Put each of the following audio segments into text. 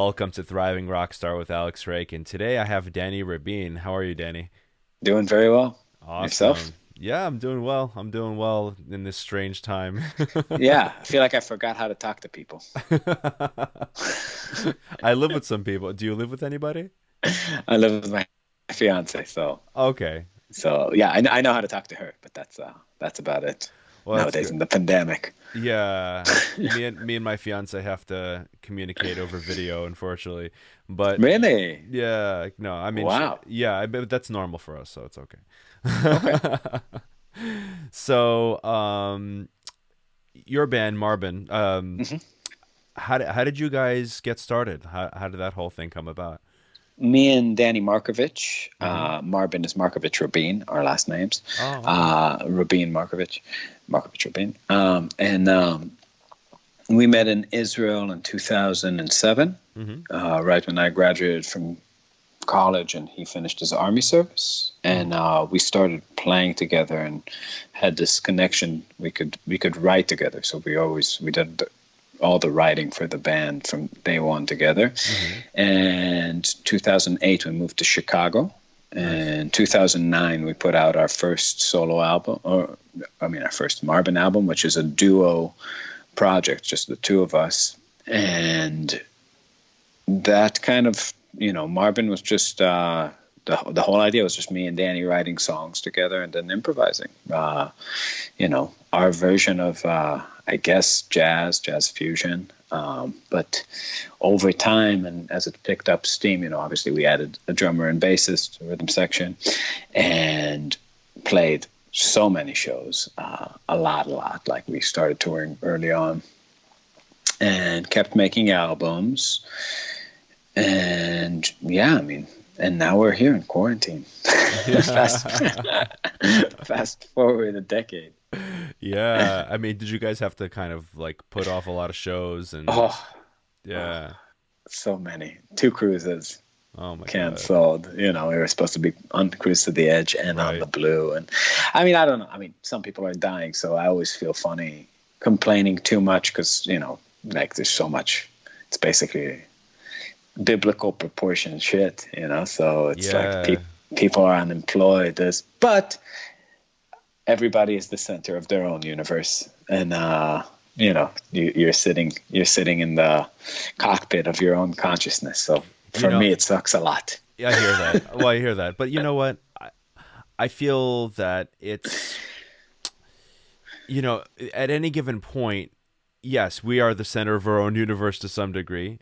Welcome to Thriving Rockstar with Alex Rake, and today I have Dani Rabin. How are you, Danny? Doing very well. Yourself? Awesome. Yeah, I'm doing well. I'm doing well in this strange time. Yeah, I feel like I forgot how to talk to people. I live with some people. Do you live with anybody? I live with my fiance, so Okay. yeah, I know how to talk to her, but that's about it Well, that's nowadays good. in the pandemic. Yeah, me and my fiance have to communicate over video, unfortunately. But Really? yeah, no, I mean, Wow. yeah, but that's normal for us, so it's Okay. okay. So, your band, Marbin, hmm how did you guys get started? How did that whole thing come about? Me and Danny Markovitch, Mm-hmm. Marbin is Markovitch Rabin, our last names. Oh, okay. Rabin Markovitch, Markovitch Rabin. And we met in Israel in 2007, Mm-hmm. right when I graduated from college and he finished his army service, Mm. and we started playing together and had this connection. We could write together, so we did all the writing for the band from day one together. Mm-hmm. And 2008 we moved to Chicago. Nice. And 2009 we put out our first solo album, or I mean our first Marbin album, which is a duo project, just the two of us. And that kind of, Marvin was just the whole idea was just me and Danny writing songs together and then improvising. Our version of I guess jazz fusion. But over time, and as it picked up steam, obviously we added a drummer and bassist, rhythm section, and played so many shows, a lot. Like we started touring early on and kept making albums. And yeah, I mean, and now we're here in quarantine. fast, Yeah. fast forward a decade. Yeah. I mean, did you guys have to kind of like put off a lot of shows and Oh, oh, yeah. so many. Two cruises Oh my God. canceled. We were supposed to be on Cruise to the Edge and on Right. the Blue. And I mean, I don't know. I mean, some people are dying, so I always feel funny complaining too much because, like there's so much. It's basically biblical proportion shit. So it's like Yeah. people are unemployed. But everybody is the center of their own universe, and you're sitting in the cockpit of your own consciousness. So You for know, me, it sucks a lot. yeah, I hear that. Well, I hear that. But you know what? I feel that it's, you know, at any given point, yes, we are the center of our own universe to some degree.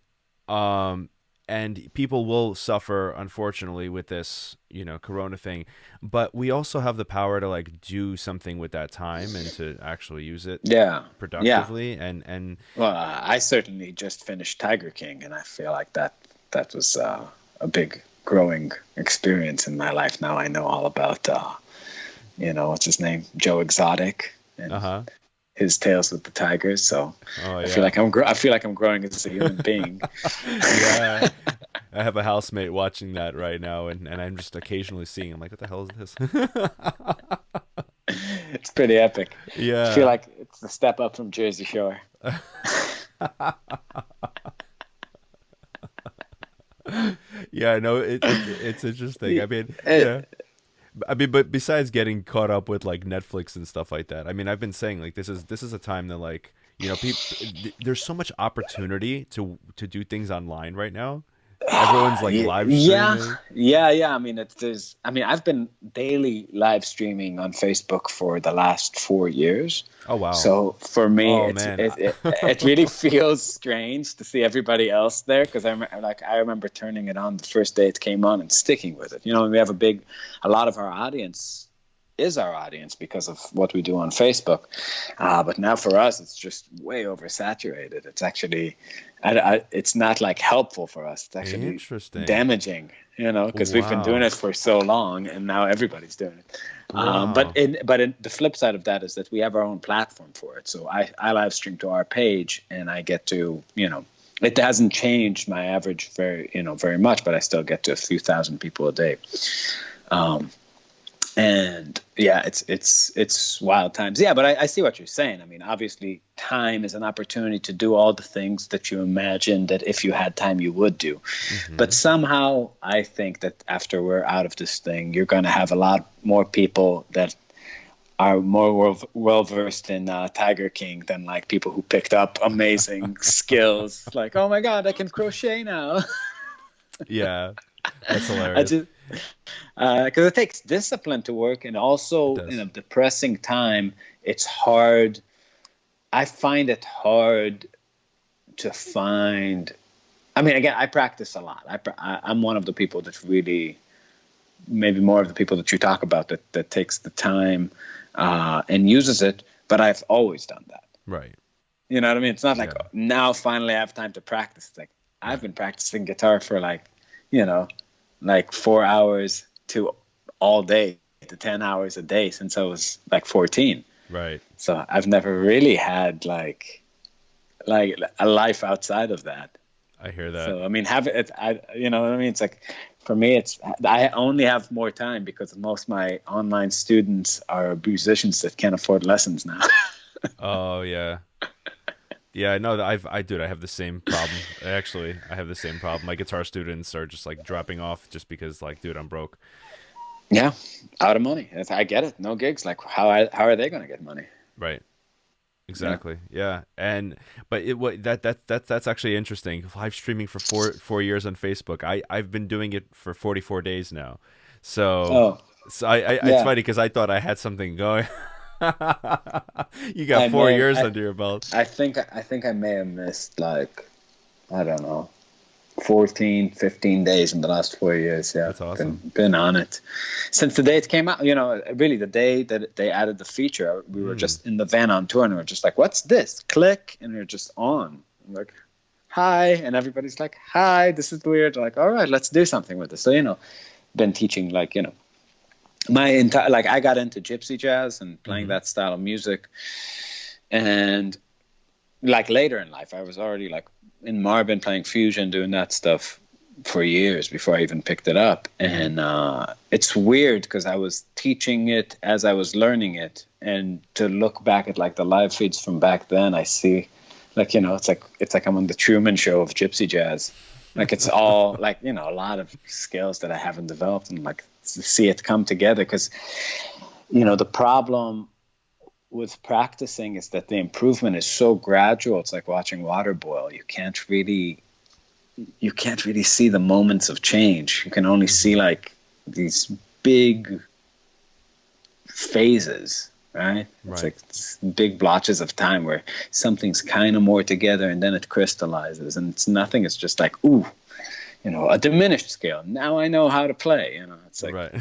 Um, and people will suffer, unfortunately, with this, corona thing. But we also have the power to like do something with that time and to actually use it Yeah, yeah. productively. And Well, I certainly just finished Tiger King, and I feel like that was a big growing experience in my life. Now I know all about what's his name, Joe Exotic, and uh-huh. his tales with the tigers. So Oh I feel yeah. like I feel like I'm growing as a human being. Yeah. I have a housemate watching that right now, and I'm just occasionally seeing. I'm like, what the hell is this? It's pretty epic. I feel Yeah. like it's the step up from Jersey Shore. Yeah, no, it's interesting. I mean, Eh, yeah. I mean, but besides getting caught up with like Netflix and stuff like that, I mean, I've been saying like this is a time that like people there's so much opportunity to do things online right now. Everyone's like live Yeah, streaming. yeah. I mean, there's. I mean, I've been daily live streaming on Facebook for the last 4 years. Oh wow. So for me, Oh it's man. it really feels strange to see everybody else there because I remember turning it on the first day it came on and sticking with it. We have a lot of our audience is our audience because of what we do on Facebook. But now for us, it's just way oversaturated. It's actually, it's not like helpful for us. It's actually Interesting. damaging, because we've been doing Wow. it for so long, and now everybody's doing it. But Wow. the flip side of that is that we have our own platform for it. So I live stream to our page, and I get to, it hasn't changed my average very much, but I still get to a few thousand people a day. Um, And yeah, it's wild times. Yeah, but I see what you're saying. I mean, obviously, time is an opportunity to do all the things that you imagine that if you had time you would do. But Mm-hmm. somehow, I think that after we're out of this thing, you're going to have a lot more people that are more well versed in Tiger King than like people who picked up amazing skills. Like, oh my God, I can crochet now. Yeah, that's I hilarious. just because it takes discipline to work, and It also in a does. depressing time, it's hard. I find it hard to find. I mean, again, I practice a lot. I'm one of the people that really, maybe more of the people that you talk about that takes the time and uses it. But I've always done that. Right. You know what I mean? It's not like Yeah. now finally I have time to practice. It's like I've Right. been practicing guitar for like, you know, like 4 hours to all day to 10 hours a day since I was like 14. Right. So I've never really had like a life outside of that. I hear that. So I mean, have it. You know what I mean? It's like for me, it's I only have more time because most of my online students are musicians that can't afford lessons now. Oh yeah. Yeah, no, I have the same problem. Actually, I have the same problem. My guitar students are just like dropping off just because like, dude, I'm broke. Yeah, out of money. I get it. No gigs. Like how are they going to get money? Right. Yeah. Exactly. Yeah. And but it what that's actually interesting. Live streaming for four years on Facebook. I've been doing it for 44 days now. So Oh, I it's yeah. funny because I thought I had something going. You got I four may have, years under your belt. I think I may have missed like I don't know 14, 15 days in the last 4 years. Yeah, That's awesome. been on it since the day it came out. You know, really the day that they added the feature, we were Mm. just in the van on tour, and we were just like, "What's this?" Click, and we are just on. I'm like, "Hi," and everybody's like, "Hi, this is weird." Like, all right, let's do something with this. So been teaching like my entire like I got into gypsy jazz and playing Hmm. that style of music, and like later in life, I was already like in Marbin playing fusion, doing that stuff for years before I even picked it up. Hmm. And it's weird because I was teaching it as I was learning it, and to look back at like the live feeds from back then, I see, like it's like I'm on the Truman Show of gypsy jazz. Like it's all like a lot of skills that I haven't developed, and like to see it come together because the problem with practicing is that the improvement is so gradual. It's like watching water boil. You can't really see the moments of change. You can only see Hmm. like these big phases, right? It's Right. like big blotches of time where something's kind of more together and then it crystallizes, and it's nothing. It's just like, ooh, a diminished scale. Now I know how to play. It's like, Right.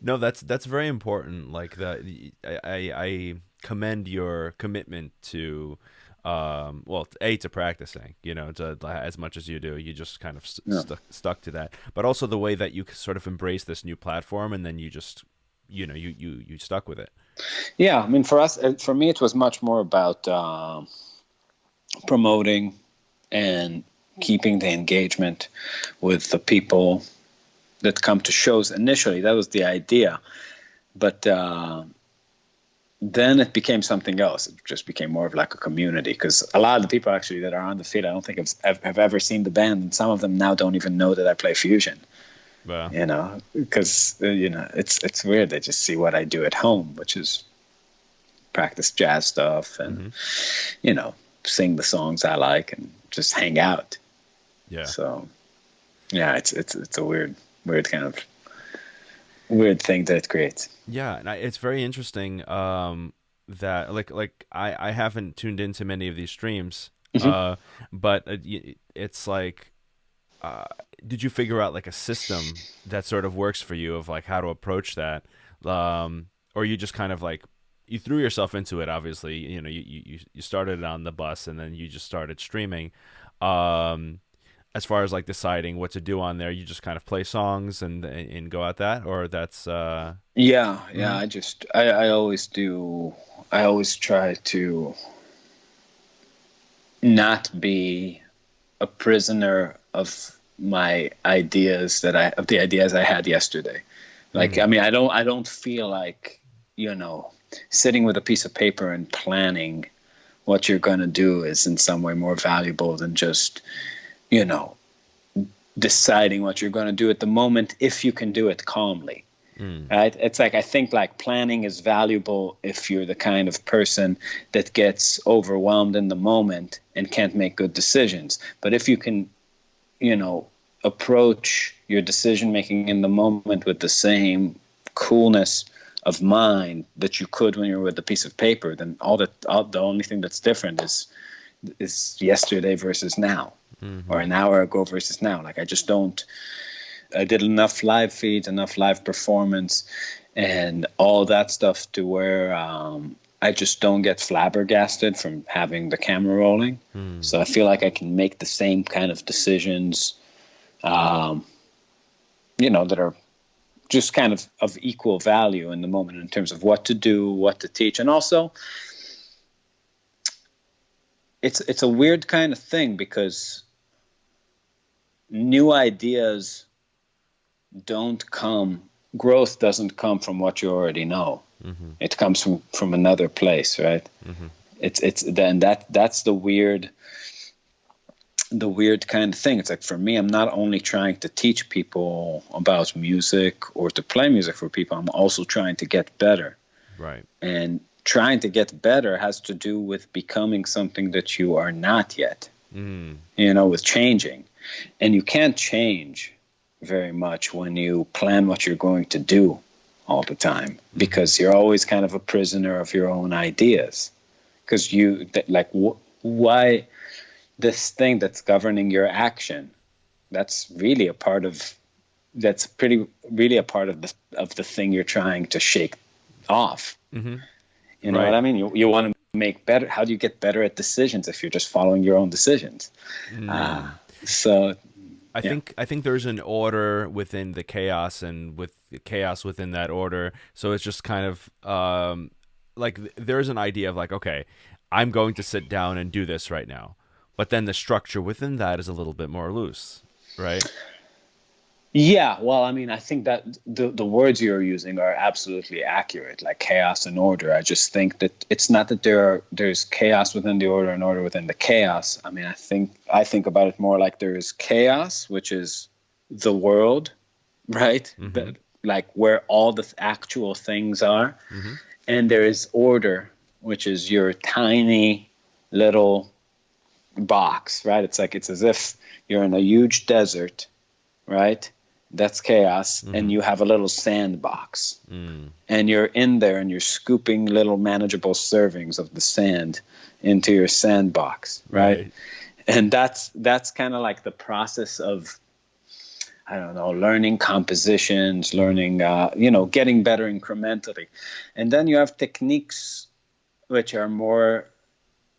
No, that's very important. Like that, I commend your commitment to, well, a to practicing. To as much as you do, you just kind of no. stuck to that. But also the way that you sort of embrace this new platform, and then you just, you stuck with it. Yeah, I mean, for me, it was much more about promoting and keeping the engagement with the people that come to shows. Initially, that was the idea, but then it became something else. It just became more of like a community, because a lot of the people actually that are on the field, I don't think have ever seen the band, and some of them now don't even know that I play fusion. Well, Because it's weird. They just see what I do at home, which is practice jazz stuff and hmm, sing the songs I like and just hang out. yeah. So yeah, it's a weird kind of weird thing that it creates. Yeah, and it's very interesting that like I haven't tuned into many of these streams, Hmm. but it's like, did you figure out like a system that sort of works for you of like how to approach that, or you just kind of like you threw yourself into it? Obviously, you started on the bus and then you just started streaming. Um, as far as like deciding what to do on there, you just kind of play songs and go at that, or that's Yeah. mhm. I always do. I always try to not be a prisoner of my ideas of the ideas I had yesterday. Like, I mean, I don't feel like, sitting with a piece of paper and planning what you're going to do is in some way more valuable than just, you know, deciding what you're going to do at the moment if you can do it calmly. Right? It's like, I think like planning is valuable if you're the kind of person that gets overwhelmed in the moment and can't make good decisions. But if you can, approach your decision making in the moment with the same coolness of mind that you could when you're with a piece of paper, then the only thing that's different is yesterday versus now, or an hour ago versus now. Like, I did enough live feeds, enough live performance, and all that stuff to where I just don't get flabbergasted from having the camera rolling. So I feel like I can make the same kind of decisions, that are just kind of equal value in the moment in terms of what to do, what to teach. And also, it's a weird kind of thing because new ideas growth doesn't come from what you already know. It comes from another place, right? That's the weird kind of thing. It's like, for me, I'm not only trying to teach people about music or to play music for people, I'm also trying to get better. Right. And trying to get better has to do with becoming something that you are not yet, with changing. And you can't change very much when you plan what you're going to do all the time, because you're always kind of a prisoner of your own ideas. Because why this thing that's governing your action, that's really a part of the thing you're trying to shake off. You know what I mean? You want to make better. How do you get better at decisions if you're just following your own decisions? I think there's an order within the chaos, and with the chaos within that order. So it's just kind of like there's an idea of like, okay, I'm going to sit down and do this right now. But then the structure within that is a little bit more loose, right? Yeah, well, I mean, I think that the words you're using are absolutely accurate, like chaos and order. I just think that it's not that there's chaos within the order and order within the chaos. I mean, I think about it more like there is chaos, which is the world, right? Like where all the actual things are. And there is order, which is your tiny little box, right? It's as if you're in a huge desert, right? That's chaos. And you have a little sandbox, and you're in there and you're scooping little manageable servings of the sand into your sandbox, right? And that's kind of like the process of, I don't know, learning compositions, learning, getting better incrementally. And then you have techniques which are more,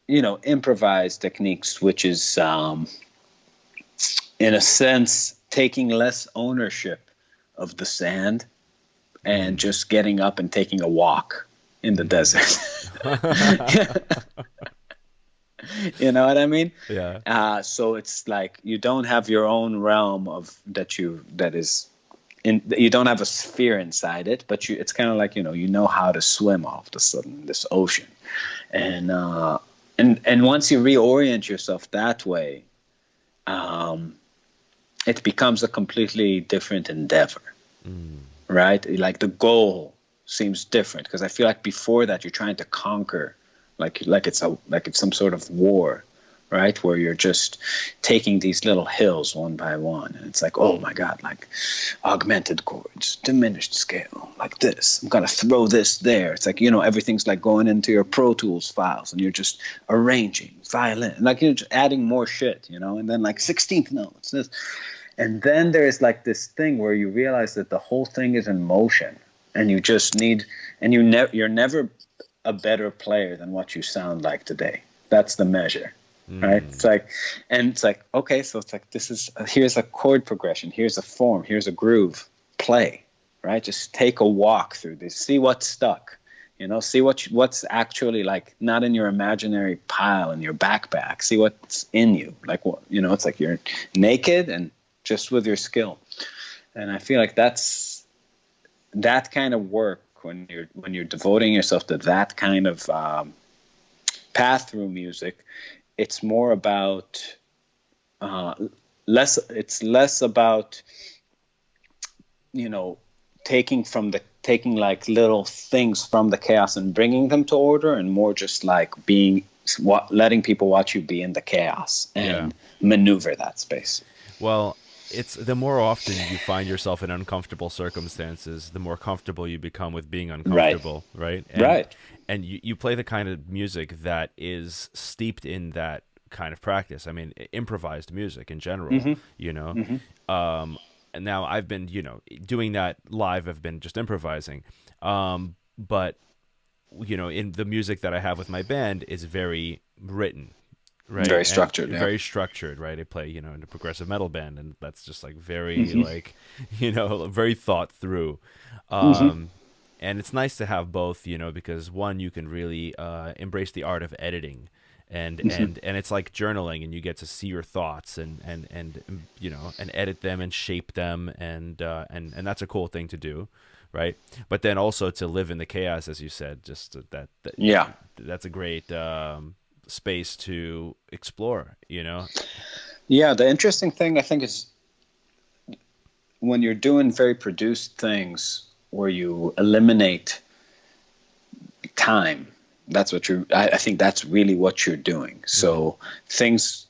improvised techniques, which is, in a sense, taking less ownership of the sand and just getting up and taking a walk in the desert. You know what I mean? Yeah. So it's like you don't have your own realm you don't have a sphere inside it, but it's kind of like, you know how to swim all of a sudden in this ocean. And once you reorient yourself that way, it becomes a completely different endeavor, right? Like the goal seems different, because I feel like before that you're trying to conquer, like it's some sort of war, right? Where you're just taking these little hills one by one, and it's like, oh my God, like augmented chords, diminished scale, like this. I'm gonna throw this there. It's like, everything's like going into your Pro Tools files, and you're just arranging violin, like you're just adding more shit, and then like 16th notes, this. And then there's like this thing where you realize that the whole thing is in motion, and you just need, and you're never a better player than what you sound like today. That's the measure, right? It's like, okay, so it's like, here's a chord progression, here's a form, here's a groove, play, right? Just take a walk through this, see what's stuck, see what's actually like not in your imaginary pile in your backpack, see what's in you, like what, it's like you're naked and just with your skill. And I feel like that's that kind of work, when you're devoting yourself to that kind of path through music, it's more about less about, you know, taking like little things from the chaos and bringing them to order, and more just like letting people watch you be in the chaos and maneuver that space. Well, it's the more often you find yourself in uncomfortable circumstances, the more comfortable you become with being Right. uncomfortable, right? Right. And you play the kind of music that is steeped in that kind of practice. I mean, improvised music in general, you know. And now I've been, doing that live. I've been just improvising, but in the music that I have with my band is very written, right? Very And structured. Yeah. very structured, right? I play, in a progressive metal band, and that's just like very like, very thought through. And it's nice to have both, because one, you can really embrace the art of editing, and it's like journaling, and you get to see your thoughts and edit them and shape them, and that's a cool thing to do, right? But then also to live in the chaos, as you said, just Yeah. that's a great space to explore, Yeah. The interesting thing, I think, is when you're doing very produced things where you eliminate time. That's what I think that's really what you're doing. So things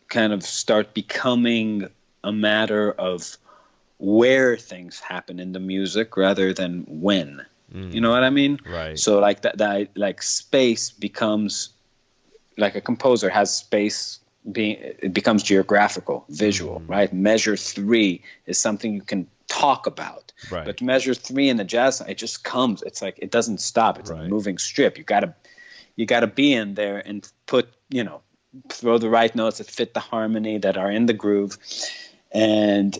kind of start becoming a matter of where things happen in the music rather than when. You know what I mean? Right. So like that like space becomes, like a composer has space it becomes geographical, visual, right? Measure 3 is something you can talk about. Right. But measure 3 in the jazz, it just comes. It's like it doesn't stop. It's a moving strip. You gotta be in there and put, throw the right notes that fit the harmony, that are in the groove. And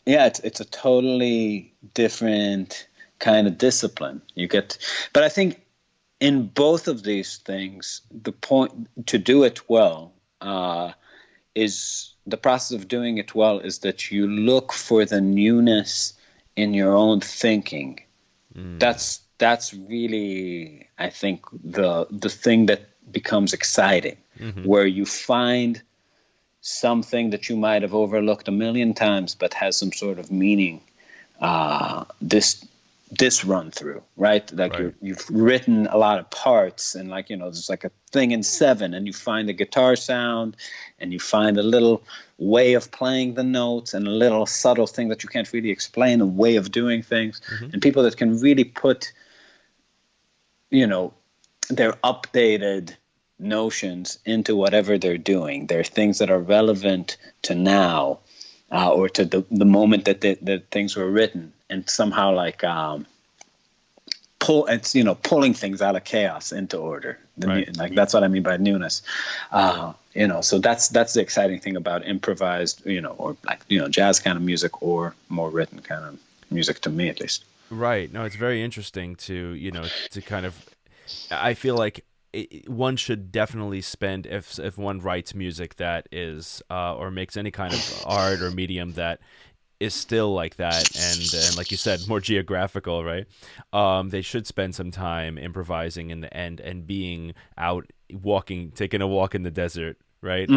yeah, it's a totally different kind of discipline. But I think in both of these things, the point to do it well is the process of doing it well is that you look for the newness in your own thinking. That's really, I think, the thing that becomes exciting, where you find something that you might have overlooked a million times, but has some sort of meaning. This run through, right? Like you've written a lot of parts, and like, there's like a thing in 7, and you find the guitar sound, and you find a little way of playing the notes, and a little subtle thing that you can't really explain, a way of doing things, and people that can really put, their updated notions into whatever they're doing. They're things that are relevant to now, or to the moment that things were written, and somehow like pulling things out of chaos into order. Like that's what I mean by newness. So that's the exciting thing about improvised, or like jazz kind of music, or more written kind of music, to me at least. Right. No, it's very interesting to to kind of. I feel like one should definitely spend, if one writes music that is or makes any kind of art or medium that is still like that, and like you said, more geographical, right? They should spend some time improvising in the end and being out taking a walk in the desert, right?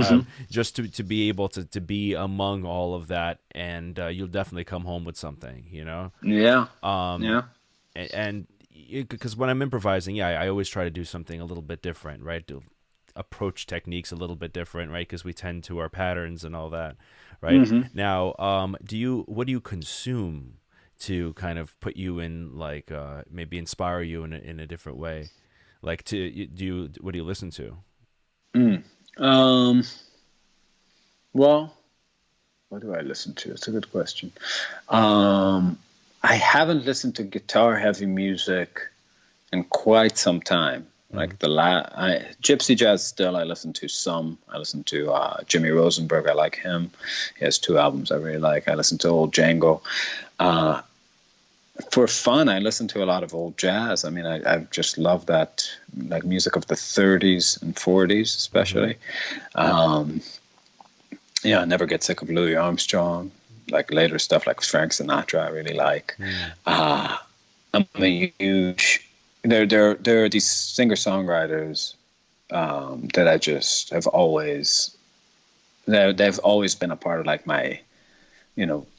Just to be able to be among all of that, and you'll definitely come home with something, Yeah. And because when I'm improvising, I always try to do something a little bit different, right? To approach techniques a little bit different, right? Because we tend to our patterns and all that, right? Now, what do you consume to kind of put you in, like, maybe inspire you in a different way? Like, what do you listen to? Well, what do I listen to? It's a good question. I haven't listened to guitar heavy music in quite some time. Like gypsy jazz still I listen to some. I listen to Jimmy Rosenberg. I like him. He has 2 albums I really like. I listen to old Django. For fun, I listen to a lot of old jazz. I mean, I just love that, like music of the 30s and 40s especially. I never get sick of Louis Armstrong. like later stuff like Frank Sinatra I really like. I'm a huge there are these singer-songwriters that I just have always they've always been a part of like my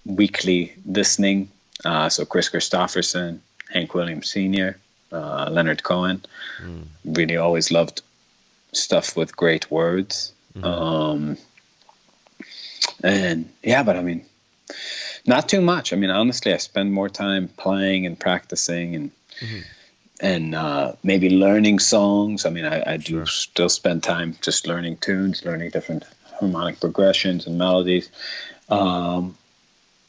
weekly listening. So Chris Christopherson, Hank Williams Sr., Leonard Cohen. Really always loved stuff with great words. And yeah, but I mean, not too much. I mean, honestly, I spend more time playing and practicing and maybe learning songs. I mean, I do still spend time just learning tunes, learning different harmonic progressions and melodies.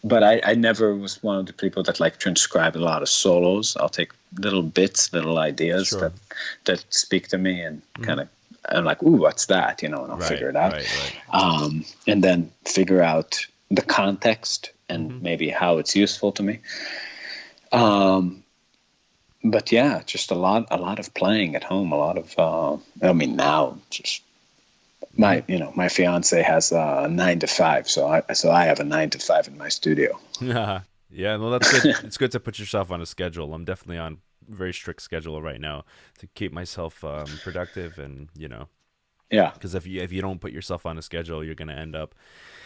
But I never was one of the people that like transcribe a lot of solos. I'll take little bits, little ideas that speak to me and kind of, I'm like, ooh, what's that? And I'll figure it out. And then figure out the context and maybe how it's useful to me. But yeah, just a lot of playing at home, a lot of, I mean, now just my fiance has a 9 to 5. So I have a 9 to 5 in my studio. Yeah. Well, that's good. It's good to put yourself on a schedule. I'm definitely on a very strict schedule right now to keep myself productive and, Yeah. Because if you don't put yourself on a schedule, you're going to end up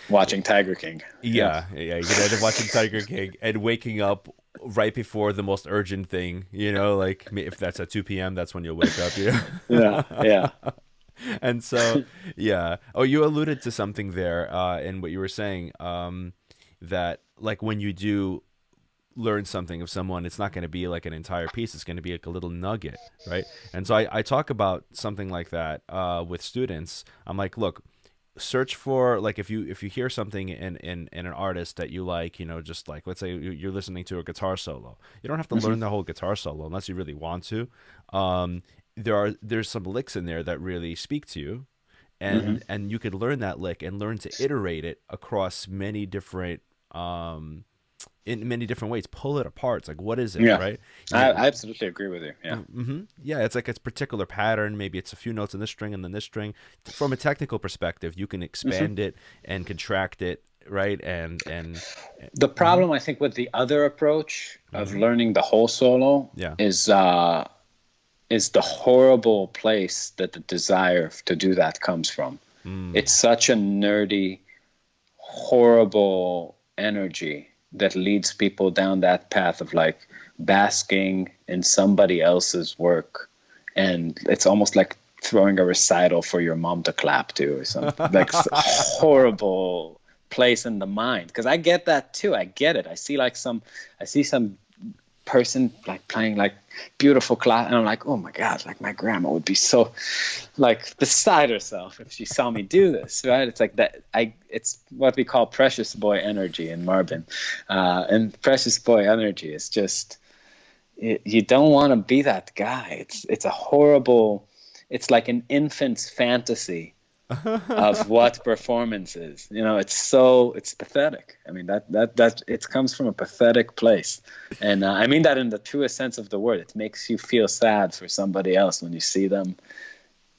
watching Tiger King. Yeah. You're going to end up watching Tiger King and waking up right before the most urgent thing, like if that's at 2 p.m., that's when you'll wake up. Yeah. And so, yeah. Oh, you alluded to something there in what you were saying, that like when you do learn something of someone, it's not going to be like an entire piece. It's going to be like a little nugget, right? And so I talk about something like that with students. I'm like, look, search for like if you hear something in an artist that you like, just like let's say you're listening to a guitar solo. You don't have to learn the whole guitar solo unless you really want to. There's some licks in there that really speak to you, and you could learn that lick and learn to iterate it across many different in many different ways. Pull it apart. It's like, what is it, right? I absolutely agree with you. Yeah. Yeah, it's like a particular pattern. Maybe it's a few notes in this string and then this string. From a technical perspective, you can expand it and contract it, right? And the problem I think with the other approach of learning the whole solo is the horrible place that the desire to do that comes from. It's such a nerdy, horrible energy that leads people down that path of like basking in somebody else's work. And it's almost like throwing a recital for your mom to clap to or something. Like horrible place in the mind. Because I get that too. I get it. I see some person like playing like beautiful class, and I'm like, oh my god, like my grandma would be so like beside herself if she saw me do this, right? It's like that. It's what we call precious boy energy in Marbin, and precious boy energy is just you don't want to be that guy. It's a horrible. It's like an infant's fantasy of what performance is. It's pathetic. I mean that it comes from a pathetic place, and I mean that in the truest sense of the word. It makes you feel sad for somebody else when you see them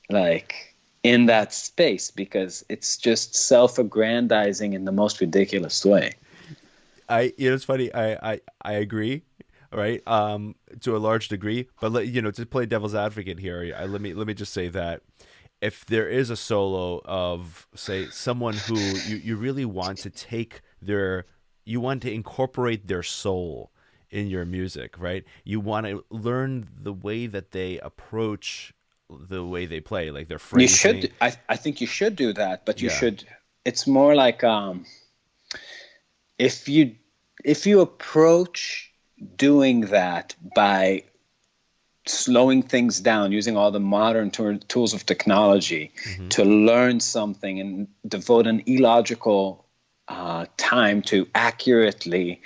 like in that space, because it's just self-aggrandizing in the most ridiculous way. It's funny. I agree. Right. To a large degree, but to play devil's advocate here, let me just say that if there is a solo of, say, someone who you really want to you want to incorporate their soul in your music, right? You want to learn the way that they approach the way they play, like their phrasing. You should. I think you should do that, but you should. It's more like if you approach doing that by slowing things down, using all the modern tools of technology to learn something and devote an illogical time to accurately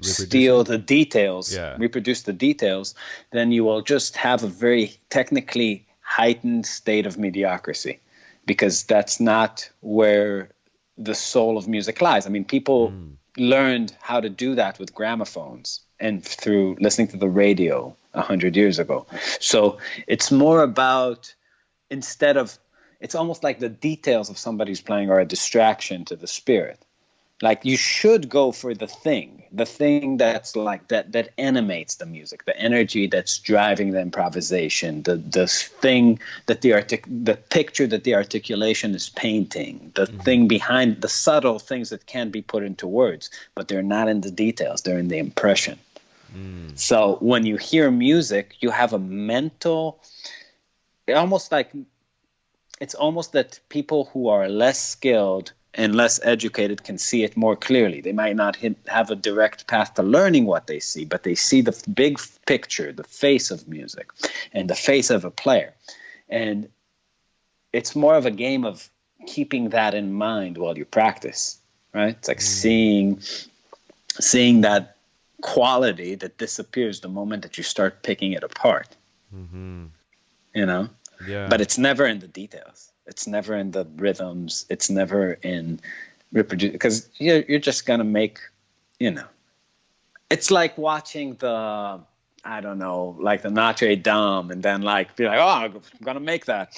steal the details, reproduce the details, then you will just have a very technically heightened state of mediocrity, because that's not where the soul of music lies. I mean, people learned how to do that with gramophones and through listening to the radio 100 years ago. So it's more about, instead of it's almost like the details of somebody's playing are a distraction to the spirit. Like you should go for the thing that's like that animates the music, the energy that's driving the improvisation, the thing that the picture that the articulation is painting, the thing behind the subtle things that can't be put into words, but they're not in the details, they're in the impression. So when you hear music, you have a mental, it's almost that people who are less skilled and less educated can see it more clearly. They might not have a direct path to learning what they see, but they see the big picture, the face of music and the face of a player. And it's more of a game of keeping that in mind while you practice, right? It's like seeing that quality that disappears the moment that you start picking it apart. You know? Yeah. But it's never in the details. It's never in the rhythms. It's never in reproduce, because you're just gonna make, it's like watching the, I don't know, like the Notre Dame, and then like be like, oh, I'm gonna make that.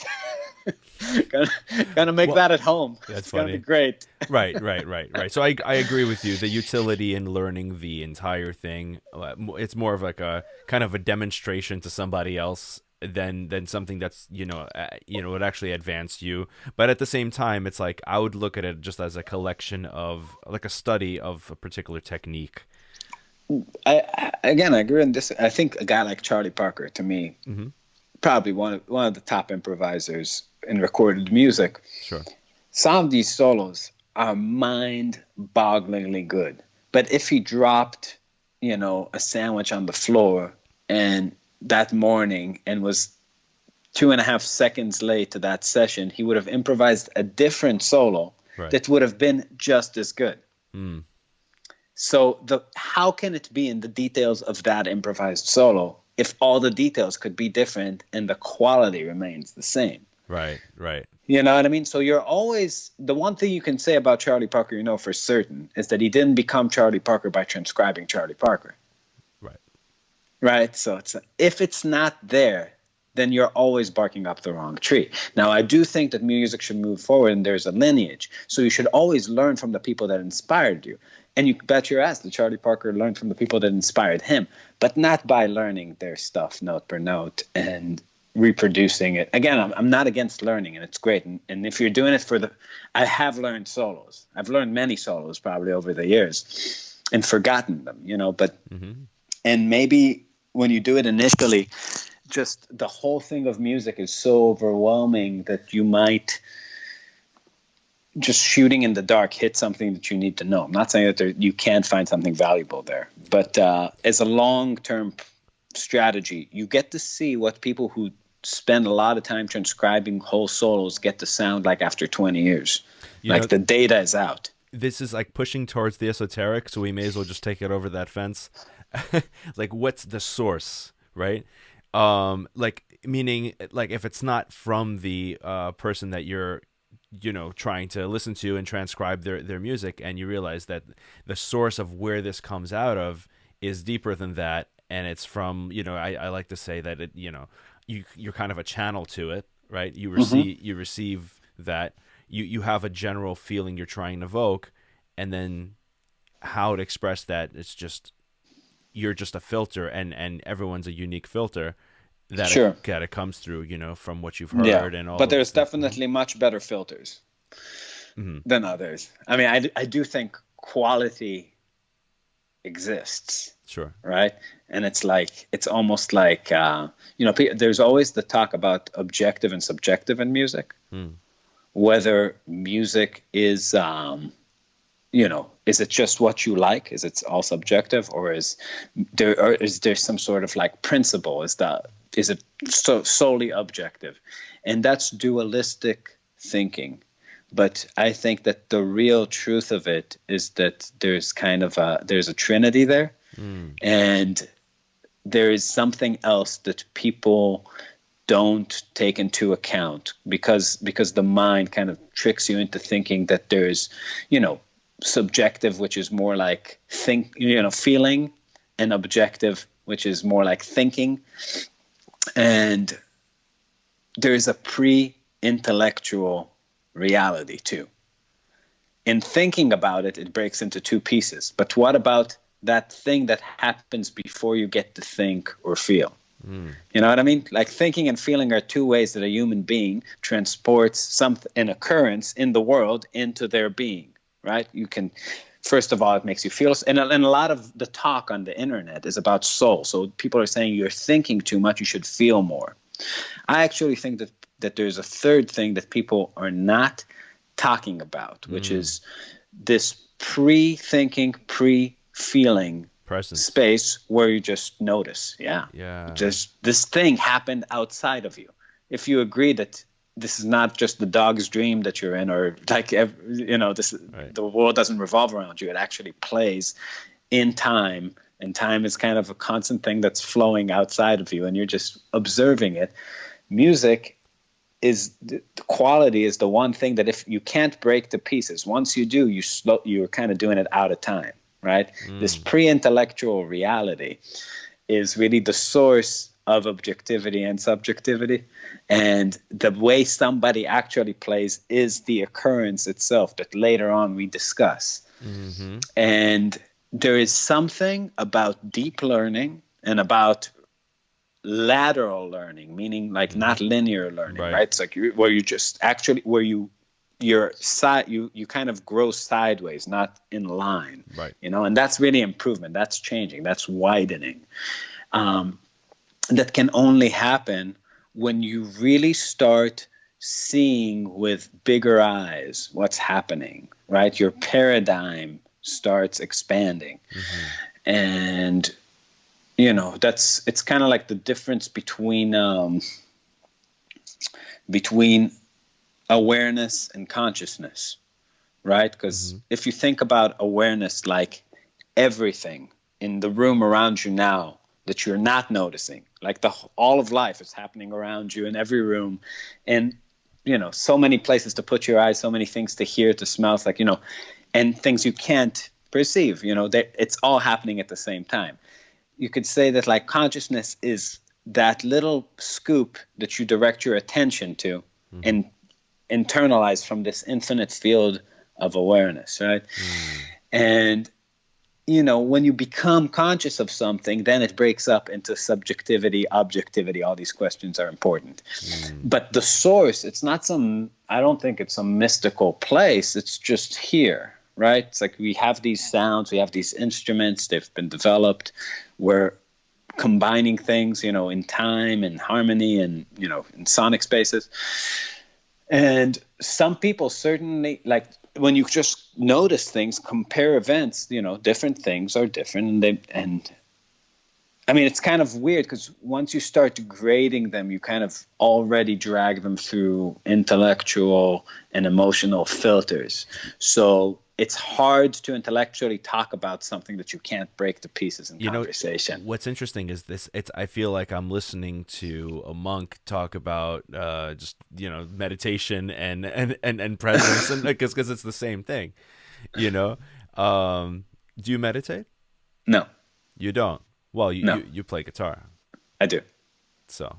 gonna make that at home. That's it's funny. Gonna be great. Right. So I agree with you. The utility in learning the entire thing, it's more of like a kind of a demonstration to somebody else than something that's would actually advance you. But at the same time, it's like I would look at it just as a collection of, like, a study of a particular technique. I agree on this. I think a guy like Charlie Parker, to me, probably one of the top improvisers in recorded music. Sure. Some of these solos are mind-bogglingly good. But if he dropped, a sandwich on the floor and that morning and was 2.5 seconds late to that session, he would have improvised a different solo that would have been just as good. So how can it be in the details of that improvised solo if all the details could be different and the quality remains the same? Right. You know what I mean? So you're always, the one thing you can say about Charlie Parker, for certain, is that he didn't become Charlie Parker by transcribing Charlie Parker. Right? So if it's not there, then you're always barking up the wrong tree. Now, I do think that music should move forward and there's a lineage. So you should always learn from the people that inspired you. And you bet your ass that Charlie Parker learned from the people that inspired him, but not by learning their stuff note per note and reproducing it. Again, I'm not against learning, and it's great. And if you're doing it I have learned solos. I've learned many solos probably over the years and forgotten them, but, and maybe when you do it initially, just the whole thing of music is so overwhelming that you might, just shooting in the dark, hit something that you need to know. I'm not saying that you can't find something valuable there, but as a long-term strategy, you get to see what people who spend a lot of time transcribing whole solos get to sound like after 20 years. The data is out. This is like pushing towards the esoteric, so we may as well just take it over that fence. Like, what's the source, right? Meaning, like, if it's not from the person that you're trying to listen to and transcribe their music, and you realize that the source of where this comes out of is deeper than that, and it's from, I like to say that it, you're kind of a channel to it, right? You receive that, you have a general feeling you're trying to evoke, and then how to express that, it's just, you're just a filter, and everyone's a unique filter that it comes through, from what you've heard and all. But there's definitely much better filters than others. I mean, I do think quality exists. Sure. Right. And it's almost like, there's always the talk about objective and subjective in music, whether music is, is it just what you like? Is it all subjective, or is there some sort of like principle? Is it solely objective? And that's dualistic thinking. But I think that the real truth of it is that there's there's a trinity there, and there is something else that people don't take into account because the mind kind of tricks you into thinking that there's, subjective, which is more like feeling, and objective, which is more like thinking. And there's a intellectual reality too. In thinking about it, it breaks into two pieces. But what about that thing that happens before you get to think or feel? You know what I mean? Like thinking and feeling are two ways that a human being transports an occurrence in the world into their being, right? You can, first of all, it makes you feel, and a lot of the talk on the internet is about soul. So people are saying you're thinking too much, you should feel more. I actually think that there's a third thing that people are not talking about, which is this pre-thinking, pre-feeling Presence. space where you just notice. Yeah. Just this thing happened outside of you. If you agree that this is not just the dog's dream that you're in, or like, you know, this, right, the world doesn't revolve around you. It actually plays in time, and time is kind of a constant thing that's flowing outside of you, and you're just observing it. Music is the quality is the one thing that if you can't break to pieces, once you do, you're kind of doing it out of time. Right? This pre-intellectual reality is really the source of objectivity and subjectivity. And the way somebody actually plays is the occurrence itself that later on we discuss. Mm-hmm. And there is something about deep learning and about lateral learning, meaning like not linear learning, right? It's like where you just actually, where you kind of grow sideways, not in line, right? You know, and that's really improvement. That's changing. That's widening. That can only happen when you really start seeing with bigger eyes what's happening, right? Your paradigm starts expanding, and you know it's kind of like the difference between awareness and consciousness, right? Because if you think about awareness like everything in the room around you now that you're not noticing, like all of life is happening around you in every room, and you know, so many places to put your eyes, so many things to hear, to smell, it's like, you know, and things you can't perceive, you know, it's all happening at the same time. You could say that like consciousness is that little scoop that you direct your attention to and internalize from this infinite field of awareness, right? And you know, when you become conscious of something, then it breaks up into subjectivity, objectivity. All these questions are important. But the source, it's not I don't think it's some mystical place. It's just here, right? It's like we have these sounds, we have these instruments, they've been developed. We're combining things, you know, in time and harmony and, you know, in sonic spaces. And some people certainly, like, when you just notice things, compare events, you know, different things are different. And I mean, it's kind of weird because once you start grading them, you kind of already drag them through intellectual and emotional filters. So it's hard to intellectually talk about something that you can't break to pieces in conversation. What's interesting is this. I feel like I'm listening to a monk talk about just, you know, meditation and presence, and because it's the same thing, you know. Do you meditate? No. You don't? Well, you play guitar. I do. So.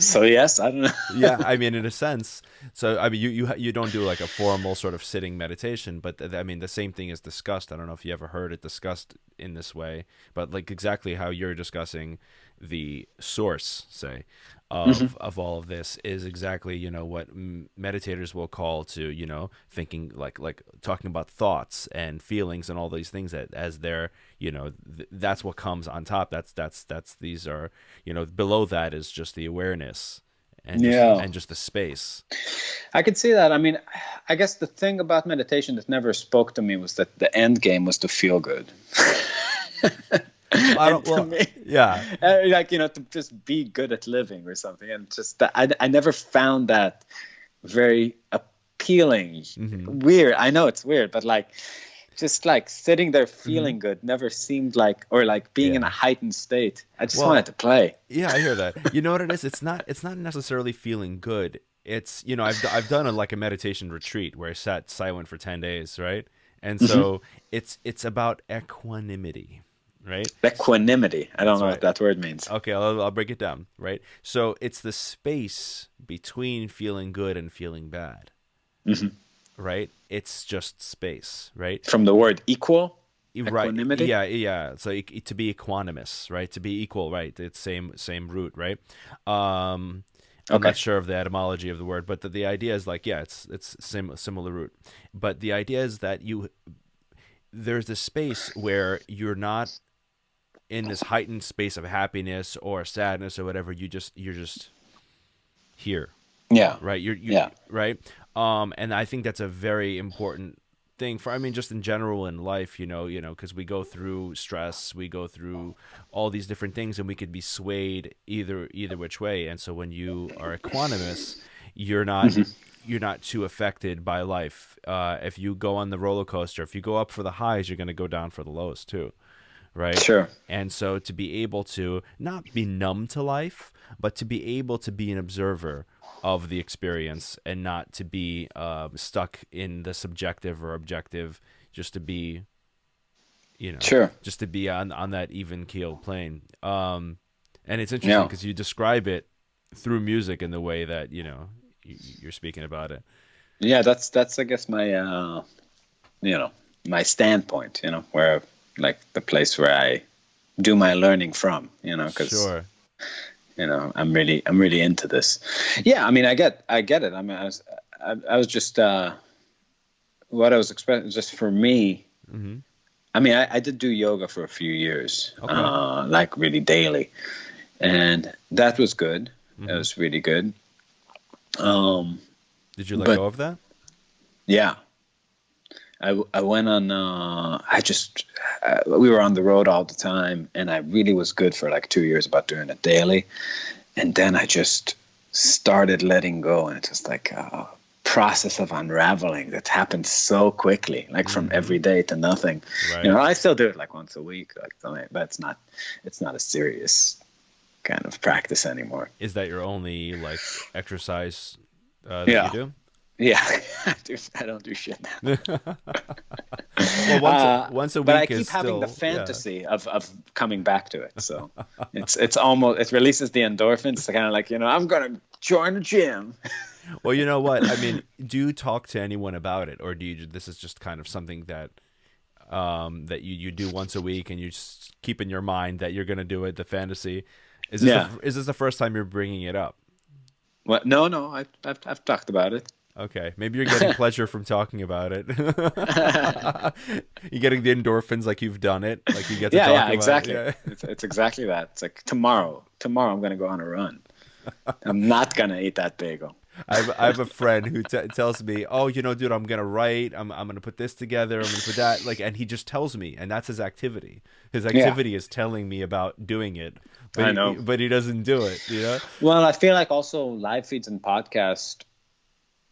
So yes, I don't know. Yeah, I mean, in a sense. So I mean, you don't do like a formal sort of sitting meditation, but I mean, the same thing is discussed. I don't know if you ever heard it discussed in this way, but like exactly how you're discussing the source, say, of all of this is exactly, you know, what meditators will call to, you know, thinking like talking about thoughts and feelings and all these things that as they're, you know, that's what comes on top. That's these are, you know, below that is just the awareness and just the space. I could see that. I mean, I guess the thing about meditation that never spoke to me was that the end game was to feel good. Like, you know, to just be good at living or something, and just I never found that very appealing. Weird. I know it's weird, but like, just like sitting there feeling good never seemed like, or like being in a heightened state. I just wanted to play. Yeah, I hear that. You know what it is? It's not necessarily feeling good. It's, you know, I've done a meditation retreat where I sat silent for 10 days, right? And so it's about equanimity. right? Equanimity. I don't That's know what right. that word means. Okay, I'll break it down, right? So it's the space between feeling good and feeling bad, Hmm. right? It's just space, right? From the word equal, Right. equanimity. Yeah, yeah. So to be equanimous, right? To be equal, right? It's same root, right? Um I'm not Okay. sure of the etymology of the word, but the idea is like, yeah, it's similar root. But the idea is that there's this space where you're not in this heightened space of happiness or sadness or whatever. You're just here, Yeah. right? Yeah. Right. And I think that's a very important thing for, I mean, just in general in life, because we go through stress, we go through all these different things, and we could be swayed either which way. And so when you are equanimous, you're not Hmm. you're not too affected by life. If you go on the roller coaster, if you go up for the highs, you're going to go down for the lows too, right? Sure. And so to be able to not be numb to life, but to be able to be an observer of the experience and not to be stuck in the subjective or objective, just to be, Sure. just to be on that even keeled plane. And it's interesting Yeah. because you describe it through music in the way that, you're speaking about it. Yeah. That's I guess my you know my standpoint. Where like the place where I do my learning from. Because Sure. I'm really into this. Yeah. I mean, I get it. I mean, I was just what I was expecting just for me. Hmm. I mean, I did do yoga for a few years, Okay. like really daily, and that was good. It Hmm. was really good. Um, Did you let but go of that? yeah, I went on. We were on the road all the time, and I really was good for like 2 years about doing it daily, and then I just started letting go, and it's just like a process of unraveling that happened so quickly, like from Hmm. every day to nothing. Right. I still do it like once a week, like, but it's not a serious kind of practice anymore. Is that your only like exercise that you Yeah, do? yeah. I don't do shit now. Well, once a But I week keep is having the still, yeah. fantasy of coming back to it. So it's almost, it releases the endorphins. It's kind of like, I'm gonna join the gym. Well, you know what? I mean, do you talk to anyone about it, or this is just kind of something that that you do once a week and you just keep in your mind that you're gonna do it? The fantasy. Yeah. Is this the first time you're bringing it up? Well, no. I've talked about it. Okay, maybe you're getting pleasure from talking about it. You're getting the endorphins, like you've done it, like you get to Yeah, talk yeah, about it. exactly. Yeah. It's exactly that. It's like tomorrow I'm gonna go on a run. I'm not gonna eat that bagel. I have a friend who tells me, "Oh, dude, I'm gonna write. I'm gonna put this together. I'm gonna put that." Like, and he just tells me, and that's his activity. His Yeah, activity is telling me about doing it, but I he know. but he doesn't do it. You know? Well, I feel like also live feeds and podcast,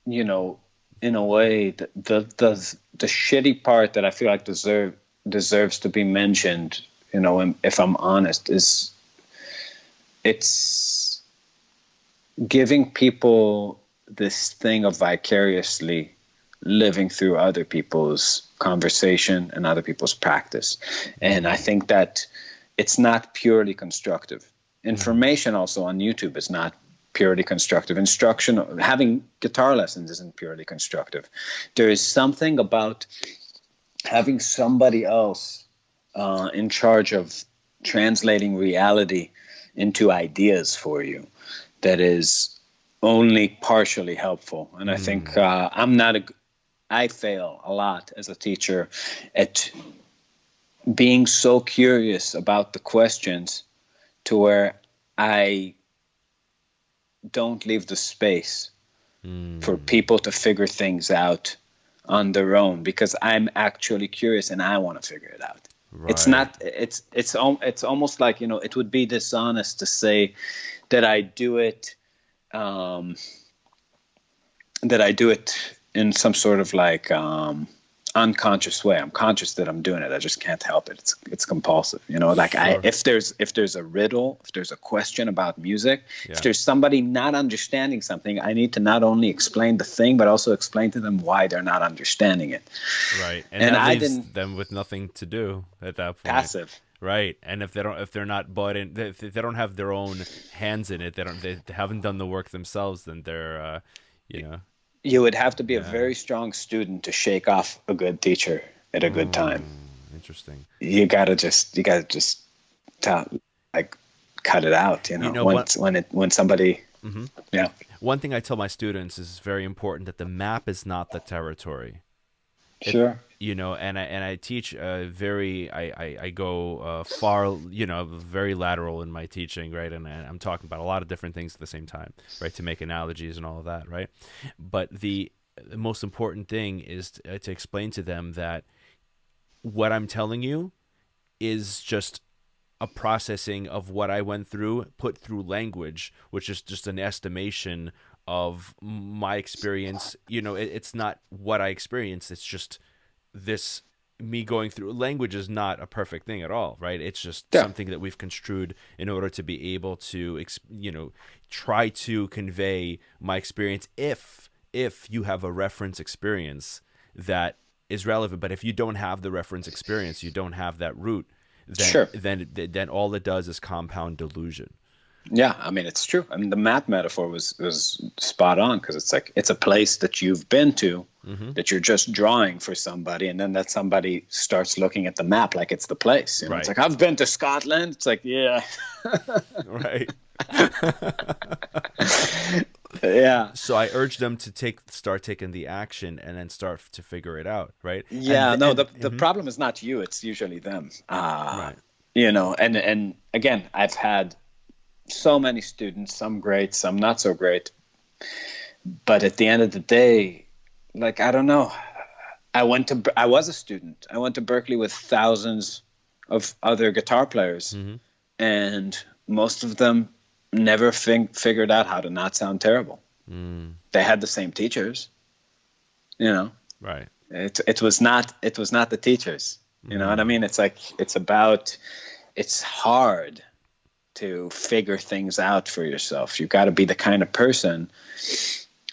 you know, in a way, the shitty part that I feel like deserves to be mentioned, if I'm honest, is it's giving people this thing of vicariously living through other people's conversation and other people's practice. And I Mm-hmm. think that it's not purely constructive. Mm-hmm. Information also on YouTube is not purely constructive. Instruction, having guitar lessons isn't purely constructive. There is something about having somebody else in charge of translating reality into ideas for you that is only partially helpful. And I think Mm. I fail a lot as a teacher at being so curious about the questions to where I don't leave the space for Mm. people to figure things out on their own, because I'm actually curious and I want to figure it out. It's Right. not. It's almost like, it would be dishonest to say that I do it. That I do it in some sort of like unconscious way. I'm conscious that I'm doing it. I just can't help it. It's compulsive. Like Sure. if there's a riddle, if there's a question about music, Yeah. if there's somebody not understanding something, I need to not only explain the thing, but also explain to them why they're not understanding it. Right. And And that I leaves didn't them with nothing to do at that point. passive. Right. And if they're not bought in, if they don't have their own hands in it, they haven't done the work themselves, then they're, You would have to be a Yeah. very strong student to shake off a good teacher at a good time. Interesting. You gotta just like cut it out. When somebody, yeah. One thing I tell my students is very important, that the map is not the territory. Sure. And I teach I go far, very lateral in my teaching, right? And I'm talking about a lot of different things at the same time, right? To make analogies and all of that, right? But the most important thing is to explain to them that what I'm telling you is just a processing of what I went through, put through language, which is just an estimation of my experience. It's not what I experienced. It's just this, me going through language is not a perfect thing at all, right? It's just something that we've construed in order to be able to, try to convey my experience. If you have a reference experience that is relevant, but if you don't have the reference experience, you don't have that root, then all it does is compound delusion. Yeah, I mean, it's true. I mean, the map metaphor was spot on, because it's like it's a place that you've been to, that you're just drawing for somebody, and then that somebody starts looking at the map like it's the place. Right. It's like, I've been to Scotland. It's like, yeah. Right. Yeah. So I urge them to start taking the action and then start to figure it out, right? Yeah, the problem is not you, it's usually them. Right. And again, I've had so many students, some great, some not so great. But at the end of the day, like, I don't know. I was a student. I went to Berklee with thousands of other guitar players, and most of them never figured out how to not sound terrible. They had the same teachers, Right. It was not the teachers. You know what I mean? It's like, it's hard to figure things out for yourself. You've got to be the kind of person,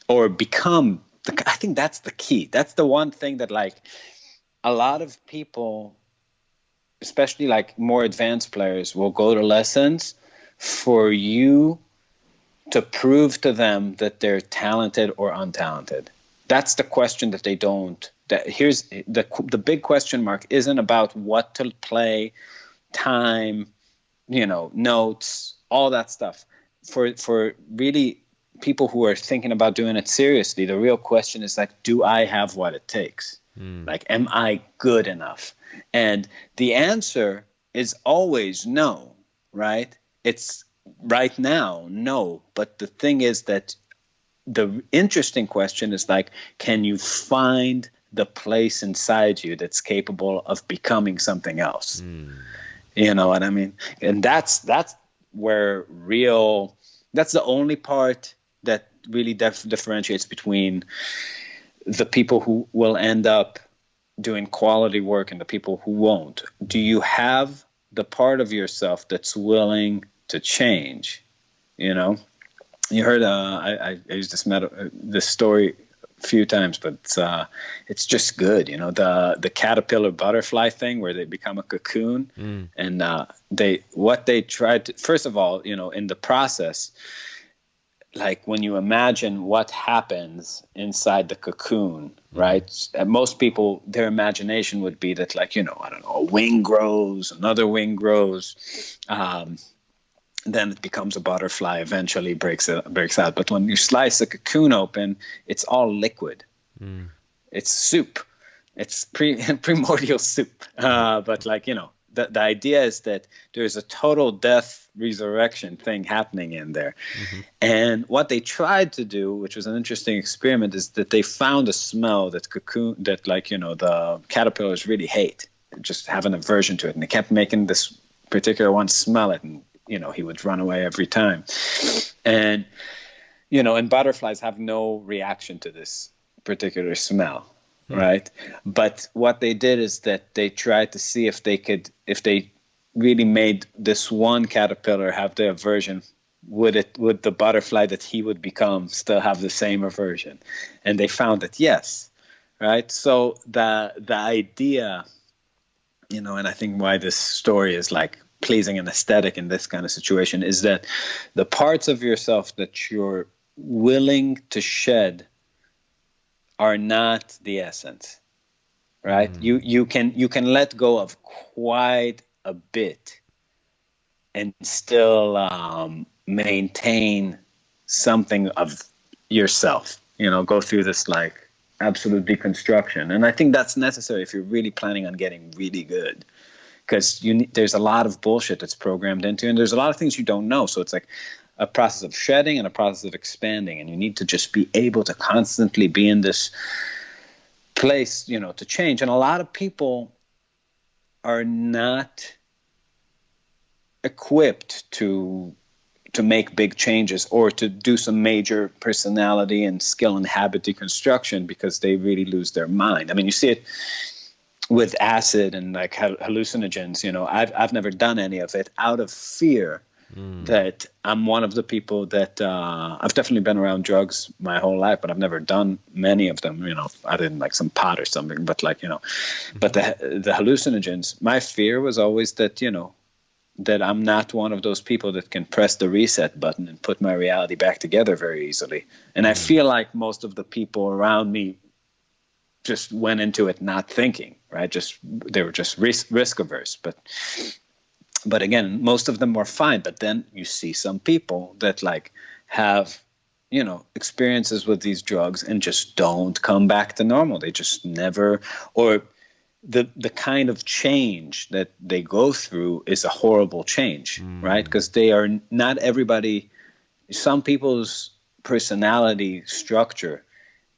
or become I think that's the key. That's the one thing that, like, a lot of people, especially like more advanced players, will go to lessons for you to prove to them that they're talented or untalented. That's the question that they don't. Here's the big question mark isn't about what to play, time, notes, all that stuff. For really people who are thinking about doing it seriously, the real question is, like, do I have what it takes? Like, am I good enough? And the answer is always no, right? It's right now, no. But the thing is that the interesting question is, like, can you find the place inside you that's capable of becoming something else? You know what I mean? And that's where that's the only part that really differentiates between the people who will end up doing quality work and the people who won't. Do you have the part of yourself that's willing to change? You heard I used this story a few times, but it's just good. The caterpillar butterfly thing, where they become a cocoon, and they tried to, first of all, in the process, like, when you imagine what happens inside the cocoon, right? Most people, their imagination would be that, like, I don't know, a wing grows, another wing grows, then it becomes a butterfly, eventually breaks out. But when you slice a cocoon open, it's all liquid. It's soup. It's primordial soup. But, like, the idea is that there's a total death resurrection thing happening in there. And what they tried to do, which was an interesting experiment, is that they found a smell that the caterpillars really hate, just have an aversion to it. And they kept making this particular one smell it, and he would run away every time. And and butterflies have no reaction to this particular smell. right? But what they did is that they tried to see if they really made this one caterpillar have the aversion, would the butterfly that he would become still have the same aversion? And they found that yes, right? So the idea, and I think why this story is like pleasing and aesthetic in this kind of situation is that the parts of yourself that you're willing to shed are not the essence, right? You can let go of quite a bit and still maintain something of yourself. Go through this like absolute deconstruction, and I think that's necessary if you're really planning on getting really good, because there's a lot of bullshit that's programmed into, and there's a lot of things you don't know. So it's like a process of shedding and a process of expanding, and you need to just be able to constantly be in this place, to change. And a lot of people are not equipped to make big changes or to do some major personality and skill and habit deconstruction because they really lose their mind. I mean, you see it with acid and like hallucinogens. I've never done any of it out of fear that I'm one of the people that I've definitely been around drugs my whole life, but I've never done many of them. I did like some pot or something, but like, but the hallucinogens, my fear was always that, that I'm not one of those people that can press the reset button and put my reality back together very easily. And I feel like most of the people around me just went into it not thinking, right? They were just risk averse. But again, most of them were fine. But then you see some people that like have, experiences with these drugs and just don't come back to normal. They just never, or the kind of change that they go through is a horrible change, right? Because they are not everybody. Some people's personality structure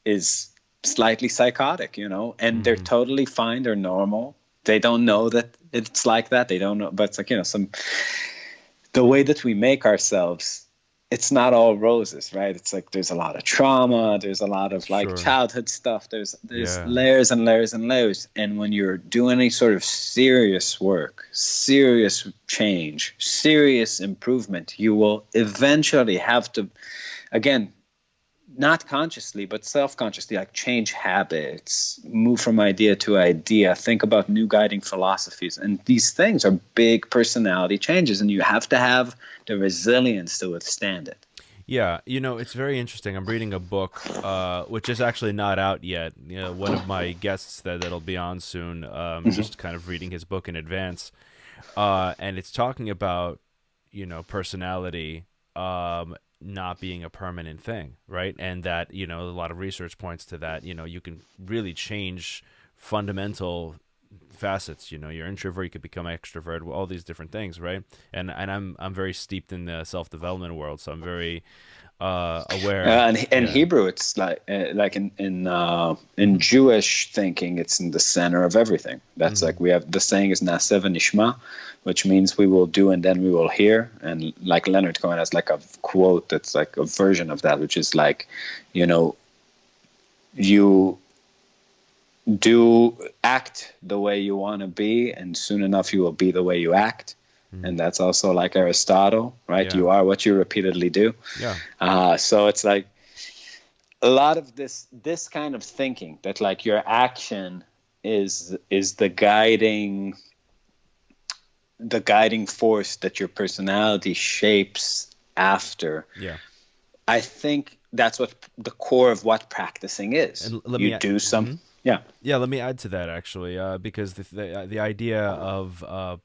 is slightly psychotic, and they're totally fine. They're normal. They don't know that it's like that. They don't know, but it's like, the way that we make ourselves, it's not all roses, right? It's like there's a lot of trauma, there's a lot of like childhood stuff, there's layers and layers and layers. And when you're doing any sort of serious work, serious change, serious improvement, you will eventually have to, again, not consciously, but self-consciously, like change habits, move from idea to idea, think about new guiding philosophies. And these things are big personality changes, and you have to have the resilience to withstand it. Yeah, it's very interesting. I'm reading a book, which is actually not out yet. One of my guests that'll be on soon, just kind of reading his book in advance. And it's talking about, personality, not being a permanent thing, right? And that, a lot of research points to that, you can really change fundamental facets. You're introvert, you could become extrovert, all these different things, right? And I'm very steeped in the self-development world, so I'm very aware. In Hebrew, it's like in Jewish thinking, it's in the center of everything. That's like we have the saying is Naseh v'nishma, which means we will do and then we will hear. And like Leonard Cohen has like a quote that's like a version of that, which is like, you do act the way you want to be, and soon enough you will be the way you act. And that's also like Aristotle, right? You are what you repeatedly do. So it's like a lot of this kind of thinking that like your action is the guiding force that your personality shapes after. I think that's what the core of what practicing is. And you do some. Let me add to that actually, because the idea of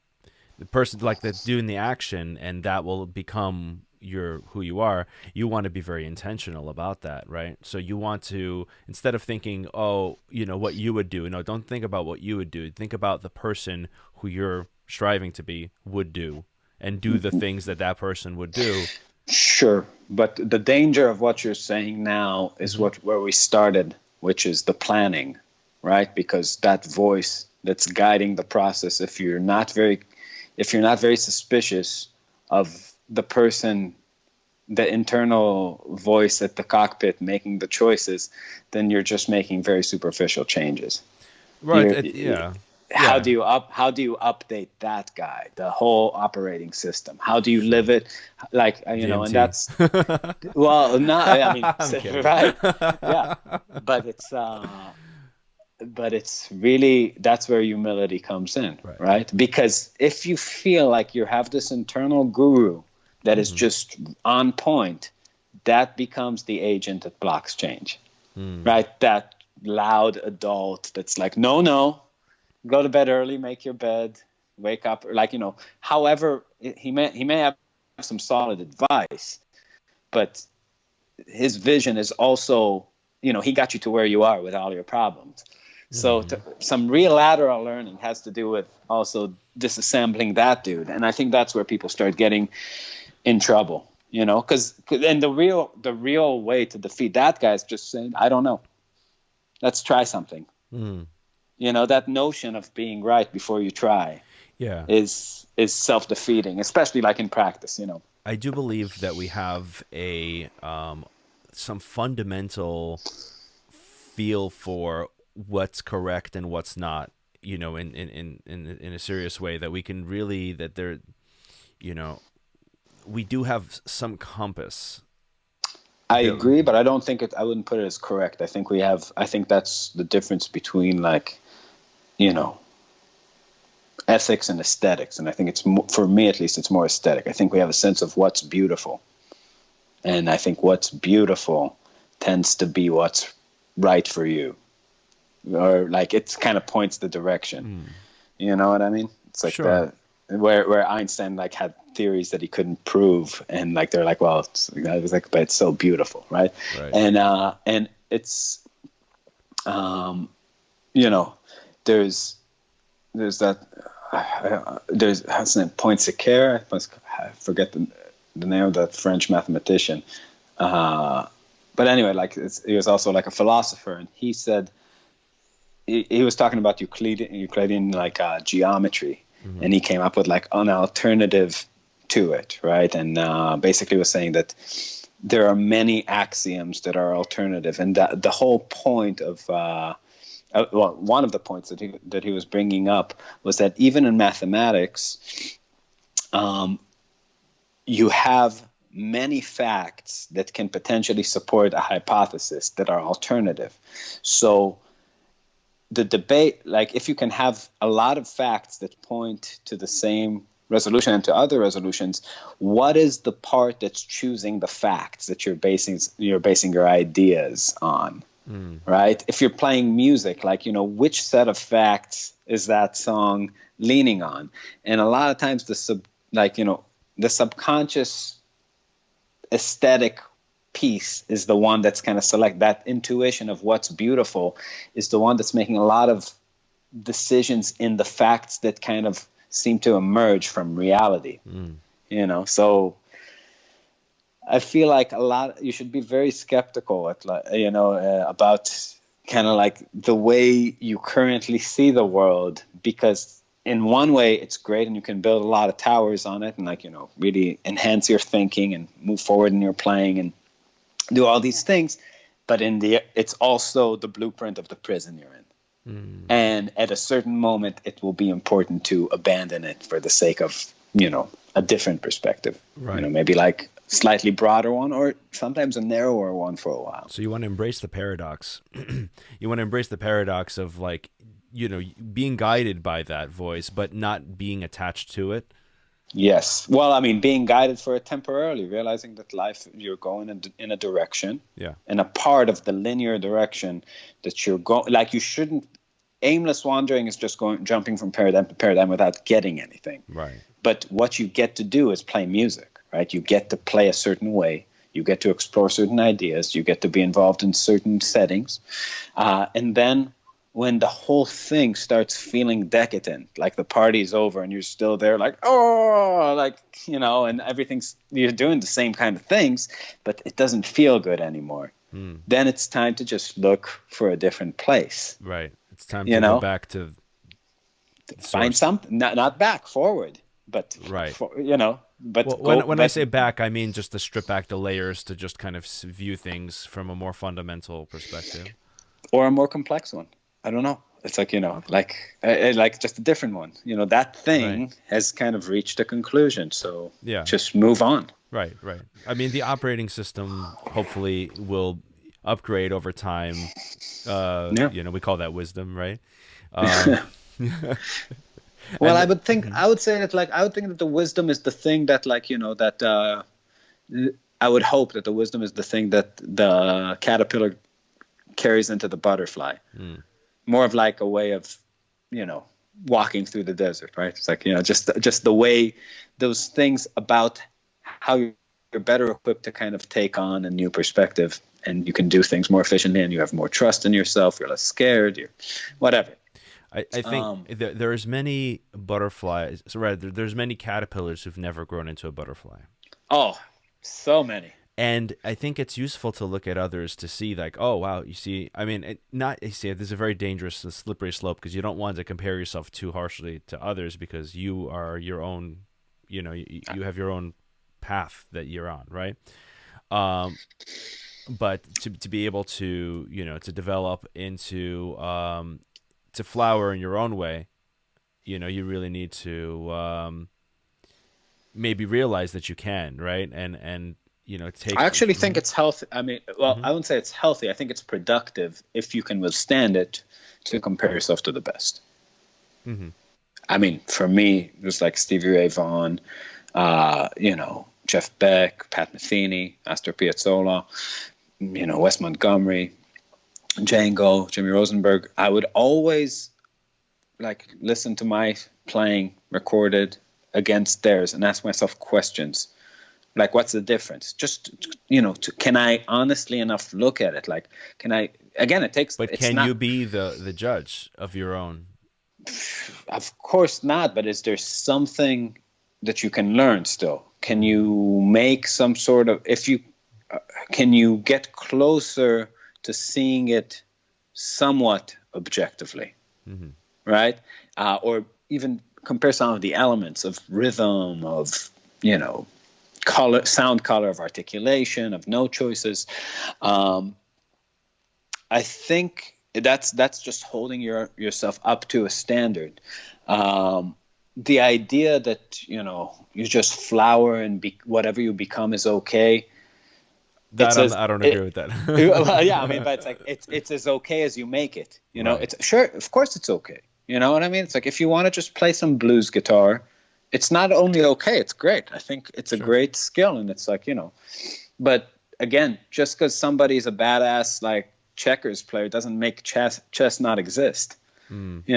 the person like that's doing the action and that will become who you are. You want to be very intentional about that, right? So you want to, instead of thinking, what you would do, don't think about what you would do. Think about the person who you're striving to be would do, and do the things that person would do. Sure, but the danger of what you're saying now is where we started, which is the planning, right? Because that voice that's guiding the process, if you're not very suspicious of the person the internal voice at the cockpit making the choices, then you're just making very superficial changes. Right. Yeah. Yeah. How do you update that guy, the whole operating system? How do you live it? Like, and DMT. that's, well, not, I mean, I'm kidding. right. Yeah. But it's really, that's where humility comes in, Right. right? Because if you feel like you have this internal guru that is just on point, that becomes the agent that blocks change, right? That loud adult that's like, no, go to bed early, make your bed, wake up, like, however, he may have some solid advice, but his vision is also, he got you to where you are with all your problems. So some real lateral learning has to do with also disassembling that dude. And I think that's where people start getting in trouble, because and the real way to defeat that guy is just saying, I don't know. Let's try something. That notion of being right before you try is self-defeating, especially like in practice, I do believe that we have a some fundamental feel for what's correct and what's not, in a serious way, that we can really, that there, we do have some compass. I agree, but I don't think I wouldn't put it as correct. I think that's the difference between, like, ethics and aesthetics. And I think it's, for me at least, it's more aesthetic. I think we have a sense of what's beautiful. And I think what's beautiful tends to be what's right for you. Or, like, it kind of points the direction. You know what I mean? It's like that, where Einstein, like, had theories that he couldn't prove, and, like, they're like, well, I was like, but it's so beautiful, right? And it's there's that there's Poincaré, I forget the name of that French mathematician, but anyway, like, he was also, like, a philosopher, and he said, he was talking about Euclidean like geometry, and he came up with, like, an alternative to it, right? And basically was saying that there are many axioms that are alternative, and that the whole point of one of the points that he was bringing up was that even in mathematics, you have many facts that can potentially support a hypothesis that are alternative. So the debate, like, if you can have a lot of facts that point to the same resolution and to other resolutions, what is the part that's choosing the facts that you're basing your ideas on? Right? If you're playing music, like, which set of facts is that song leaning on? And a lot of times the subconscious aesthetic piece is the one that's kind of select. That intuition of what's beautiful is the one that's making a lot of decisions in the facts that kind of seem to emerge from reality. So I feel like you should be very skeptical about kind of like the way you currently see the world, because in one way it's great and you can build a lot of towers on it and, like, really enhance your thinking and move forward in your playing and do all these things, but it's also the blueprint of the prison you're in. And at a certain moment it will be important to abandon it for the sake of, a different perspective, right? Maybe like slightly broader one, or sometimes a narrower one for a while. So you want to embrace the paradox. You want to embrace the paradox of, like, being guided by that voice, but not being attached to it. Yes. Well, I mean, being guided for it temporarily, realizing that life, you're going in a direction. Yeah. And a part of the linear direction that you're going, like, you shouldn't, aimless wandering is just jumping from paradigm to paradigm without getting anything. Right. But what you get to do is play music, right? You get to play a certain way. You get to explore certain ideas. You get to be involved in certain settings. And then when the whole thing starts feeling decadent, like the party's over and you're still there, like, oh, like, and you're doing the same kind of things, but it doesn't feel good anymore. Then it's time to just look for a different place. Right. It's time to go back to find something, not back, forward. but Right. but Well, when I say back, I mean just to strip back the layers to just kind of view things from a more fundamental perspective. or a more complex one. I don't know. It's like, Okay. like just a different one. That Right. thing has kind of reached a conclusion. So Yeah. just move on. Right. Right. I mean, the operating system hopefully will upgrade over time. Yeah. We call that wisdom, right? Um, Well, and I would say that, I would think that the wisdom is the thing that, I would hope that the wisdom is the thing that the caterpillar carries into the butterfly. More of like a way of, walking through the desert, right? It's like, just the way those things about how you're better equipped to kind of take on a new perspective, and you can do things more efficiently, and you have more trust in yourself. You're less scared. You're whatever. I think there's many butterflies. So there's many caterpillars who've never grown into a butterfly. Oh, so many. And I think it's useful to look at others to see, like, oh wow, you see. I mean, there's a very dangerous and slippery slope, because you don't want to compare yourself too harshly to others, because you are your own. You have your own path that you're on, right? But to be able to to develop into to flower in your own way, you really need to maybe realize that you can, right? And take. I actually think it's healthy. I mean, well, I wouldn't say it's healthy. I think it's productive if you can withstand it, to compare yourself to the best. I mean, for me, it was like Stevie Ray Vaughan, Jeff Beck, Pat Metheny, Astor Piazzolla, Wes Montgomery, Django, Jimmy Rosenberg. I would always listen to my playing recorded against theirs and ask myself questions. Like, what's the difference? Just, can I honestly enough look at it? Like, can I, again, it takes, But can you be the judge of your own? Of course not. But is there something that you can learn still? Can you make some sort of, can you get closer to seeing it somewhat objectively? Right? Or even compare some of the elements of rhythm, of, color, sound, color, of articulation, of note choices. I think that's just holding yourself up to a standard. The idea that you just flower and whatever you become is okay. I don't agree with that. Well, yeah, I mean, but it's like it's as okay as you make it. Right. It's sure, of course, it's okay. You know what I mean? It's like, if you want to just play some blues guitar, it's not only okay, it's great. I think it's a great skill, and it's like, but again, just because somebody's a badass checkers player doesn't make chess not exist. It's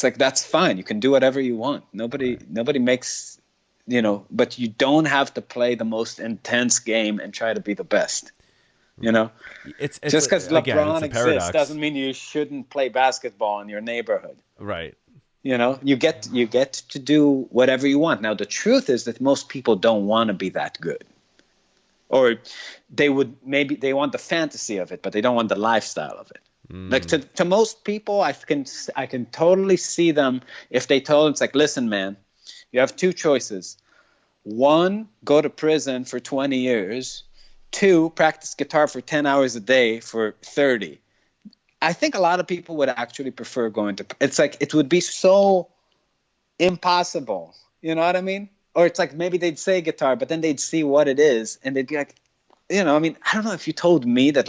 like, that's fine. You can do whatever you want. Nobody makes, but you don't have to play the most intense game and try to be the best. It's just because LeBron exists doesn't mean you shouldn't play basketball in your neighborhood. Right. You get to do whatever you want. Now, the truth is that most people don't want to be that good, or they want the fantasy of it, but they don't want the lifestyle of it. Like, to most people, I can totally see them if they told, it's like, listen, man, you have two choices. One, go to prison for 20 years. Two, practice guitar for 10 hours a day for 30. I think a lot of people would actually prefer going to, it's like, it would be so impossible. You know what I mean? Or it's like, maybe they'd say guitar, but then they'd see what it is, and they'd be like, I mean, I don't know, if you told me that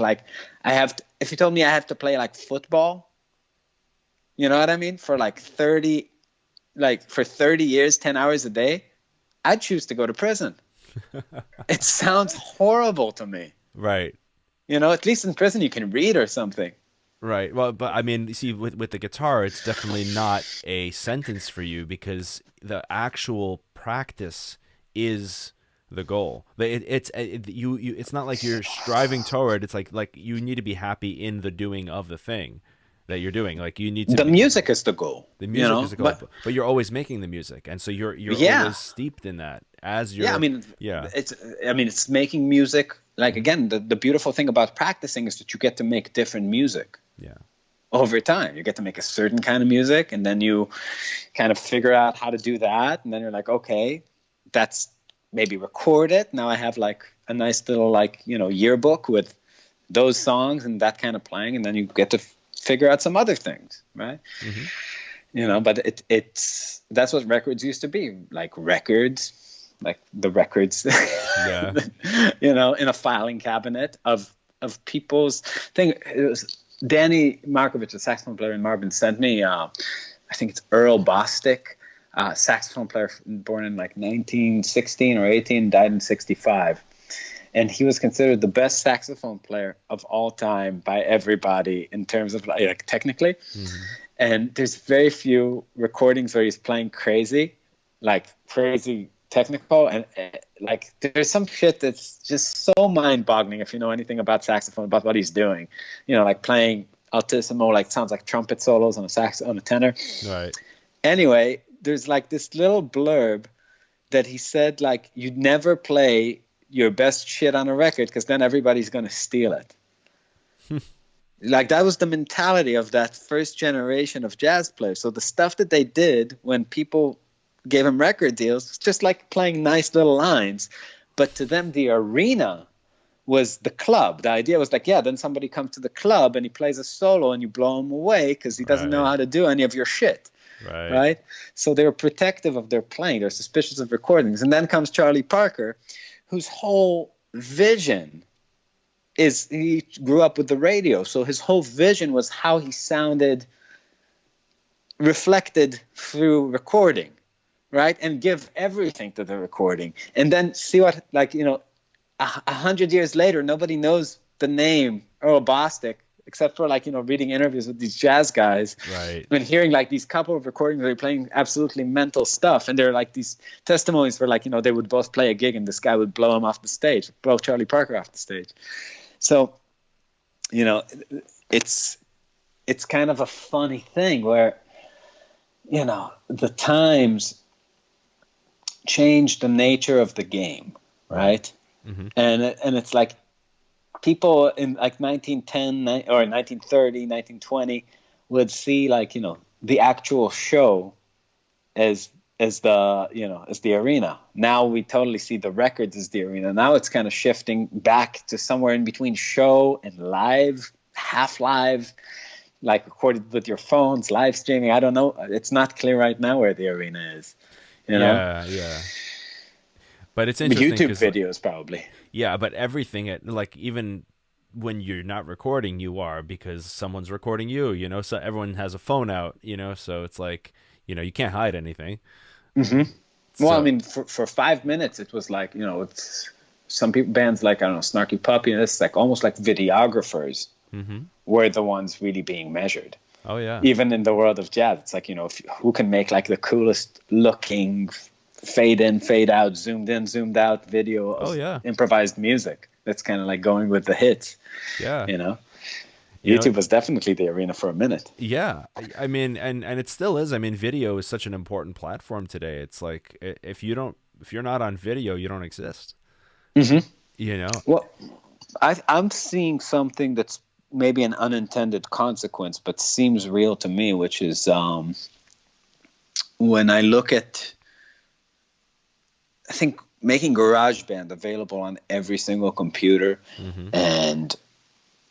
if you told me I have to play football, you know what I mean? For 30 years, 10 hours a day, I'd choose to go to prison. It sounds horrible to me. Right. At least in prison you can read or something. Right. Well, but I mean, see, with the guitar, it's definitely not a sentence for you, because the actual practice is the goal. It's not like you're striving toward. It's like you need to be happy in the doing of the thing that you're doing. Like, you need to. The music is the goal. The music is the goal, but you're always making the music, and so you're always steeped in that as you're. Yeah, it's making music. Like, again, the beautiful thing about practicing is that you get to make different music. Yeah. over time. You get to make a certain kind of music, and then you kind of figure out how to do that, and then you're like, okay, that's maybe record it. Now I have like a nice little like, you know, yearbook with those songs and that kind of playing, and then you get to figure out some other things, right? Mm-hmm. You know, but it's that's what records used to be, like records, like the records, Yeah. you know, in a filing cabinet of people's thing. It was Danny Markovitch, a saxophone player in Marbin, sent me, I think it's Earl Bostic, saxophone player born in like 1916 or 18, died in 65. And he was considered the best saxophone player of all time by everybody in terms of like technically. Mm-hmm. And there's very few recordings where he's playing crazy, like crazy technical, and like there's some shit that's just so mind-boggling if you know anything about saxophone, about what he's doing. You know, like playing altissimo, like sounds like trumpet solos on a sax, on a tenor. Right. Anyway, there's like this little blurb that he said, like, you'd never play your best shit on a record because then everybody's going to steal it. Like, that was the mentality of that first generation of jazz players. So the stuff that they did when people gave them record deals was just like playing nice little lines. But to them, the arena was the club. The idea was like, yeah, then somebody comes to the club and he plays a solo and you blow him away because he doesn't know how to do any of your shit. Right? So they were protective of their playing. They're suspicious of recordings. And then comes Charlie Parker, whose whole vision is, he grew up with the radio. So his whole vision was how he sounded reflected through recording, right? And give everything to the recording. And then see what, like, you know, 100 years later, nobody knows the name Earl Bostic, except for, like, you know, reading interviews with these jazz guys, right? And hearing like these couple of recordings where they're playing absolutely mental stuff, and they're like these testimonies where, like, you know, they would both play a gig and this guy would blow him off the stage, blow Charlie Parker off the stage. So, you know, it's kind of a funny thing where, you know, the times changed the nature of the game, right? Mm-hmm. And it's like, people in like 1910 or 1930, 1920 would see, like, you know, the actual show as the, you know, as the arena. Now we totally see the records as the arena. Now it's kind of shifting back to somewhere in between show and live, half live, like recorded with your phones, live streaming. I don't know. It's not clear right now where the arena is. You know? Yeah. But it's interesting. YouTube videos, probably. Yeah, but everything, like, even when you're not recording, you are, because someone's recording you, you know, so everyone has a phone out, you know, so it's like, you know, you can't hide anything. Mm-hmm. So, well, I mean, for 5 minutes, it was like, you know, it's some people, bands like, I don't know, Snarky Puppy, and it's like almost like videographers were the ones really being measured. Oh, yeah. Even in the world of jazz, it's like, you know, who can make like the coolest looking fade in, fade out, zoomed in, zoomed out video of improvised music that's kind of like going with the hits. Yeah. You know? YouTube was definitely the arena for a minute. Yeah. I mean, and it still is. I mean, video is such an important platform today. It's like, if you're not on video, you don't exist. Mm-hmm. You know? Well, I'm seeing something that's maybe an unintended consequence, but seems real to me, which is when I look at, I think, making GarageBand available on every single computer, and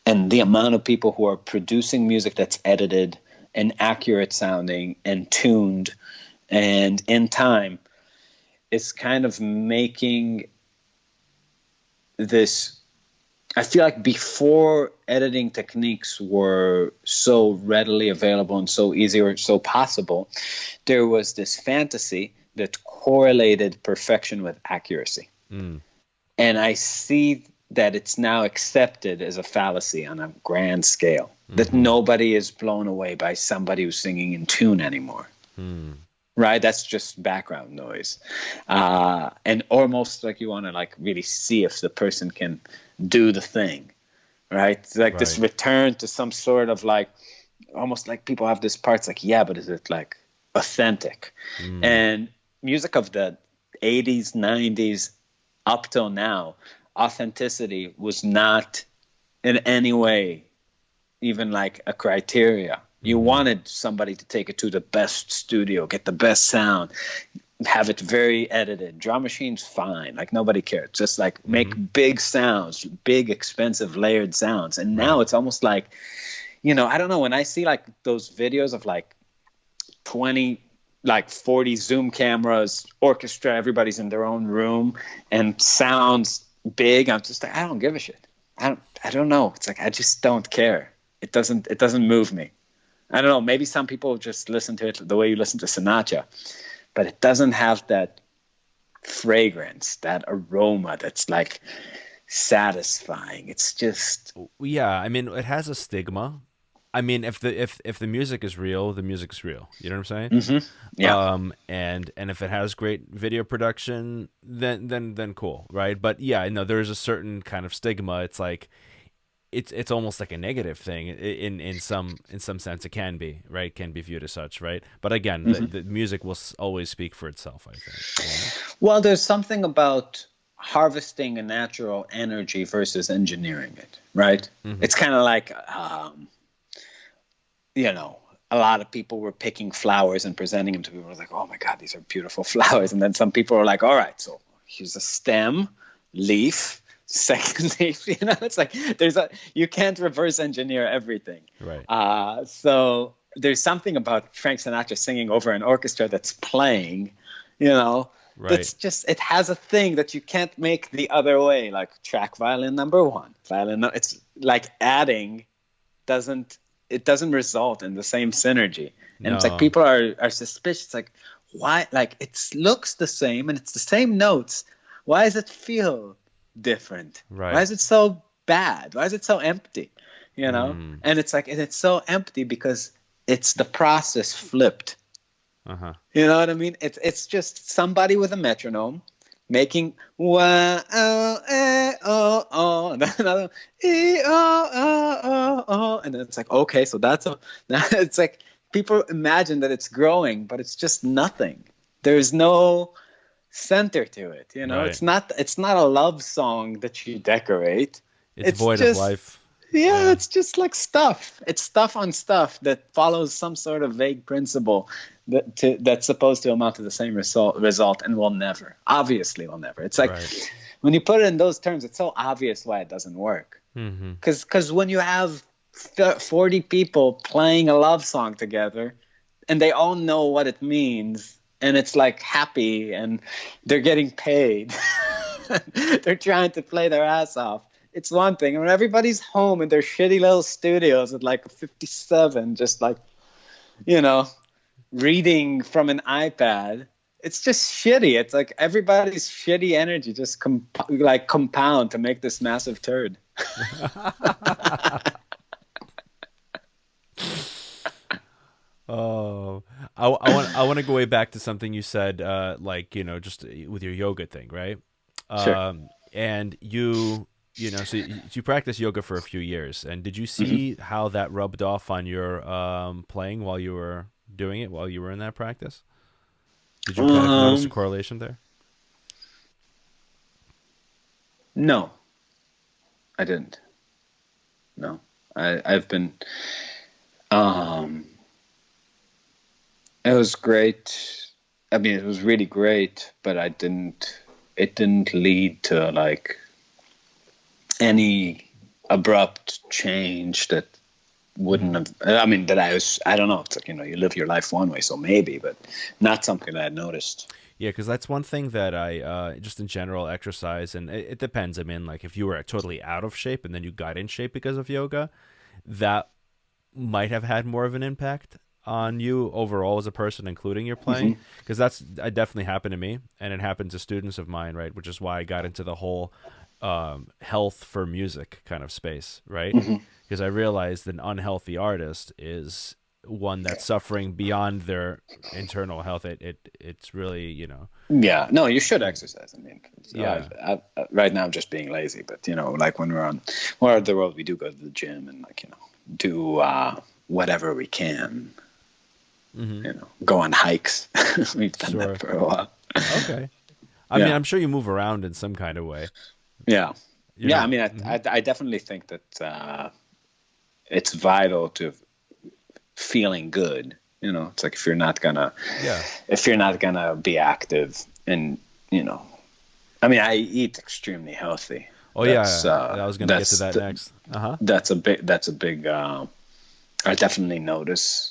the amount of people who are producing music that's edited and accurate sounding and tuned and in time, is kind of making this. I feel like before editing techniques were so readily available and so easy or so possible, there was this fantasy that correlated perfection with accuracy. And I see that it's now accepted as a fallacy on a grand scale, that nobody is blown away by somebody who's singing in tune anymore. Right? That's just background noise. And almost like you want to like really see if the person can do the thing, right? It's like this return to some sort of like, almost like people have this part, it's like, yeah, but is it like authentic? And music of the 80s, 90s, up till now, authenticity was not in any way even like a criteria. You wanted somebody to take it to the best studio, get the best sound, have it very edited. Drum machines, fine. Like nobody cared. Just like make big sounds, big, expensive, layered sounds. And now it's almost like, you know, I don't know. When I see like those videos of like 20, like 40 Zoom cameras, orchestra, everybody's in their own room and sounds big, I'm just like, I don't give a shit. I don't know. It's like, I just don't care. It doesn't move me. I don't know. Maybe some people just listen to it the way you listen to Sinatra, but it doesn't have that fragrance, that aroma that's like satisfying. It's just, Yeah, I mean, it has a stigma. I mean, if the music is real, the music's real. You know what I'm saying? yeah. And if it has great video production, then cool, right? But yeah, no, there is a certain kind of stigma. It's like it's almost like a negative thing in some sense. It can be, right? Can be viewed as such, right? But again, the music will always speak for itself, I think. Yeah. Well, there's something about harvesting a natural energy versus engineering it, right? It's kind of like, you know, a lot of people were picking flowers and presenting them to people like, oh my God, these are beautiful flowers. And then some people are like, all right, so here's a stem, leaf, second leaf. You know, it's like you can't reverse engineer everything. Right. So there's something about Frank Sinatra singing over an orchestra that's playing, you know, that's just, it has a thing that you can't make the other way. Like track violin number one, it's like adding it doesn't result in the same synergy. And it's like people are suspicious, like, why? Like it looks the same and it's the same notes. Why does it feel different? Right. Why is it so bad? Why is it so empty? You know? And it's like, and it's so empty because it's the process flipped. You know what I mean? It's just somebody with a metronome making wah oh eh oh oh, and then another e oh oh oh oh, and then it's like, okay, so it's like people imagine that it's growing, but it's just nothing. There's no center to it. You know, it's not a love song that you decorate. It's void of life. Yeah, it's just like stuff. It's stuff on stuff that follows some sort of vague principle that's supposed to amount to the same result and obviously will never. It's like when you put it in those terms, it's so obvious why it doesn't work. Because when you have 40 people playing a love song together and they all know what it means and it's like happy and they're getting paid, they're trying to play their ass off. It's one thing. And when everybody's home in their shitty little studios at like 57, just like, you know, reading from an iPad, it's just shitty. It's like everybody's shitty energy just compound to make this massive turd. Oh, I want to go way back to something you said, like, you know, just with your yoga thing, right? Sure. And you know, so you practiced yoga for a few years, and did you see how that rubbed off on your playing while you were doing it, while you were in that practice? Did you kind of notice a correlation there? No, I didn't. No, I've been. It was great. I mean, it was really great, but it didn't lead to like any abrupt change that wouldn't have, I mean, I don't know. It's like, you know, you live your life one way, so maybe, but not something that I noticed. Yeah, because that's one thing that I, just in general, exercise, and it depends. I mean, like if you were totally out of shape and then you got in shape because of yoga, that might have had more of an impact on you overall as a person, including your playing. Because it definitely happened to me, and it happened to students of mine, right? Which is why I got into the whole health for music kind of space, right? Because I realized an unhealthy artist is one that's suffering beyond their internal health. It's really, you know. Yeah, no, you should exercise. I mean, yeah. Right now I'm just being lazy, but you know, like when we're at the world, we do go to the gym and like, you know, do whatever we can. You know, go on hikes. We've done that for a while. Okay. I mean, I'm sure you move around in some kind of way. Yeah. I mean, I definitely think that it's vital to feeling good. It's like if you're not gonna be active, and I mean, I eat extremely healthy. Oh That's, yeah, I was gonna get to that next. That's a big. I definitely notice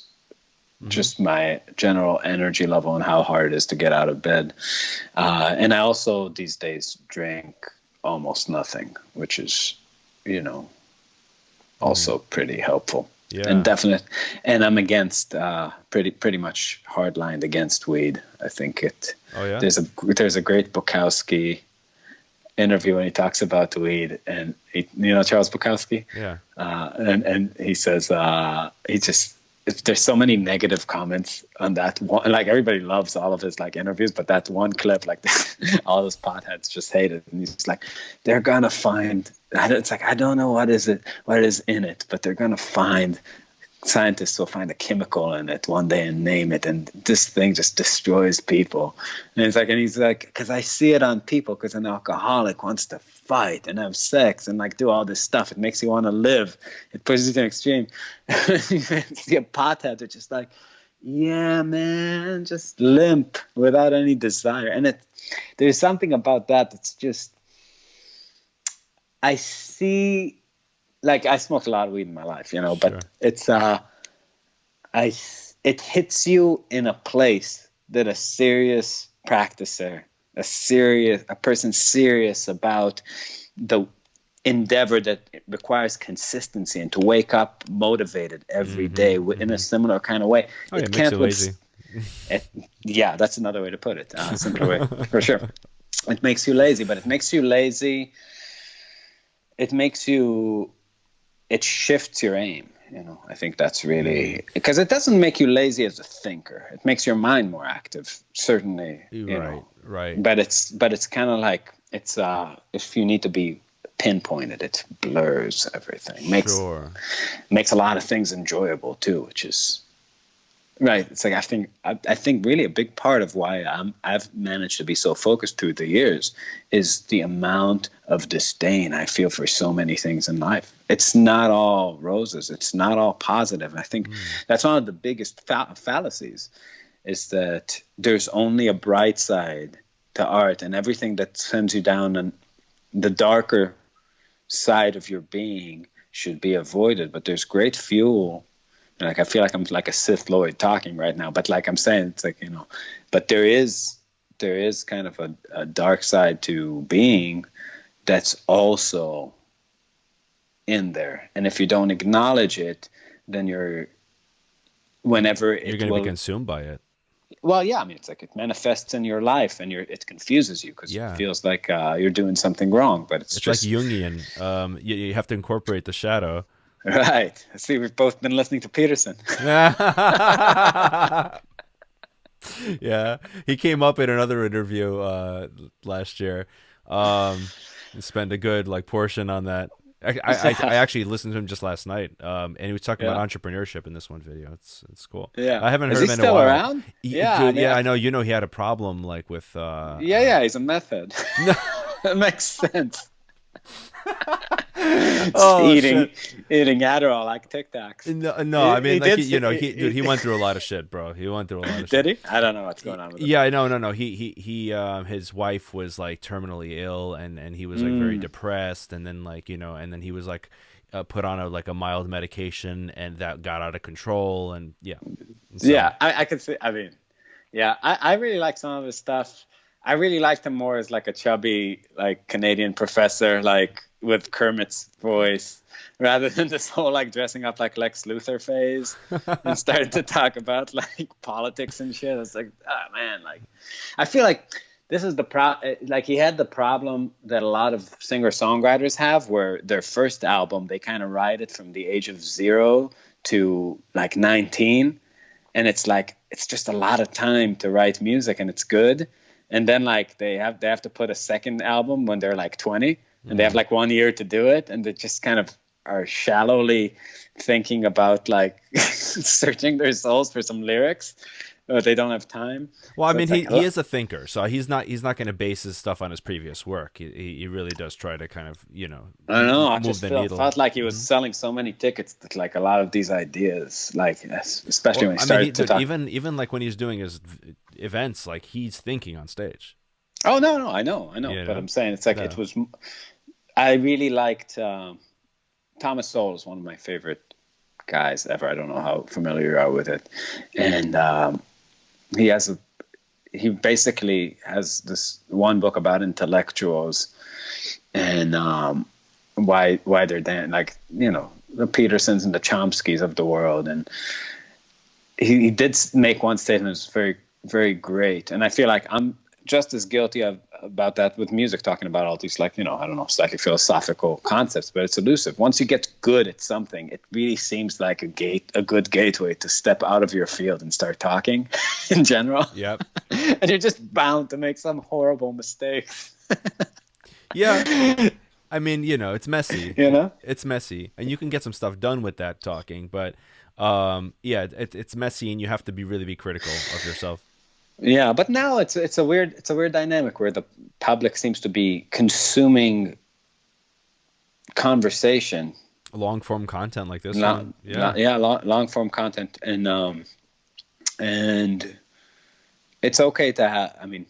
just my general energy level and how hard it is to get out of bed. And I also these days drink almost nothing, which is, also pretty helpful. Yeah. And I'm against pretty much hardlined against weed. I think Oh yeah. There's a great Bukowski interview when he talks about weed, and Charles Bukowski. Yeah. And he says there's so many negative comments on that one. Like everybody loves all of his like interviews, but that one clip, like all those potheads just hate it. And he's like, they're gonna find. It's like, I don't know what is in it, but they're gonna find. Scientists will find a chemical in it one day and name it, and this thing just destroys people. And he's like, because I see it on people, because an alcoholic wants to fight and have sex and like do all this stuff. It makes you want to live. It pushes you to an extreme. You see a pothead, they're just like, yeah, man, just limp without any desire. And there's something about that that's just, I see. Like I smoked a lot of weed in my life, Sure. but it's it hits you in a place that a serious practicer, a person serious about the endeavor that requires consistency and to wake up motivated every day in a similar kind of way. Oh, it makes you lazy. Yeah, that's another way to put it. A simpler way, for sure. It makes you lazy, but it makes you lazy. It shifts your aim. I think that's really, because it doesn't make you lazy as a thinker. It makes your mind more active, certainly. Right. But it's kind of like if you need to be pinpointed, it blurs everything. Makes a lot of things enjoyable too, which is right. It's like I think really a big part of why I've managed to be so focused through the years is the amount of disdain I feel for so many things in life. It's not all roses. It's not all positive. I think that's one of the biggest fallacies, is that there's only a bright side to art, and everything that sends you down and the darker side of your being should be avoided. But there's great fuel. Like I feel like I'm like a Sith Lord talking right now, but like I'm saying, it's like, but there is kind of a dark side to being that's also in there, and if you don't acknowledge it, then you're going to be consumed by it. Well, yeah, I mean, it's like it manifests in your life, and it confuses you because it feels like you're doing something wrong, but it's just like Jungian. You have to incorporate the shadow. Right. See, we've both been listening to Peterson. Yeah, he came up in another interview last year. Spent a good portion on that. I actually listened to him just last night, and he was talking about entrepreneurship in this one video. It's cool. Yeah, I haven't heard him in a while. Is he still around? Yeah, I know. He had a problem with. He's a method. That makes sense. Eating Adderall like Tic Tacs. No, I mean, he went through a lot of shit, bro. He went through a lot of shit. Did he? I don't know what's going on with him. Yeah, no. He his wife was terminally ill, and he was very depressed, and then and then he was put on a mild medication, and that got out of control, and yeah. So, yeah, I could see. I mean, yeah, I really like some of his stuff. I really liked him more as a chubby Canadian professor, with Kermit's voice, rather than this whole dressing up like Lex Luthor phase, and started to talk about politics and shit. It's like, oh man, I feel like this is the he had the problem that a lot of singer-songwriters have, where their first album, they kind of write it from the age of 0 to 19, and it's it's just a lot of time to write music, and it's good. And then they have to put a second album when they're 20, and they have 1 year to do it, and they just kind of are shallowly thinking about searching their souls for some lyrics. they don't have time. Well, I So mean, it's like, he is a thinker, so he's not going to base his stuff on his previous work. He really does try to kind of I don't know. I move just the needle. felt like he was selling so many tickets that like a lot of these ideas, like especially Well, when he I mean, started to dude, talk. even like when he's doing his events, like he's thinking on stage. Oh no, I know. You But know? I'm saying it's like Yeah. it was. I really liked Thomas Sowell is one of my favorite guys ever. I don't know how familiar you are with it, and he has a he basically has this one book about intellectuals and why they're like the Petersons and the Chomskys of the world, and he did make one statement that's very, very great, and I feel like I'm just as guilty about that with music, talking about all these, like, I don't know, slightly philosophical concepts, but it's elusive. Once you get good at something, it really seems like a good gateway to step out of your field and start talking in general. Yep. And you're just bound to make some horrible mistakes. Yeah. I mean, it's messy. You know? It's messy, and you can get some stuff done with that talking, but yeah, it's messy, and you have to really be critical of yourself. Yeah, but now it's a weird dynamic where the public seems to be consuming conversation, Long form content like this long one. Yeah. form content, and it's okay to have. I mean,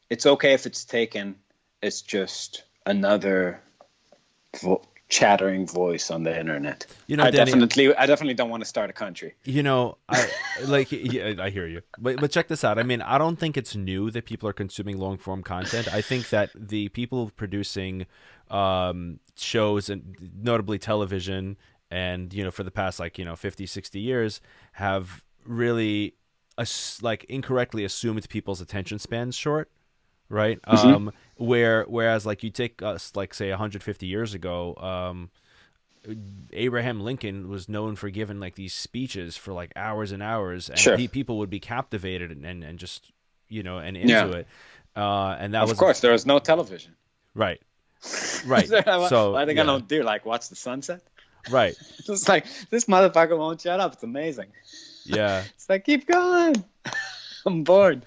it's okay if it's taken. It's just another chattering voice on the internet. Danny, I definitely don't want to start a country. I like. Yeah, I hear you, but check this out. I mean, I don't think it's new that people are consuming long form content. I think that the people producing shows, and notably television, and for the past 50, 60 years, have really incorrectly assumed people's attention spans short. Right. Mm-hmm. Whereas like you take us, like, say 150 years ago, Abraham Lincoln was known for giving like these speeches for like hours and hours, and Sure. people would be captivated and just and into it. And that Of course, there was no television. Right. Right. So what are they gonna do? Like watch the sunset? Right. It's like, this motherfucker won't shut up. It's amazing. Yeah. It's like, keep going. I'm bored.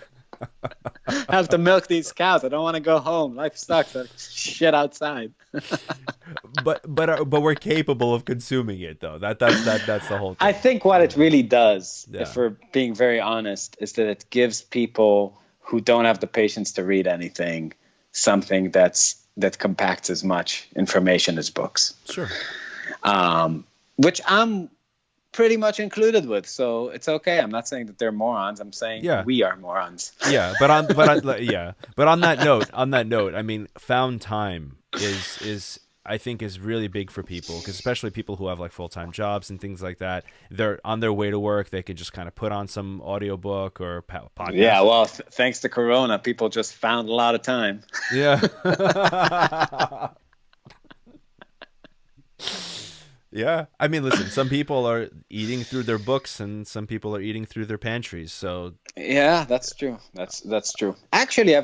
I have to milk these cows. I don't want to go home. Life sucks. I shit outside. but we're capable of consuming it, though. That's the whole thing. I think what it really does, Yeah. if we're being very honest, is that it gives people who don't have the patience to read anything something that compacts as much information as books. Sure. Which I'm pretty much included with, so it's okay. I'm not saying that they're morons. I'm saying we are morons. Yeah, but on that note, I mean, found time is I think is really big for people, because especially people who have like full-time jobs and things like that. They're on their way to work. They could just kind of put on some audiobook or podcast. Yeah, well, thanks to Corona, people just found a lot of time. Yeah. Yeah, I mean, listen, some people are eating through their books and some people are eating through their pantries. So yeah, that's true. That's true. Actually,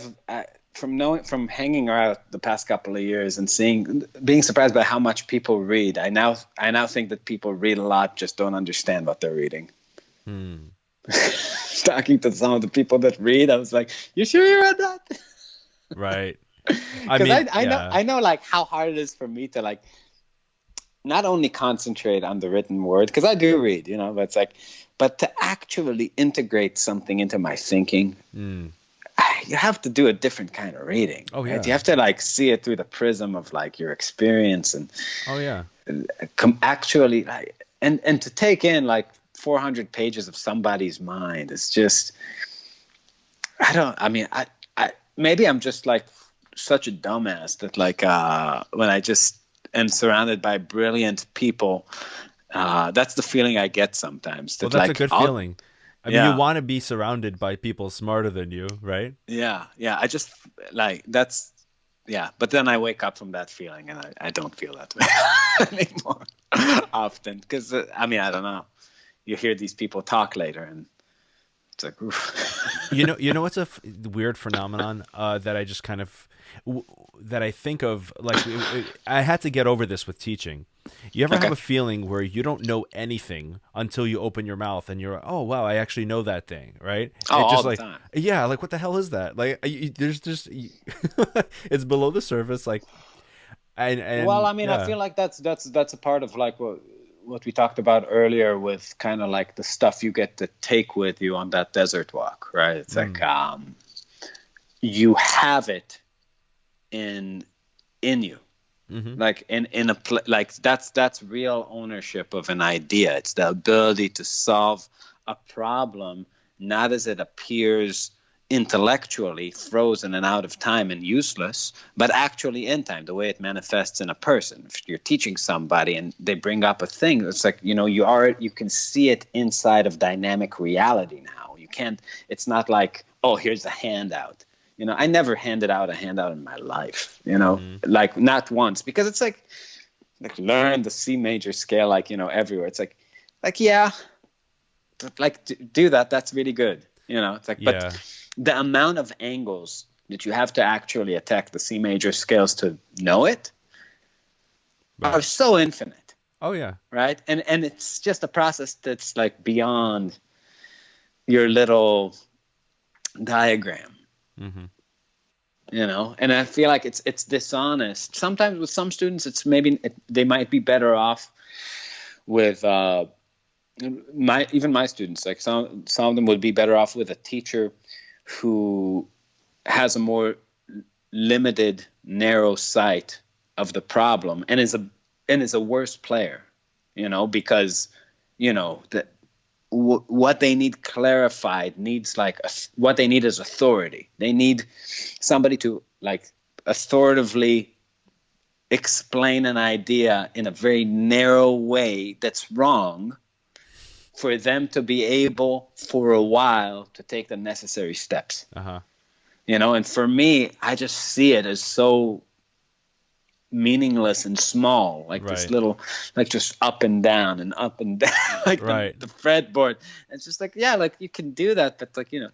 from hanging around the past couple of years and being surprised by how much people read. I now think that people read a lot, just don't understand what they're reading. Talking to some of the people that read, I was like, "You sure you read that?" Right. I know like how hard it is for me to like not only concentrate on the written word, because I do read, but it's like, but to actually integrate something into my thinking, you have to do a different kind of reading. Oh, yeah. Right? You have to like see it through the prism of like your experience and actually like, and to take in like 400 pages of somebody's mind. It's just, I maybe I'm just like such a dumbass that like when I just am surrounded by brilliant people, that's the feeling I get sometimes. Well, that's like, a good feeling. I mean, you want to be surrounded by people smarter than you, right? Yeah. I just like that's. Yeah, but then I wake up from that feeling and I don't feel that way anymore often, because I don't know. You hear these people talk later and It's like, oof. You know what's a weird phenomenon that I just kind of that I think of like I had to get over this with teaching. You ever have Okay. a feeling where you don't know anything until you open your mouth and you're, oh wow, I actually know that thing, right? Oh, It all just the like, time. yeah, like what the hell is that? Like there's just it's below the surface, like Well, and I mean, I yeah. feel like that's a part of like what we talked about earlier with kind of like the stuff you get to take with you on that desert walk, right? It's like Mm, you have it in you, mm-hmm. like like that's real ownership of an idea. It's the ability to solve a problem not as it appears intellectually frozen and out of time and useless, but actually in time, the way it manifests in a person. If you're teaching somebody and they bring up a thing, it's like, you can see it inside of dynamic reality now. You can't, it's not like, oh, here's a handout. I never handed out a handout in my life, Mm-hmm. like not once, because it's like learn the C major scale, like, everywhere. It's like, yeah, like do that. That's really good. It's like, but Yeah. the amount of angles that you have to actually attack the C major scales to know it are Right. so infinite, Oh yeah. right? And it's just a process that's like beyond your little diagram. Mm-hmm. And I feel like it's dishonest sometimes with some students. It's maybe they might be better off with my students. Like some of them would be better off with a teacher who has a more limited, narrow sight of the problem and is a worse player, because that what they need clarified needs like what they need is authority. They need somebody to like authoritatively explain an idea in a very narrow way that's wrong for them to be able for a while to take the necessary steps. Uh-huh. And for me, I just see it as so meaningless and small, like this Right. little, like just up and down, like Right. the fretboard. It's just like, yeah, like you can do that, but like, you're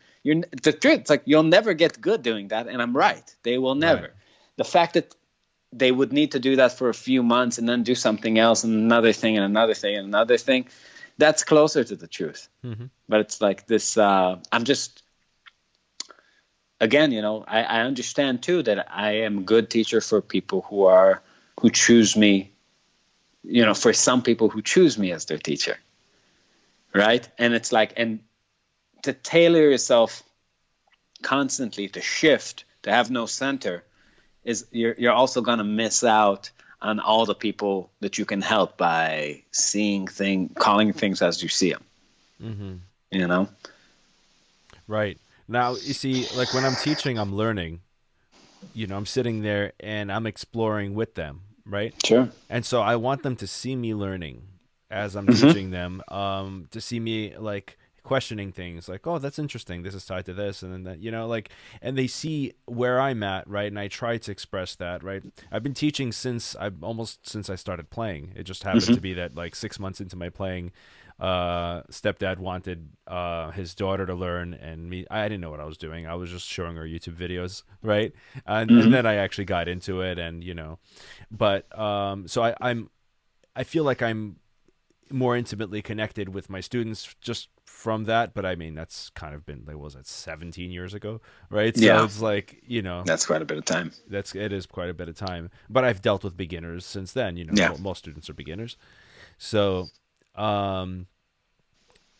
the truth. It's like you'll never get good doing that, and I'm right. They will Right. never. The fact that they would need to do that for a few months and then do something else and another thing and another thing and another thing, that's closer to the truth. Mm-hmm. But it's like this. I'm just again, I understand too that I am a good teacher for people who choose me, for some people who choose me as their teacher. Right. And it's like, and to tailor yourself constantly, to shift, to have no center is you're also going to miss out on all the people that you can help by calling things as you see them, Mm-hmm. you know? Right. Now, you see, like when I'm teaching, I'm learning. I'm sitting there and I'm exploring with them, right? Sure. And so I want them to see me learning as I'm Mm-hmm. teaching them, to see me like questioning things like, oh, that's interesting. This is tied to this. And then that, like, and they see where I'm at, right? And I try to express that, right? I've been teaching since I started playing. It just happened Mm-hmm. to be that like 6 months into my playing, stepdad wanted his daughter to learn, and me, I didn't know what I was doing. I was just showing her YouTube videos, right? And Mm-hmm. then I actually got into it, and but so I feel like I'm more intimately connected with my students just from that. But I mean, that's kind of been, like, what was that, 17 years ago, right? So Yeah. it's like, That's quite a bit of time. it is quite a bit of time. But I've dealt with beginners since then. Yeah. Most students are beginners. So, um,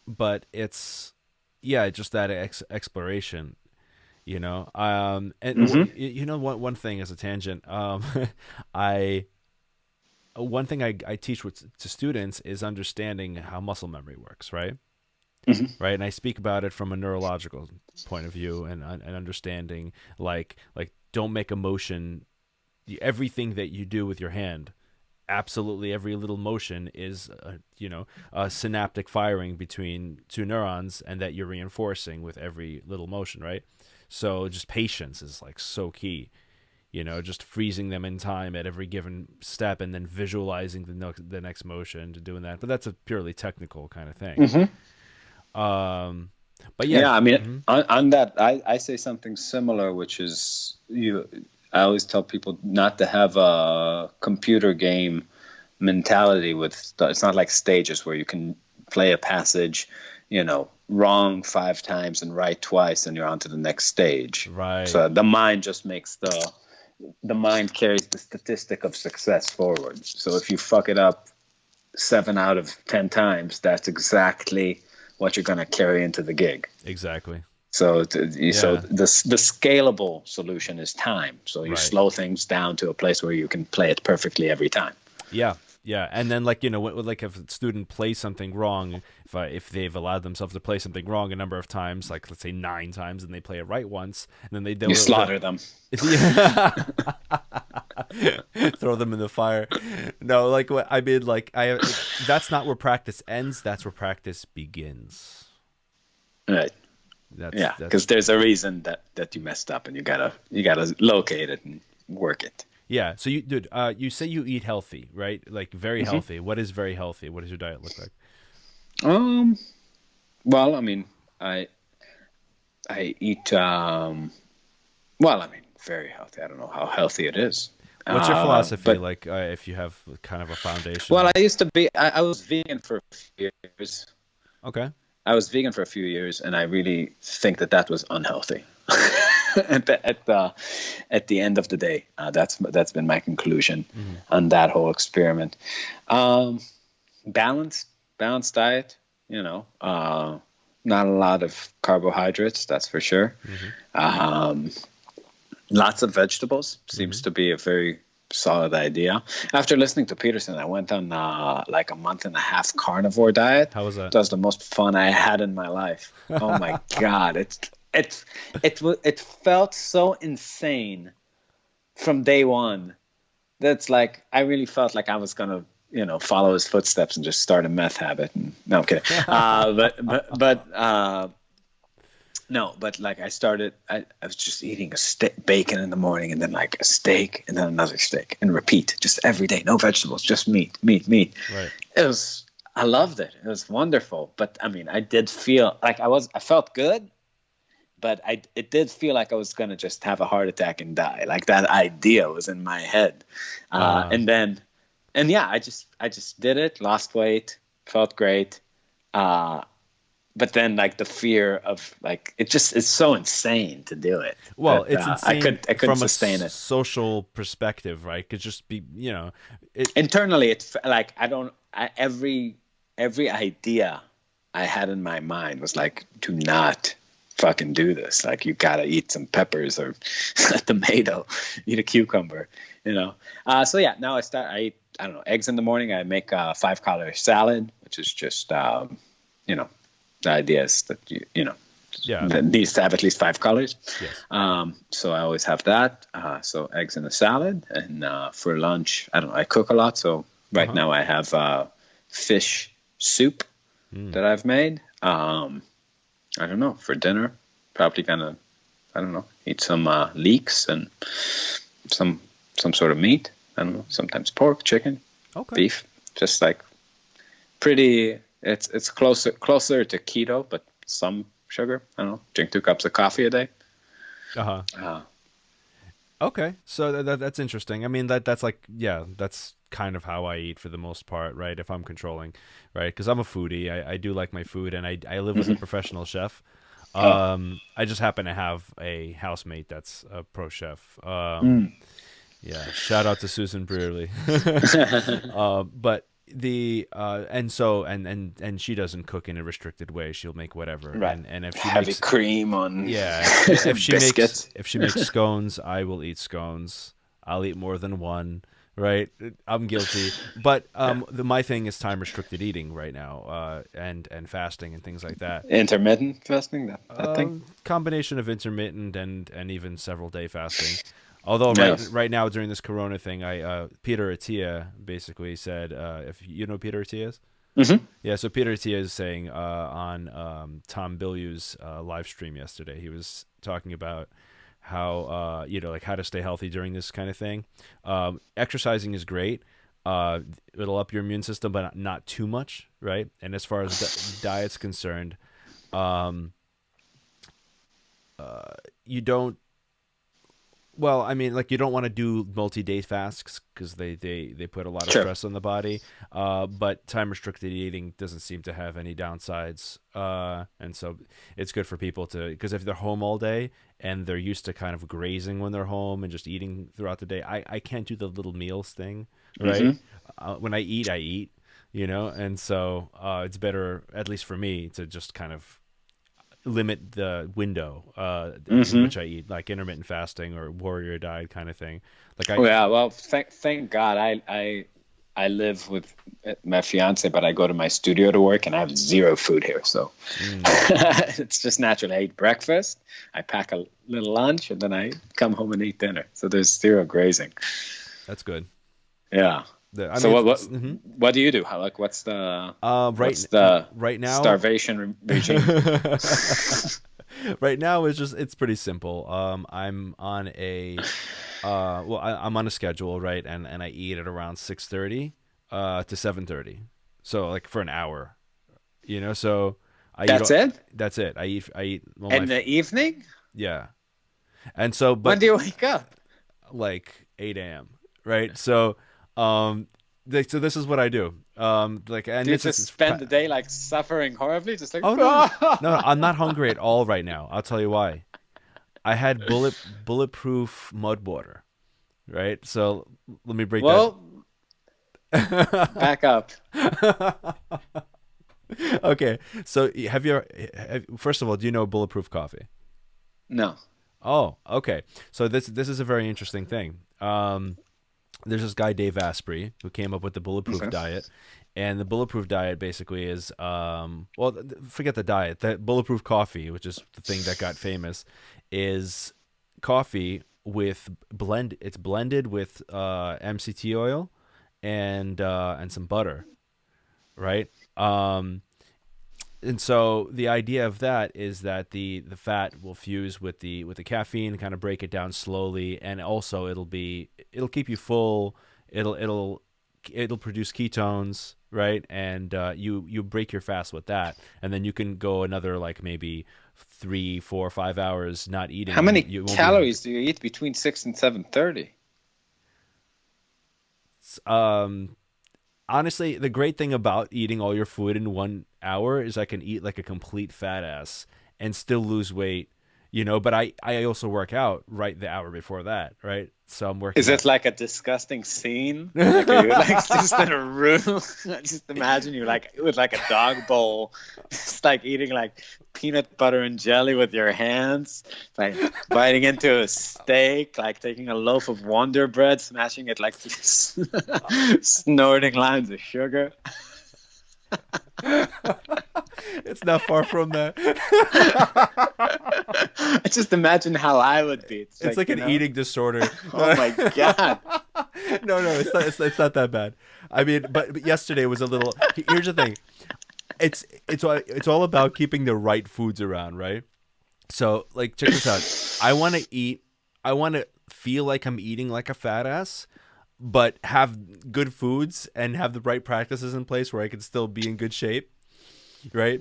but it's, yeah, just that exploration. And Mm-hmm. one thing as a tangent, I one thing I teach to students is understanding how muscle memory works, right? Mm-hmm. Right, and I speak about it from a neurological point of view, and understanding, like don't make a motion. Everything that you do with your hand, absolutely every little motion is a synaptic firing between two neurons, and that you're reinforcing with every little motion, right? So just patience is like so key. Just freezing them in time at every given step, and then visualizing the next motion to doing that. But that's a purely technical kind of thing. Mm-hmm. Um, But yeah. Yeah, I mean, on that, I say something similar, which is I always tell people not to have a computer game mentality it's not like stages where you can play a passage, wrong 5 times and right twice, and you're on to the next stage. Right. So the mind just makes the mind carries the statistic of success forward. So if you fuck it up 7 out of 10 times, that's exactly what you're going to carry into the gig. Exactly. So the scalable solution is time. So you slow things down to a place where you can play it perfectly every time. Yeah. Yeah, and then like like if a student plays something wrong, if they've allowed themselves to play something wrong a number of times, like let's say 9 times, and they play it right once, and then they don't slaughter them. Throw them in the fire. No, like what I mean, like that's not where practice ends. That's where practice begins. Right. Because there's a reason that you messed up, and you gotta locate it and work it. Yeah. So you say you eat healthy, right? Like very healthy. What is very healthy? What does your diet look like? Well, I mean, I eat very healthy. I don't know how healthy it is. What's your philosophy like if you have kind of a foundation? Well, I used to be I was vegan for a few years. Okay. I was vegan for a few years, and I really think that was unhealthy. at the end of the day, that's been my conclusion on that whole experiment. Balanced diet, not a lot of carbohydrates, that's for sure. Lots of vegetables seems to be a very solid idea. After listening to Peterson, I went on like a 1.5-month carnivore diet. How was that? That was the most fun I had in my life. Oh my God, it felt so insane from day one. That's like I really felt like I was gonna follow his footsteps and just start a meth habit. No, I'm kidding. But like I was just eating bacon in the morning, and then like a steak, and then another steak, and repeat, just every day. No vegetables, just meat. Right. I loved it. It was wonderful. But I mean, I did feel like I felt good, but it did feel like I was gonna just have a heart attack and die. Like that idea was in my head, and I just did it, lost weight, felt great. But then, like the fear of like it's so insane to do it. Well, it's insane. I couldn't sustain it. Social perspective, right? Could just be internally. It's like every idea I had in my mind was like, do not fucking do this. Like you gotta eat some peppers or a tomato, eat a cucumber. So yeah, now I eat eggs in the morning. I make a 5-calorie salad, which is just the idea is that that needs to have at least 5 calories. Yes. So I always have that. So eggs in a salad, and for lunch, I cook a lot. So right now I have fish soup that I've made. I don't know, for dinner, probably gonna, eat some leeks and some sort of meat. I don't know, sometimes pork, chicken, beef, just like pretty. It's closer to keto, but some sugar. I don't know. Drink 2 cups of coffee a day. Okay, so that's interesting. I mean, that's like, that's kind of how I eat for the most part, right? If I'm controlling, right? Because I'm a foodie. I do like my food, and I live with a professional chef. I just happen to have a housemate that's a pro chef. Yeah, shout out to Susan Brearley. But and she doesn't cook in a restricted way. She'll make whatever. Right. And if she heavy makes cream on if she biscuits. if she makes scones, I will eat scones. I'll eat more than one. Right. I'm guilty. But my thing is time restricted eating right now, and fasting and things like that. Intermittent fasting, that thing? Combination of intermittent and even several day fasting. Although right now during this Corona thing, Peter Attia basically said, if you know Peter Attia is? Mm-hmm. Yeah, so Peter Attia is saying on Tom Bilyeu's live stream yesterday, he was talking about how like how to stay healthy during this kind of thing. Exercising is great. It'll up your immune system, but not too much, right? And as far as diet's concerned, you don't. Well, I mean, like you don't want to do multi-day fasts because they put a lot of Sure. stress on the body. But time restricted eating doesn't seem to have any downsides, and so it's good for people to, because if they're home all day and they're used to kind of grazing when they're home and just eating throughout the day. I can't do the little meals thing, right? When I eat, and so it's better, at least for me, to just kind of limit the window in which I eat, like intermittent fasting or warrior diet kind of thing. Like Oh, yeah, well, thank God I live with my fiance, but I go to my studio to work, and I have zero food here, so it's just natural. I eat breakfast, I pack a little lunch, and then I come home and eat dinner. So there's zero grazing. That's good. Yeah. What do you do? What's the right now starvation regime? Right now it's pretty simple. I'm on a I'm on a schedule, right, and I eat at around 6:30 to 7:30, so like for an hour, So That's it. That's it. I eat In the evening. Yeah, and so when do you wake up? Like 8 a.m. Right, so so this is what I do. And do you just spend the day like suffering horribly, just like? Oh no, no, I'm not hungry at all right now. I'll tell you why. I had bulletproof mud water, right? So let me break that. Back up. Okay, so first of all, do you know bulletproof coffee? No. Oh, okay. So this is a very interesting thing. There's this guy, Dave Asprey, who came up with the bulletproof diet. And the bulletproof diet basically is, forget the diet. The bulletproof coffee, which is the thing that got famous, is coffee it's blended with MCT oil and some butter, right? And so the idea of that is that the fat will fuse with the caffeine, kind of break it down slowly, and also it'll keep you full. It'll produce ketones, right? And you break your fast with that, and then you can go another like maybe 3, 4, 5 hours not eating. How many calories do you eat between 6 and 7:30? Honestly, the great thing about eating all your food in 1 hour is I can eat like a complete fat ass and still lose weight, but I also work out right the hour before that, right? So I'm working. Is it like a disgusting scene? Like you're like just in a room. Just imagine you like with like a dog bowl, just like eating like peanut butter and jelly with your hands, like biting into a steak, like taking a loaf of Wonder Bread, smashing it like this, snorting lines of sugar. It's not far from that. I just imagine how I would be. It's like an eating disorder. Oh my God. No, it's not that bad. I mean, but yesterday was a little. Here's the thing. It's all about keeping the right foods around, right? So, like, check this out. I want to feel like I'm eating like a fat ass, but have good foods and have the right practices in place where I can still be in good shape, right?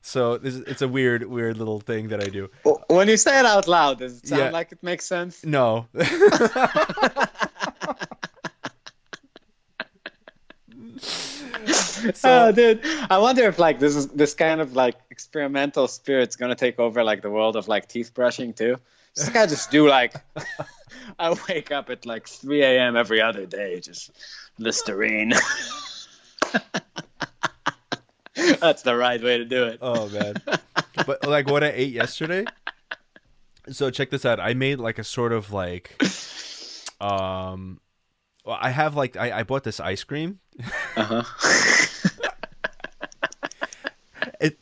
So it's a weird little thing that I do. When you say it out loud, does it sound like it makes sense? No. Oh, dude, I wonder if like this kind of like experimental spirit's gonna take over like the world of like teeth brushing too. Just do like I wake up at like 3 a.m. every other day, just Listerine. That's the right way to do it. Oh man. But like what I ate yesterday. So check this out. I made like a sort of like well, I have like I bought this ice cream.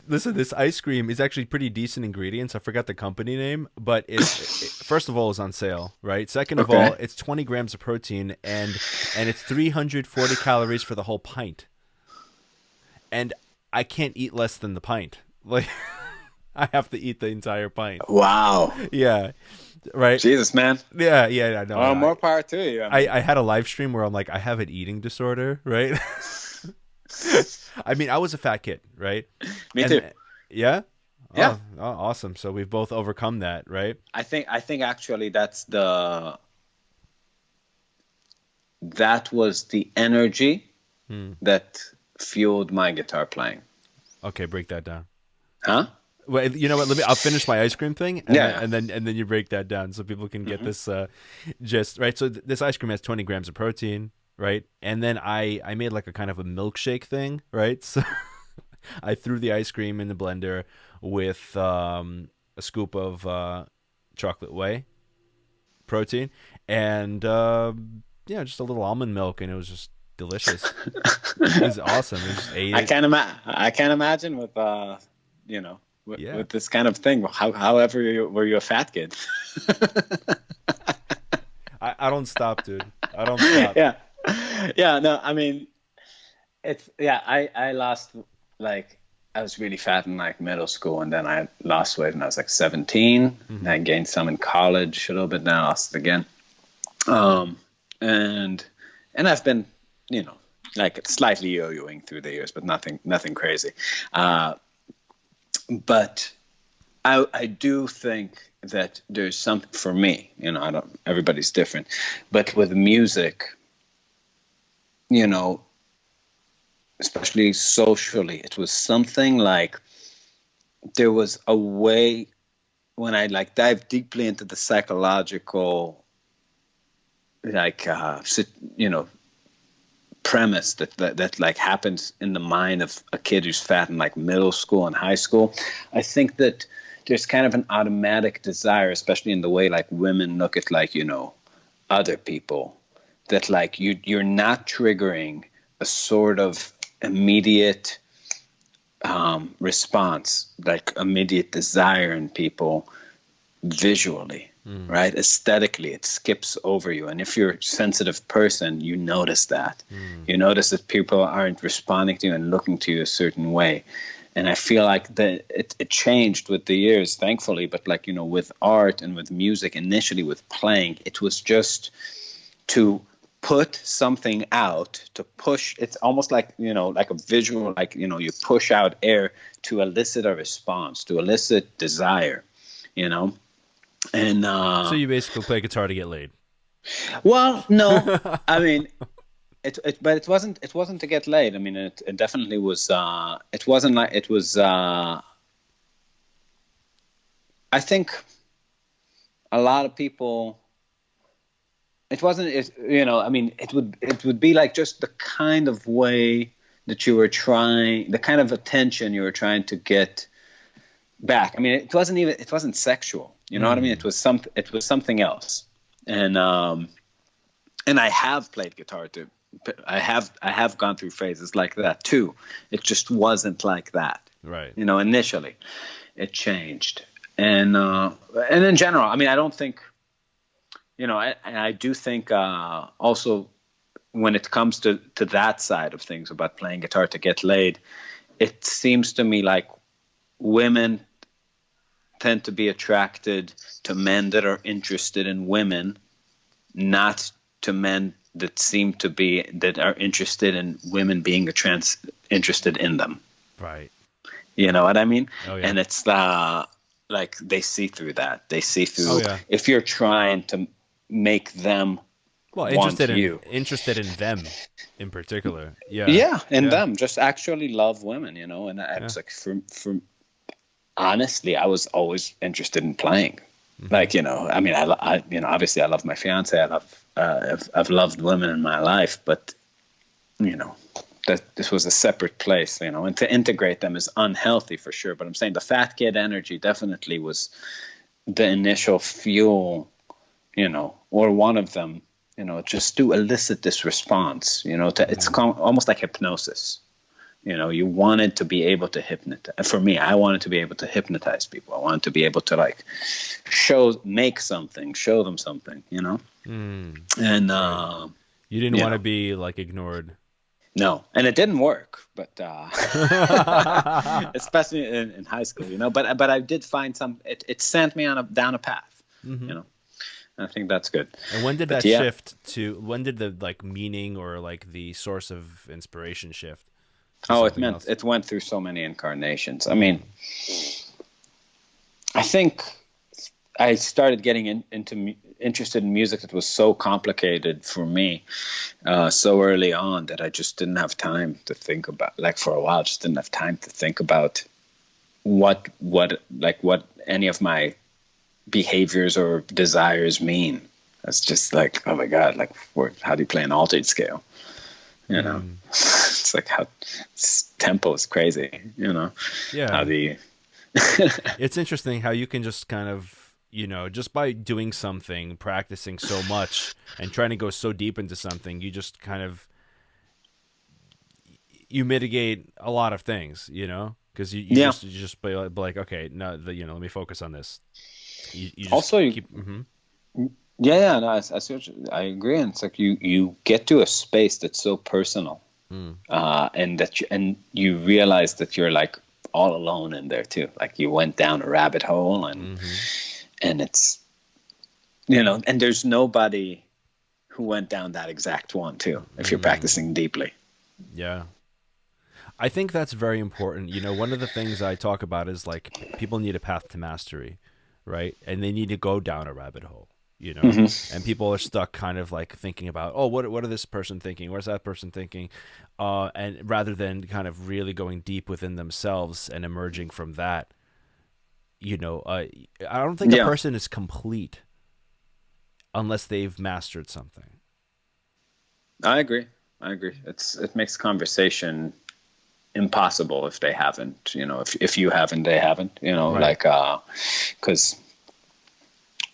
Listen, this ice cream is actually pretty decent ingredients. I forgot the company name, but first of all, it's on sale, right? Second of all, it's 20 grams of protein and it's 340 calories for the whole pint. And I can't eat less than the pint. Like I have to eat the entire pint. Wow. Yeah. Right. Jesus, man. Yeah. No. More power to you. I had a live stream where I'm like, I have an eating disorder, right? I mean, I was a fat kid, right? Me too. Yeah. Yeah, Awesome. So we've both overcome that, right? I think actually that was the energy Hmm. that fueled my guitar playing. Okay, break that down. Huh? Wait, you know what? I'll finish my ice cream thing, and then Yeah. you break that down so people can get Hmm. this gist, right? So this ice cream has 20 grams of protein, right? And then I made like a kind of a milkshake thing, right? So I threw the ice cream in the blender with a scoop of chocolate whey protein, and just a little almond milk, and it was just delicious. It was awesome. I just ate it. I can't imagine with Yeah. with this kind of thing. However, were you a fat kid? I don't stop, dude. I don't stop. Yeah, yeah. No, I mean, it's yeah. I lost, like, I was really fat in like middle school, and then I lost weight when I was like 17. And Hmm. I gained some in college a little bit. Then I lost it again. Um, and I've been, like slightly yo-yoing through the years, but nothing crazy. But I do think that there's something for me. I don't. Everybody's different, but with music, you know, especially socially, it was something like there was a way when I like dive deeply into the psychological, like premise that like happens in the mind of a kid who's fat in like middle school and high school. I think that there's kind of an automatic desire, especially in the way like women look at like other people, that like you're not triggering a sort of immediate response, like immediate desire in people visually, Mm, right? Aesthetically, it skips over you. And if you're a sensitive person, you notice that. mm, You notice that people aren't responding to you and looking to you a certain way. And I feel like it changed with the years, thankfully. But like, with art and with music, initially with playing, it was just to put something out, to push. It's almost like, like a visual, like, you push out air to elicit a response, to elicit desire, you know? And so you basically play guitar to get laid. well, no, I mean, but it wasn't to get laid. I mean, it definitely was. It wasn't like it was. I think a lot of people. It wasn't. I mean, it would be like just the kind of way that you were trying, the kind of attention you were trying to get back. I mean, it wasn't sexual. You know what I mean? Mm, It was something else. And I have played guitar too. I have gone through phases like that too. It just wasn't like that. right. Initially, it changed, and in general, I mean, I don't think, I do think also when it comes to that side of things about playing guitar to get laid, it seems to me like women tend to be attracted to men that are interested in women, not to men that are interested in women being interested in them. Right. You know what I mean? Oh yeah. And it's like they see through that. They see Oh through yeah. if you're trying to make them Well, want you. interested in them in particular. Yeah. Yeah, in Yeah. them, just actually love women, and I Yeah. was like, for honestly, I was always interested in playing. Hmm. Like, I mean, obviously, I love my fiance. I've loved women in my life, but you know, that this was a separate place, and to integrate them is unhealthy for sure. But I'm saying the fat kid energy definitely was the initial fuel, or one of them, just to elicit this response, it's Hmm. almost like hypnosis. You wanted to be able to hypnotize. For me, I wanted to be able to hypnotize people. I wanted to be able to like show them something, Mm, and right. You didn't you want to know, be like ignored. no, and it didn't work, but especially in high school, But I did find it sent me down a path, Hmm. you know. And I think that's good. And when did But that yeah, shift to? When did the like meaning or like the source of inspiration shift to oh, something else? it went through so many incarnations. I Mm, mean, I think I started getting interested in music that was so complicated for me so early on that I just didn't have time to think about. Like for a while, just didn't have time to think about what any of my behaviors or desires mean. It's just like, oh my god, like how do you play an altered scale? You know, it's like how tempo is crazy. You know, Yeah. how do you? It's interesting how you can just kind of, just by doing something, practicing so much and trying to go so deep into something, you just kind of, you mitigate a lot of things, because Yeah. you just be like, okay, no, let me focus on this. You just Also, keep, yeah, no, I agree. And it's like you get to a space that's so personal, and you realize that you're like all alone in there too. Like you went down a rabbit hole, and it's and there's nobody who went down that exact one too. If you're practicing deeply, yeah. I think that's very important. One of the things I talk about is like people need a path to mastery, right? And they need to go down a rabbit hole, and people are stuck kind of like thinking about, oh, what are this person thinking? What's that person thinking? And rather than kind of really going deep within themselves and emerging from that, I don't think a person is complete unless they've mastered something. I agree. It makes conversation impossible if they haven't. If you haven't, they haven't. Right. Like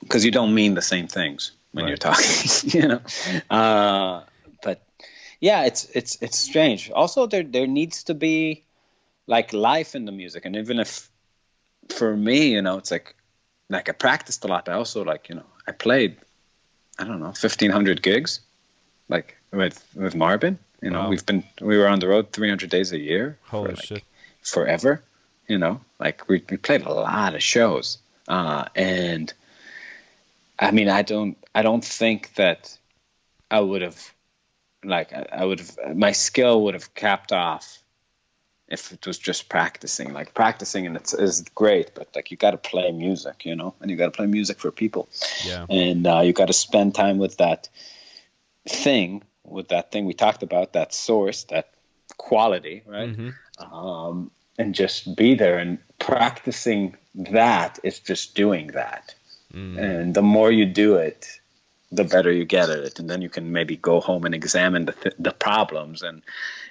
because you don't mean the same things when you're talking. But yeah, it's strange. Also, there needs to be like life in the music, and even if for me, it's like I practiced a lot. I also I played, I don't know, 1,500 gigs, like with Marbin. Wow. We were on the road 300 days a year. Holy shit. Forever. Like we played a lot of shows. And I mean, I don't think that my skill would have capped off if it was just practicing. Like practicing and is great, but like you got to play music, and you got to play music for people. Yeah. And you got to spend time with that thing we talked about, that source, that quality, right? And just be there, and practicing that is just doing that. And the more you do it, the better you get at it, and then you can maybe go home and examine the problems and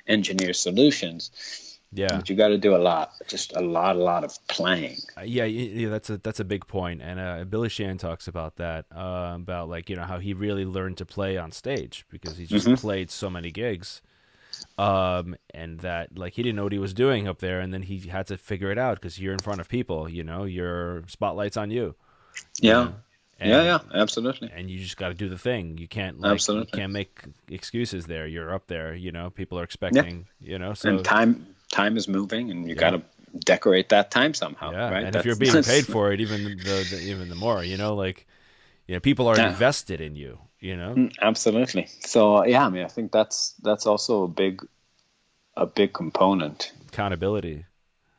engineer solutions. Yeah, but you got to do a lot of playing. Yeah, that's a big point, and Billy Sheehan talks about that, about like how he really learned to play on stage because he just played so many gigs, and that like he didn't know what he was doing up there, and then he had to figure it out because you're in front of people, your spotlight's on you. Yeah. Absolutely. And you just got to do the thing. You can't you can't make excuses there. You're up there, people are expecting, so and time is moving, and you got to decorate that time somehow, right? And if you're being paid for it, even the more, people are invested in you, Absolutely. So yeah, I mean, I think that's also a big component. Accountability.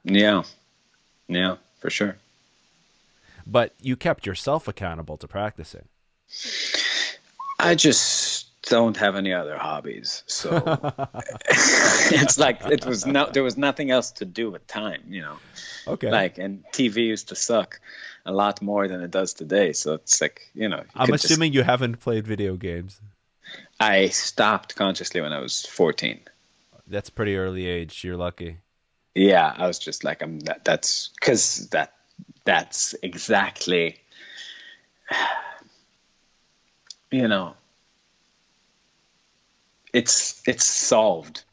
Yeah, for sure. But you kept yourself accountable to practicing. I just don't have any other hobbies, so it's like there was nothing else to do with time, Okay. Like, and TV used to suck a lot more than it does today, so it's like I'm assuming you haven't played video games. I stopped consciously when I was 14. That's pretty early age. You're lucky. Yeah, I was just like, that's because that's exactly, it's solved.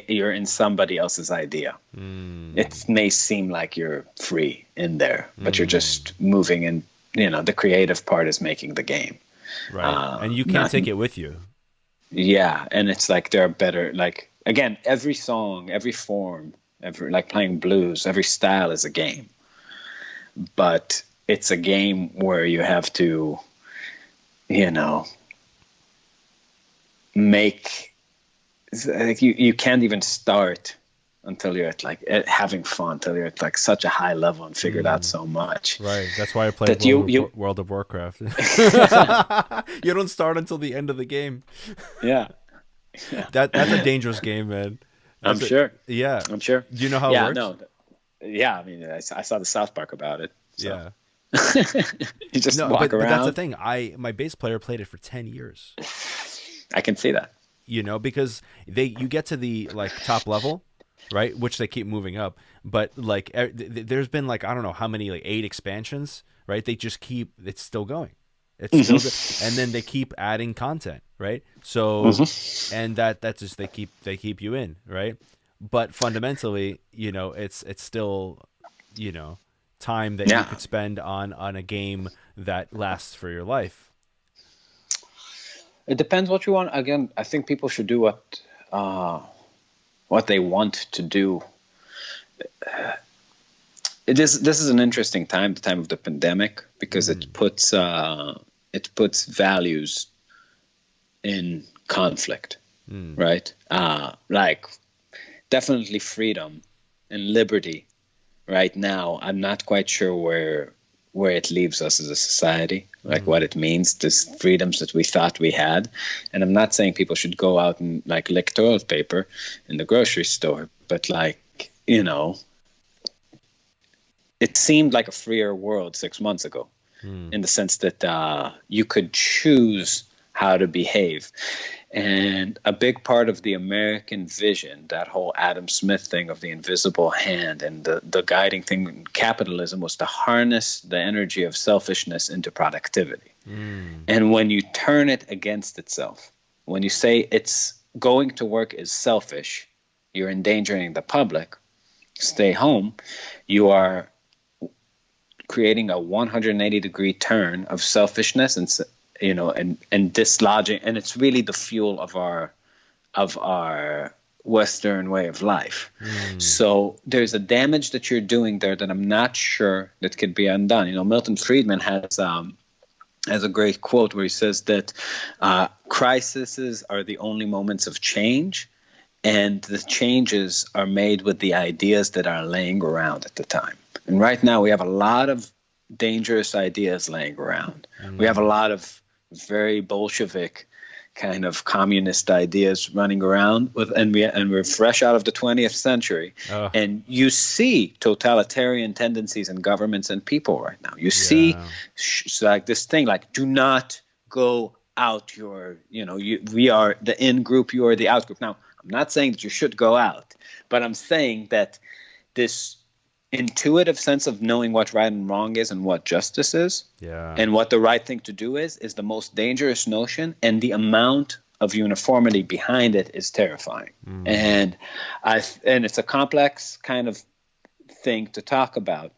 You're in somebody else's idea. It may seem like you're free in there, but you're just moving, and the creative part is making the game. Right. And you can't take it with you. Yeah, and it's like there are better, like, again, every song, every form, like playing blues, every style is a game. But it's a game where you have to, make, like you can't even start until you're at having fun, until you're at like such a high level and figured out so much Right. That's why I played that you World of Warcraft. You don't start until the end of the game. yeah, yeah. That's a dangerous game, man. I'm That's a sure. yeah. I'm sure. Do you know how it Yeah, works? no. Yeah, I mean, I saw the South Park about it. So Yeah. you just No, walk but that's the around. thing. My bass player played it for 10 years. I can see that. Because you get to the like top level, right? Which they keep moving up, but like there's been like I don't know how many, like 8 expansions, right? They just keep it's still going. It's still good. And then they keep adding content, right? So and that's just they keep you in, right? But fundamentally, it's still, time that you Yeah. could spend on a game that lasts for your life. It depends what you want. Again, I think people should do what they want to do. This is an interesting time, the time of the pandemic, because it puts values in conflict, right? Like definitely freedom and liberty. Right now, I'm not quite sure where it leaves us as a society, like what it means, this freedoms that we thought we had. And I'm not saying people should go out and like lick toilet paper in the grocery store, but like, it seemed like a freer world 6 months ago, in the sense that you could choose how to behave. And a big part of the American vision, that whole Adam Smith thing of the invisible hand and the guiding thing in capitalism, was to harness the energy of selfishness into productivity. And when you turn it against itself, when you say it's going to work is selfish, you're endangering the public, stay home, you are creating a 180-degree turn of selfishness and dislodging, and it's really the fuel of our Western way of life. So there's a damage that you're doing there that I'm not sure that could be undone. Milton Friedman has a great quote where he says that crises are the only moments of change, and the changes are made with the ideas that are laying around at the time. And right now we have a lot of dangerous ideas laying around. We have a lot of very Bolshevik kind of communist ideas running around and we're fresh out of the 20th century. And you see totalitarian tendencies in governments and people right now. You see like this thing like, do not go out. We are the in group, you are the out group. Now, I'm not saying that you should go out, but I'm saying that this intuitive sense of knowing what right and wrong is and what justice is and what the right thing to do is the most dangerous notion, and the amount of uniformity behind it is terrifying. And it's a complex kind of thing to talk about.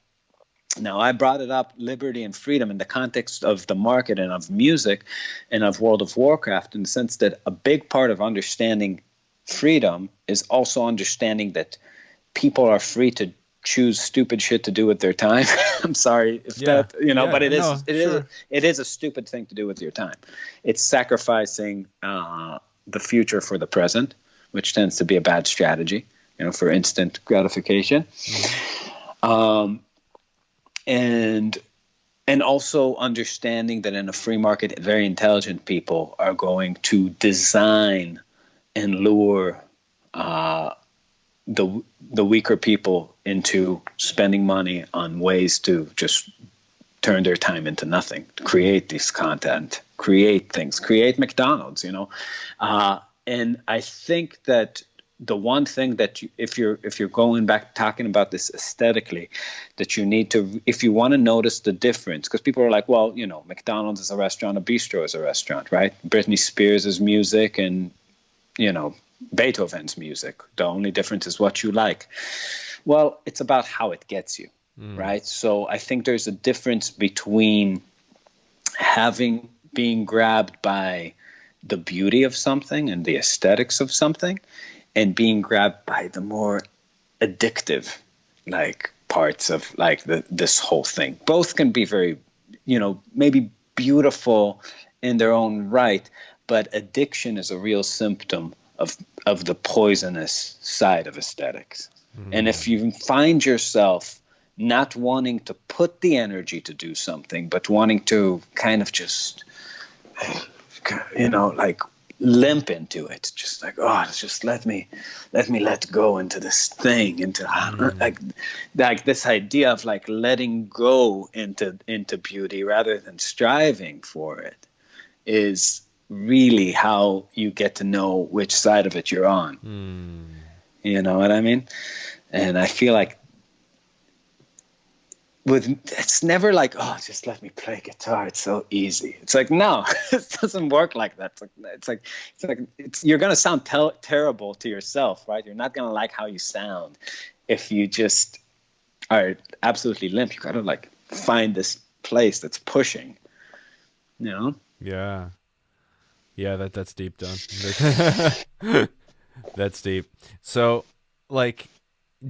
Now, I brought it up, liberty and freedom, in the context of the market and of music and of World of Warcraft, in the sense that a big part of understanding freedom is also understanding that people are free to choose stupid shit to do with their time. I'm sorry if but it is a stupid thing to do with your time. It's sacrificing the future for the present, which tends to be a bad strategy, for instant gratification. And also understanding that in a free market, very intelligent people are going to design and lure the weaker people into spending money on ways to just turn their time into nothing, to create this content, create things, create McDonald's, and I think that the one thing that if you're going back talking about this aesthetically, that you need to, if you want to notice the difference, because people are like, well, McDonald's is a restaurant, a bistro is a restaurant, right? Britney Spears' music and Beethoven's music. The only difference is what you like. Well, it's about how it gets you, right? So I think there's a difference between being grabbed by the beauty of something and the aesthetics of something, and being grabbed by the more addictive, like, parts of like this whole thing. Both can be very, maybe beautiful in their own right, but addiction is a real symptom of the poisonous side of aesthetics. And if Mm. you find yourself not wanting to put the energy to do something, but wanting to kind of just, like limp into it, just like, oh, just let me let go into this thing, into Mm. like this idea of like letting go into beauty rather than striving for it is really how you get to know which side of it you're on. Mm. You know what I mean? And I feel like it's never like, oh, just let me play guitar, it's so easy. It's like, no, it doesn't work like that. You're gonna sound terrible to yourself, right? You're not gonna like how you sound if you just are absolutely limp. You gotta like find this place that's pushing, you know. Yeah. Yeah, that's deep, Don. That's deep. So, like,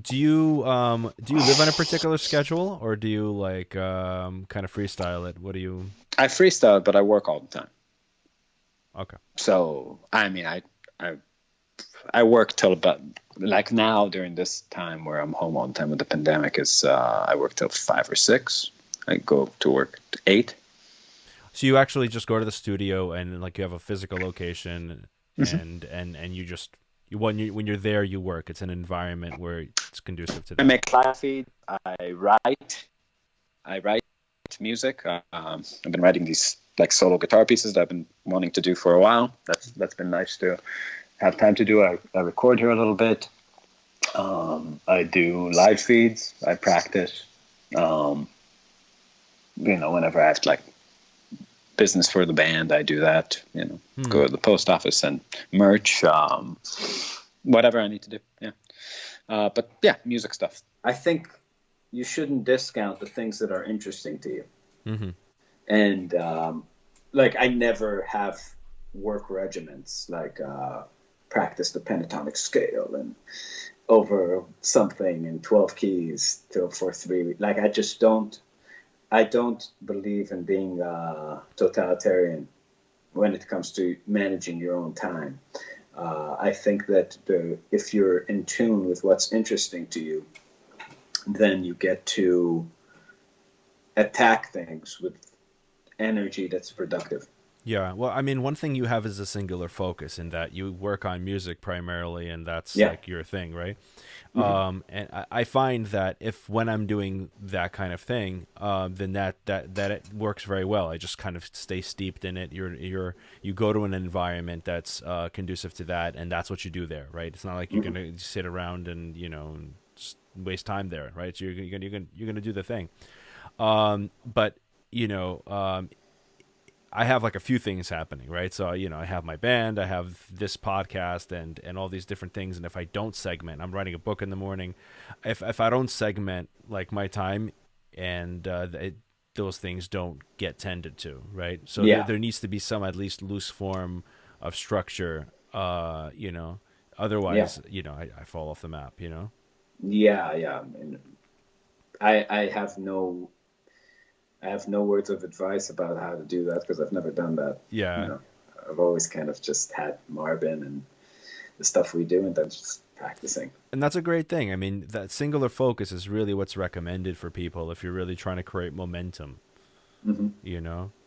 do you live on a particular schedule, or do you like kind of freestyle it? What do you? I freestyle, but I work all the time. Okay. So I mean, I I work till about, like now during this time where I'm home all the time with the pandemic, is I work till 5 or 6. I go to work at 8. So you actually just go to the studio and like you have a physical location, Mm-hmm. and you just when you're there you work. It's an environment where it's conducive to I that. make live feed. I write music. I've been writing these like solo guitar pieces that I've been wanting to do for a while. That's been nice to have time to do. I record here a little bit. I do live feeds. I practice. Um, whenever I have like business for the band, I do that. Hmm. Go to the post office and merch. Whatever I need to do. Yeah. But yeah, music stuff. I think you shouldn't discount the things that are interesting to you. Mm-hmm. And like I never have work regiments like practice the pentatonic scale and over something in 12 keys till for 3 weeks. Like I don't believe in being totalitarian when it comes to managing your own time. I think that if you're in tune with what's interesting to you, then you get to attack things with energy that's productive. Yeah, well, I mean, one thing you have is a singular focus in that you work on music primarily, and that's Yeah. like your thing, right? Mm-hmm. And I find that if when I'm doing that kind of thing, then that it works very well. I just kind of stay steeped in it. You go to an environment that's conducive to that, and that's what you do there, right? It's not like you're Mm-hmm. gonna sit around and just waste time there, right? So you're gonna do the thing. But you know, I have like a few things happening, right? So I have my band, I have this podcast, and all these different things. And if I don't segment, I'm writing a book in the morning. If I don't segment like my time, and those things don't get tended to, right? So there Yeah. there needs to be some at least loose form of structure. Yeah. Otherwise, I fall off the map. Yeah. Yeah. And I have no words of advice about how to do that because I've never done that. You Yeah. know, I've always kind of just had Marbin and the stuff we do, and then just practicing. And that's a great thing. I mean, that singular focus is really what's recommended for people if you're really trying to create momentum. Hmm.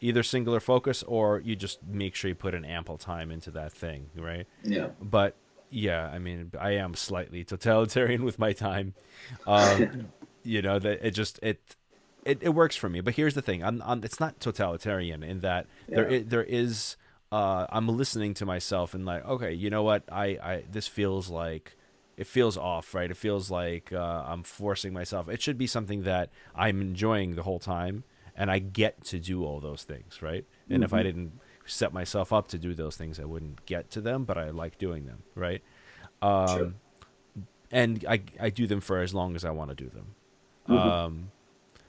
Either singular focus or you just make sure you put an ample time into that thing, right? Yeah. But yeah, I mean, I am slightly totalitarian with my time. That it works for me. But here's the thing: it's not totalitarian in that Yeah. there is. I'm listening to myself and like, okay, you know what? I this feels like it feels off, right? It feels like I'm forcing myself. It should be something that I'm enjoying the whole time, and I get to do all those things, right? And if I Hmm. didn't set myself up to do those things, I wouldn't get to them. But I like doing them, right? Sure. And I do them for as long as I want to do them. Hmm.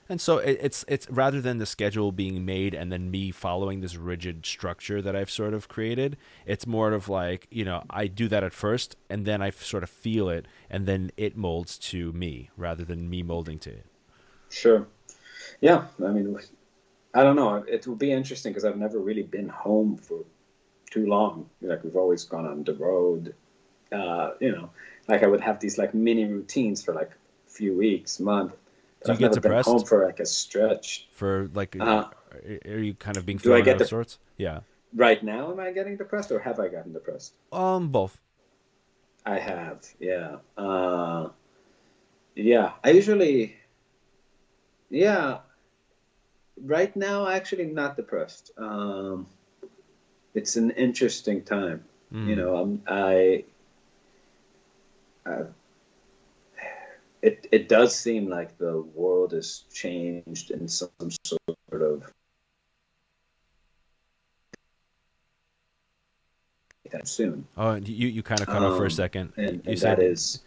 And so it's rather than the schedule being made and then me following this rigid structure that I've sort of created, it's more of like, I do that at first and then I sort of feel it and then it molds to me rather than me molding to it. Sure. Yeah. I mean, I don't know. It will be interesting because I've never really been home for too long. Like we've always gone on the road. You know, like I would have these like mini routines for like a few weeks, month, but Do you I've get never been home depressed for like a stretch. for like? Uh, Are you kind of being do I thrown out get of the sorts? Yeah. right now? Am I getting depressed, or have I gotten depressed? Both. I have, yeah. Yeah, I usually, yeah, right now, actually not depressed. It's an interesting time. You Mm. know, I it does seem like the world has changed in some sort of soon. Oh, you kind of cut off for a second. You And that said, is,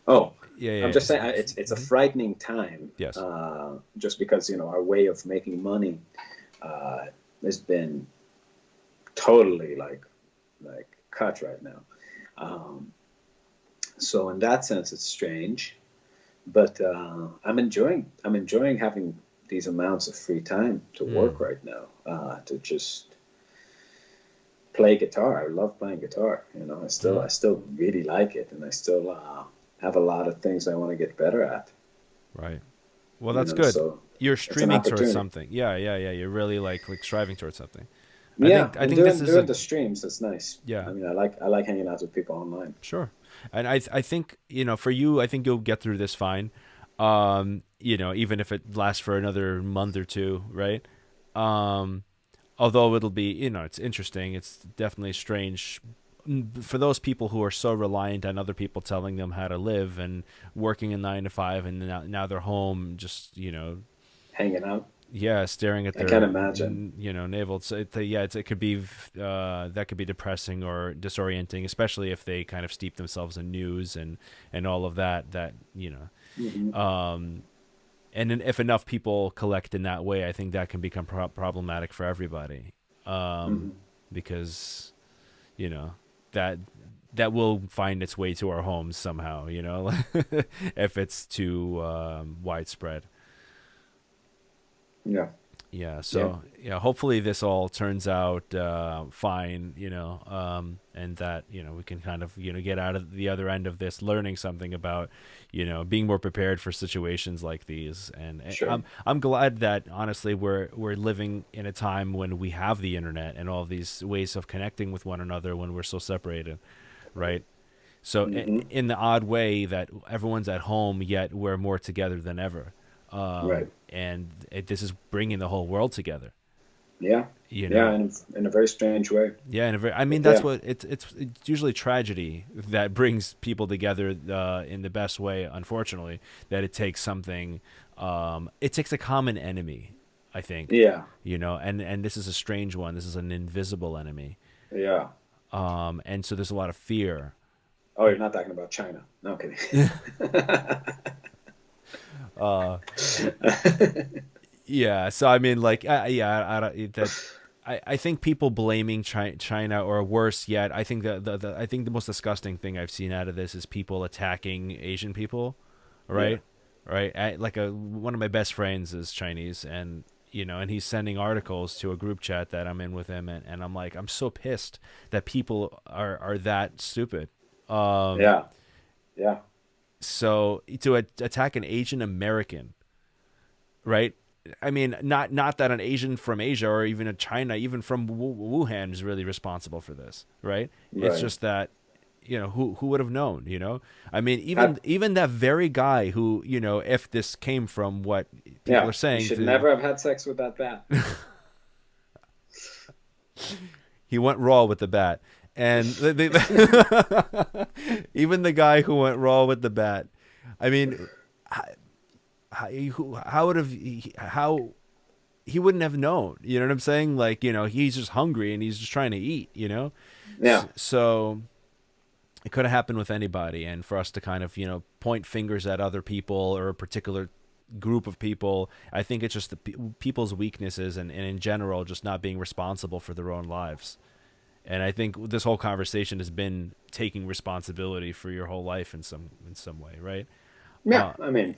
oh, yeah, I'm yeah. just saying it's a Mhm. frightening time. Yes. Just because our way of making money uh, has been totally like cut right now. Um, so in that sense, it's strange. But I'm enjoying having these amounts of free time to work Mm. right now, to just play guitar. I love playing guitar. I Mm. still really like it, and I still have a lot of things I want to get better at. Right. Well, that's good. So You're it's an streaming towards opportunity. something. Yeah, yeah, yeah. You're really like striving towards something. Yeah, I and think this doing is a doing the streams, it's nice. yeah. I mean, I like hanging out with people online. Sure. And I think, for you, I think you'll get through this fine. Even if it lasts for another month or two, right? Um, Although it'll be, it's interesting. It's definitely strange for those people who are so reliant on other people telling them how to live and working a 9 to 5, and now they're home, just, Hanging out, yeah, staring at I can't their imagine. navel. Yeah, it could be that could be depressing or disorienting, especially if they kind of steep themselves in news and all of Hmm. and then if enough people collect in that way, I think that can become problematic for everybody, Hmm. because you know that that will find its way to our homes somehow, if it's too widespread. Yeah, Yeah, yeah, so yeah, hopefully this all turns out fine, and that we can kind of get out of the other end of this, learning something about being more prepared for situations like these. And sure. I'm glad that honestly we're living in a time when we have the internet and all these ways of connecting with one another when we're so separated, right? So Hmm. in the odd way that everyone's at home, yet we're more together than ever, Right. and this is bringing the whole world together. Yeah, You yeah, know, in a very strange way. yeah, and I mean But that's yeah, what it's usually tragedy that brings people together in the best way. Unfortunately, that it takes something, it takes a common enemy, I think, yeah, and this is a strange one. This is an invisible enemy, yeah. and so there's a lot of fear. Oh, you're not talking about China. No kidding. uh, Yeah, so I mean, like, yeah, I don't that. I think people blaming China, or worse yet, I think I think the most disgusting thing I've seen out of this is people attacking Asian people, Yeah. right? Right? One of my best friends is Chinese, and and he's sending articles to a group chat that I'm in with him, and I'm like, I'm so pissed that people are that stupid. Um, Yeah. Yeah. so to attack an Asian American, right? I mean, not that an Asian from Asia or even a China, even from Wuhan, is really responsible for this, right? It's Right. just that who would have known, I mean, even That, even that very guy who if this came from what people yeah. are You saying, should never have had sex with that bat. he went raw with the bat, and even the guy who went raw with the bat, I mean, how would have how he wouldn't have known. You know what I'm saying? Like, he's just hungry and he's just trying to eat, Yeah. So it could have happened with anybody. And for us to kind of, point fingers at other people or a particular group of people, I think it's just the people's weaknesses and in general, just not being responsible for their own lives. And I think this whole conversation has been taking responsibility for your whole life in some way, right? Yeah. I mean,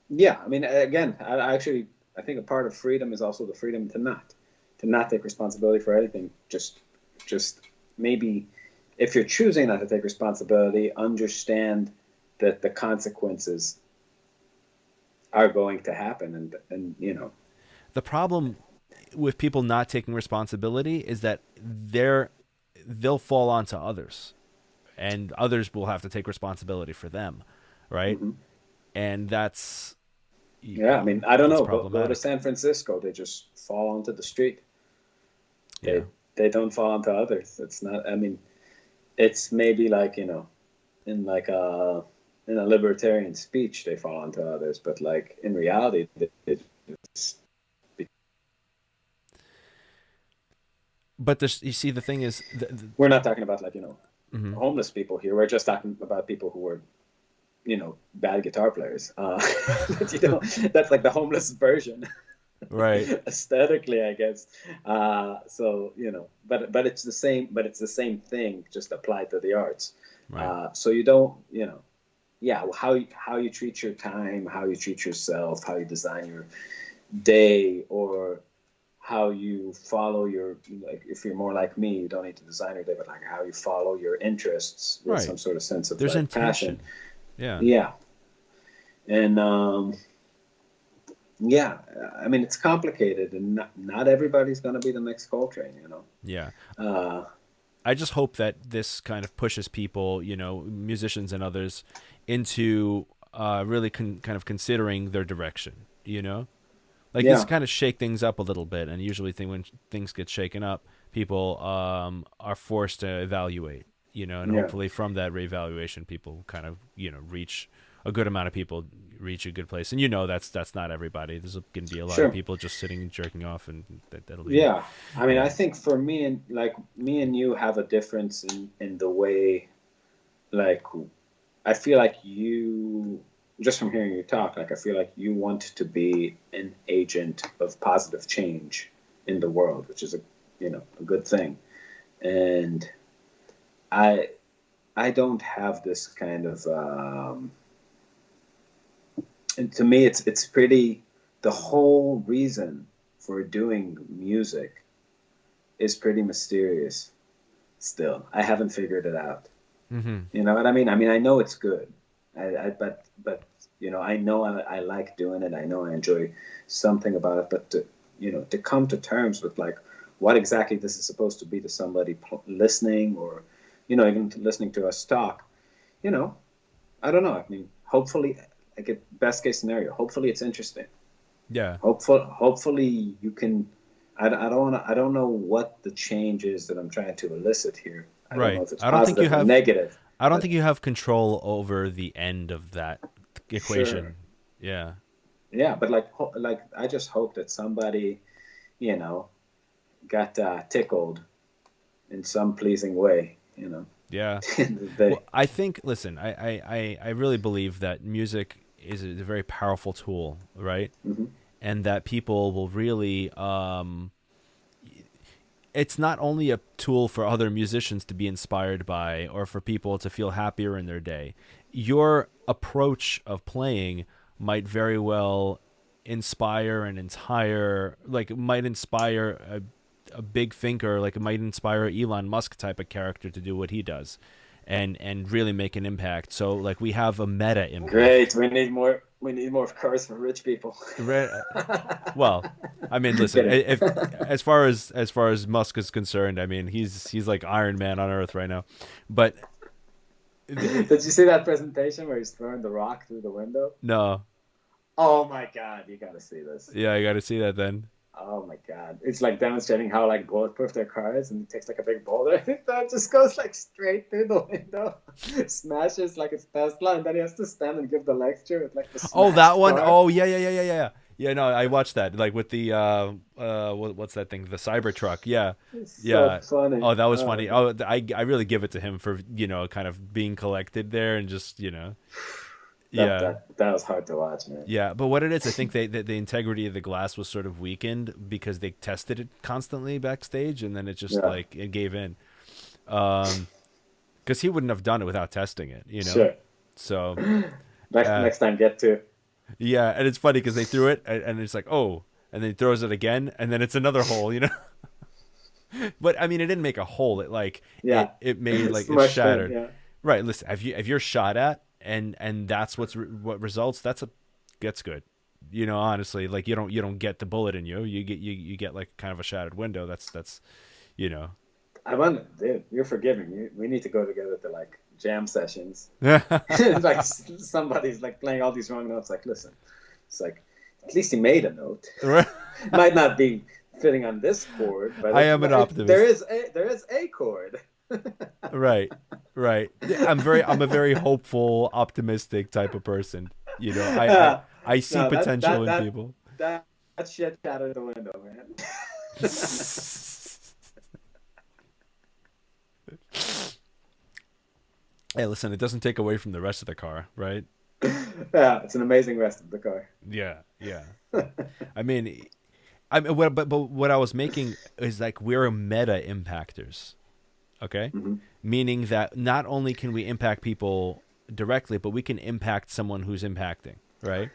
yeah. I mean, again, I think a part of freedom is also the freedom to not take responsibility for anything. Just maybe if you're choosing not to take responsibility, understand that the consequences are going to happen, and you know. The problem with people not taking responsibility is that they'll fall onto others, and others will have to take responsibility for them, right? Hmm. And Yeah, I mean, I don't it's know. Go to problematic. San Francisco. They just fall onto the street. Yeah. They don't fall onto others. It's not. I mean, it's maybe like, you know, in like a libertarian speech they fall onto others, but like in reality, they just, But you see, the thing is, we're not talking about like, you know, mhm. homeless people here. We're just talking about people who were, you know, bad guitar players. But, you know, that's like the homeless version. Right, Aesthetically, I guess. So, you know, but it's the same. But it's the same thing, just applied to the arts. right, So you don't, you know, yeah, how you treat your time, how you treat yourself, how you design your day, or how you follow your, like, if you're more like me, you don't need to design your day, but like how you follow your interests with right. some sort of sense of There's like passion. intention. Yeah, Yeah, and yeah, I mean, it's complicated, and not everybody's going to be the next Coltrane, you know. yeah. Uh, I just hope that this kind of pushes people, musicians and others, into really kind of considering their direction. Like this yeah, kind of shake things up a little bit, and usually when things get shaken up, people are forced to evaluate. And yeah, hopefully from that reevaluation, people kind of reach a good amount of people reach a good place. And that's not everybody. There's going to be a lot of sure. people just sitting and jerking off, and that'll be it. Yeah, I mean, I Yeah. think for me, and like me and you have a difference in the way, like, I feel like you, just from hearing you talk, like I feel like you want to be an agent of positive change in the world, which is a good thing. And I I don't have this kind of and to me it's pretty, the whole reason for doing music is pretty mysterious still. I haven't figured it out. Mm-hmm. You know what I mean? I mean, I know it's good. But I know I like doing it. I know I enjoy something about it. But to come to terms with like what exactly this is supposed to be to somebody listening, or even listening to us talk, you know, I don't know. I mean, hopefully, like a best case scenario, hopefully it's interesting. Yeah. Hopefully you can. I don't know what the change is that I'm trying to elicit here. I don't know Right. if it's positive or negative, I don't but think you have control over the end of that sure. equation. Yeah. Yeah, but like I just hope that somebody, you know, got tickled in some pleasing way, Yeah. they, Well, I think, listen, I really believe that music is a very powerful tool, right? mhm. And that people will really it's not only a tool for other musicians to be inspired by or for people to feel happier in their day. Your approach of playing might very well inspire an entire, like it might inspire a big thinker, like it might inspire Elon Musk type of character to do what he does and really make an impact. So like we have a meta Great. impact. We need more cars for rich people. Well, I mean, listen, Kidding. if as far as Musk is concerned, I mean, he's like Iron Man on Earth right now. But Did you see that presentation where he's throwing the rock through the window? no, Oh my God, you gotta see this. yeah, I got to see that then. Oh my God. It's like demonstrating how like bulletproof their car is, and he takes like a big boulder that just goes like straight through the window, smashes like it's Tesla, and then he has to stand and give the lecture with like the Oh, that smashed one. car. Oh, yeah. Yeah, no, I watched that. Like with the what's that thing? The Cybertruck. Yeah, It's so yeah. funny. Oh, that was Oh my funny. God. Oh, I really give it to him for kind of being collected there and just That yeah. that that was hard to watch, man. Yeah, but what it is, I think the integrity of the glass was sort of weakened because they tested it constantly backstage, and then it just Yeah, like it gave in. Because he wouldn't have done it without testing it. sure. So uh, Next time, get to. yeah, and it's funny because they threw it, and it's like, oh, and then he throws it again, and then it's another hole. But I mean, it didn't make a hole. It like Yeah. it made like it Smushed in, shattered. yeah. Right. Listen, if you're shot at and that's what results, that's good. You know, honestly, like you don't get the bullet in you. You get like kind of a shattered window. That's you know. I wonder, dude, you're forgiving. We need to go together to like jam sessions. Like somebody's like playing all these wrong notes. Like, listen, it's like at least he made a note. Right. Might not be fitting on this chord, but I am an optimist. there is a chord. Right. Right. I'm a very hopeful, optimistic type of person. You know, Yeah. I see No, potential in people. that shit shattered the window, man. Hey, listen, it doesn't take away from the rest of the car, right? Yeah, it's an amazing rest of the car. Yeah, yeah. I mean, but what I was making is like we're meta impactors, okay? Hmm. Meaning that not only can we impact people directly, but we can impact someone who's impacting, right?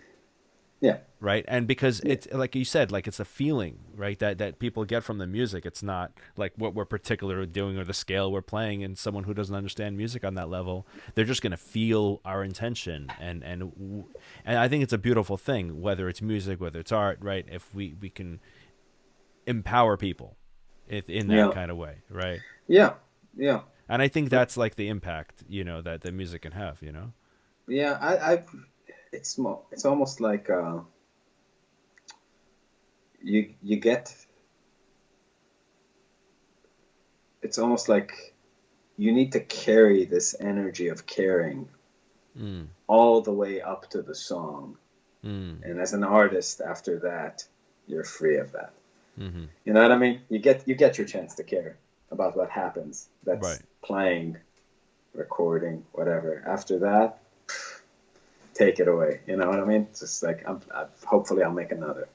Yeah, Right, and because yeah, it's like you said, like it's a feeling, right, that people get from the music. It's not like what we're particularly doing or the scale we're playing, and someone who doesn't understand music on that level, they're just going to feel our intention, and I think it's a beautiful thing, whether it's music, whether it's art, right? If we can empower people in that yeah, kind of way, right? yeah, yeah. And I think But that's like the impact, that the music can have. yeah, it's almost like you get. It's almost like you need to carry this energy of caring Mm, all the way up to the song, mm, and as an artist, after that, you're free of that. mm-hmm. You know what I mean? You get your chance to care about what happens. That's Right. playing, recording, whatever. After that, take it away. You know what I mean? It's just like hopefully I'll make another.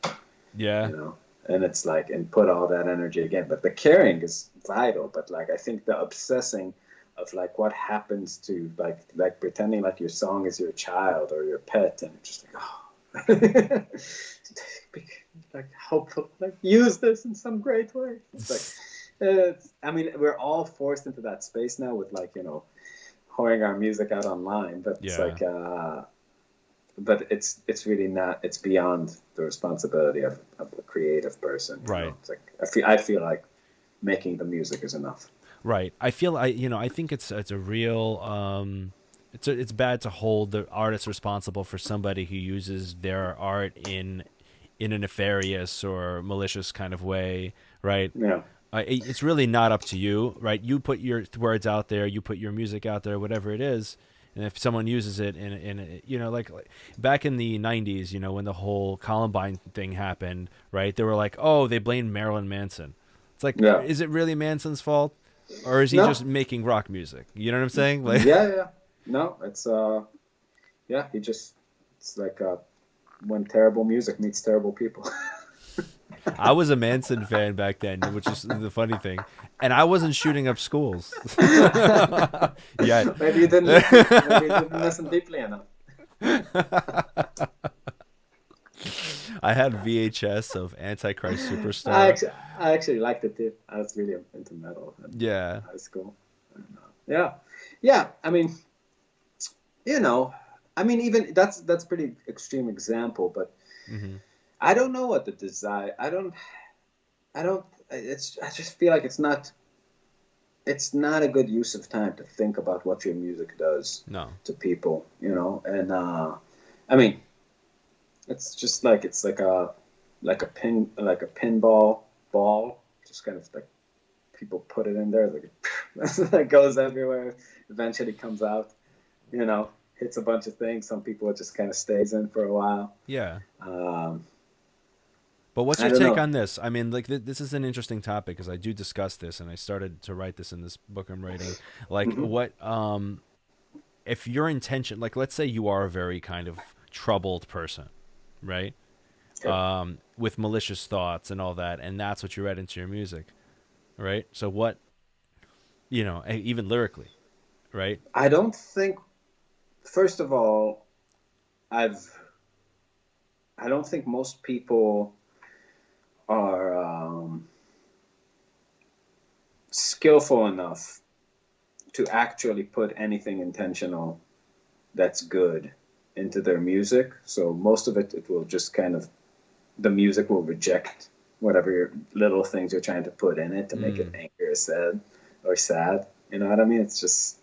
Yeah. You know, and it's like and put all that energy again. But the caring is vital. But like I think the obsessing of like what happens to like pretending like your song is your child or your pet, and it's just like like hopeful, like use this in some great way. It's like I mean we're all forced into that space now with like pouring our music out online, but it's Yeah. like but it's really not. It's beyond the responsibility of a creative person. Right. It's like I feel like making the music is enough. Right. I think it's a real it's bad to hold the artist responsible for somebody who uses their art in a nefarious or malicious kind of way, right? Yeah, It's really not up to you, right? You put your words out there, you put your music out there, whatever it is, and if someone uses it like back in the '90s, when the whole Columbine thing happened, right? They were like, oh, they blamed Marilyn Manson. It's like, yeah. is it really Manson's fault, or is he No, just making rock music? You know what I'm saying? Like, yeah, yeah. No, it's yeah. It's like when terrible music meets terrible people. I was a Manson fan back then, which is the funny thing, and I wasn't shooting up schools yet. Maybe you didn't listen. Maybe you didn't listen deeply enough. I had VHS of Antichrist I Superstar. actually, I actually liked it too. I was really into metal in Yeah. high school. And, yeah, yeah. I mean, you know, I mean, even that's pretty extreme example, but Hmm. I don't know what the desire. I don't. It's. I just feel like it's not. It's not a good use of time to think about what your music does No. to people. And I mean, it's like a pinball ball, just kind of like people put it in there, like it goes everywhere. Eventually comes out, hits a bunch of things. Some people it just kind of stays in for a while. Yeah. Um, But what's I your don't take know. on this? I mean, like this is an interesting topic because I do discuss this, and I started to write this in this book I'm writing. Like, Hmm. what if your intention, like, let's say you are a very kind of troubled person, right? Okay. With malicious thoughts and all that, and that's what you read into your music, right? So what, even lyrically, right? I don't think. First of all, I've. I don't think most people are skillful enough to actually put anything intentional that's good into their music. So most of it will just kind of, the music will reject whatever your little things you're trying to put in it to make it angry or sad. You know what I mean? It's just,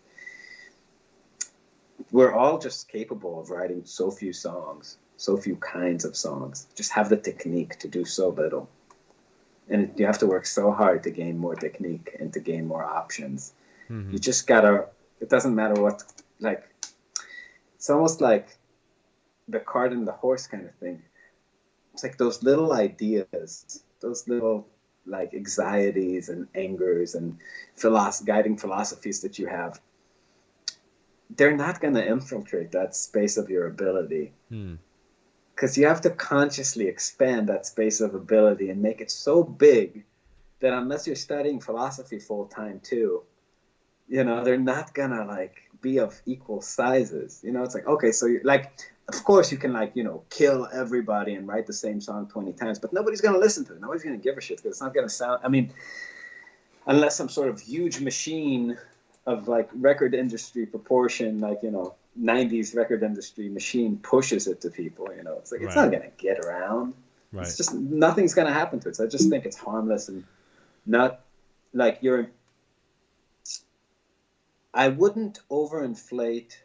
we're all just capable of writing so few songs, so few kinds of songs. Just have the technique to do so little. And you have to work so hard to gain more technique and to gain more options. You just gotta, it doesn't matter what, like, it's almost like the cart and the horse kind of thing. It's like those little ideas, those little like anxieties and angers and guiding philosophies that you have. They're not going to infiltrate that space of your ability. Because you have to consciously expand that space of ability and make it so big that unless you're studying philosophy full time too, you know, they're not gonna like be of equal sizes. You know, it's like, okay, so you're like, of course you can like, you know, kill everybody and write the same song 20 times, but nobody's gonna listen to it. Nobody's gonna give a shit because it's not gonna sound, I mean, unless some sort of huge machine of like record industry proportion, like, you know, 90s record industry machine pushes it to people, you know, it's like, it's not gonna get around. It's just, nothing's gonna happen to it. So I just think it's harmless and not like I wouldn't overinflate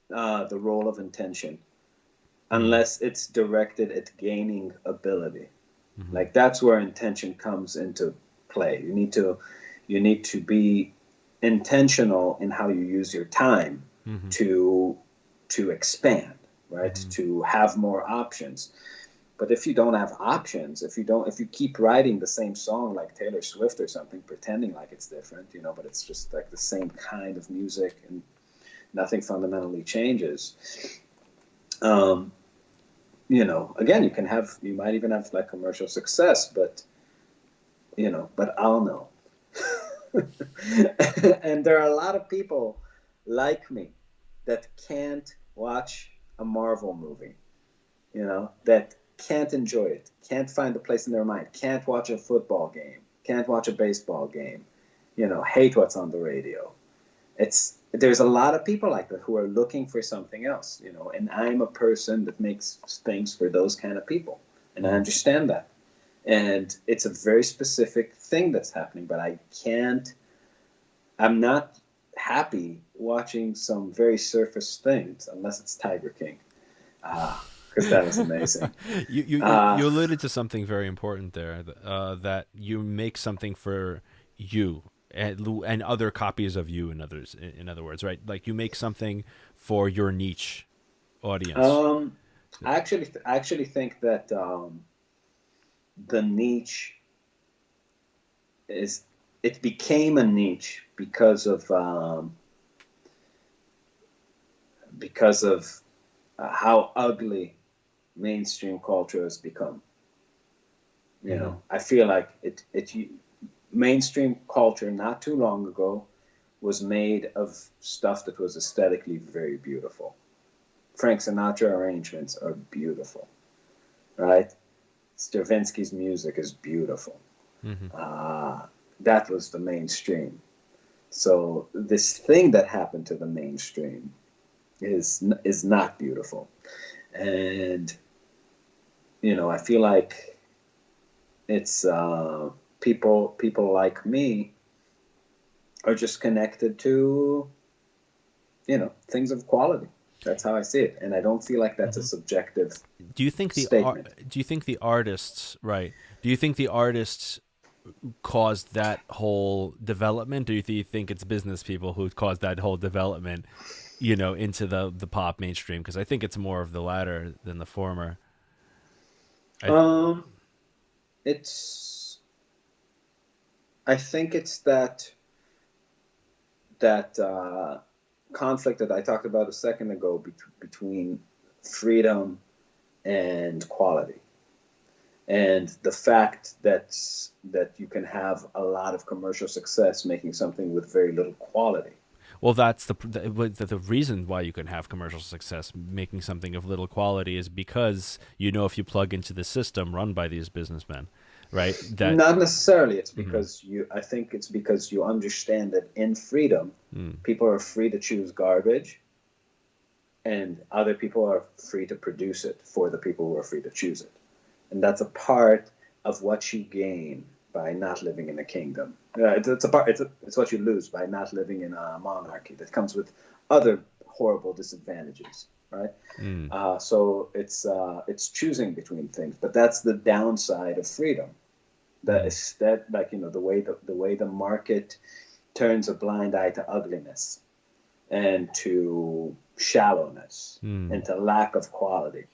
the role of intention unless it's directed at gaining ability. Like that's where intention comes into play. You need to be intentional in how you use your time to expand, right? To have more options. But if you don't have options, if you keep writing the same song like Taylor Swift or something, pretending like it's different, you know, but it's just like the same kind of music and nothing fundamentally changes. You know, again, you might even have like commercial success, but, you know, but I'll know. And there are a lot of people like me that can't watch a Marvel movie, you know, that can't enjoy it, can't find a place in their mind, can't watch a football game, can't watch a baseball game, you know, hate what's on the radio. There's a lot of people like that who are looking for something else, you know, and I'm a person that makes things for those kind of people, and I understand that. And it's a very specific thing that's happening, but I'm not happy watching some very surface things unless it's Tiger King. Because that was amazing. You alluded to something very important there, that you make something for you and other copies of you, in other words, right? Like you make something for your niche audience. I actually think that the niche it became a niche because of how ugly mainstream culture has become. You know, I feel like mainstream culture not too long ago was made of stuff that was aesthetically very beautiful. Frank Sinatra arrangements are beautiful, right? Stravinsky's music is beautiful. That was the mainstream. So this thing that happened to the mainstream is not beautiful. And, you know, I feel like it's people like me are just connected to, you know, things of quality. That's how I see it, and I don't feel like that's a subjective statement. Do you think the artists, right? Do you think the artists caused that whole development, or do you think it's business people who caused that whole development, you know, into the pop mainstream? Because I think it's more of the latter than the former. I think it's that conflict that I talked about a second ago between freedom and quality, and the fact that you can have a lot of commercial success making something with very little quality. Well, that's the reason why you can have commercial success making something of little quality is because, you know, if you plug into the system run by these businessmen, right? That Not necessarily. It's mm, because I think it's because you understand that in freedom, mm, people are free to choose garbage, and other people are free to produce it for the people who are free to choose it. And that's a part of what you gain by not living in a kingdom. It's a part. It's what you lose by not living in a monarchy. That comes with other horrible disadvantages, right? mm, So it's choosing between things, but that's the downside of freedom. That mm, is that, like, the way the market turns a blind eye to ugliness and to shallowness mm, and to lack of quality.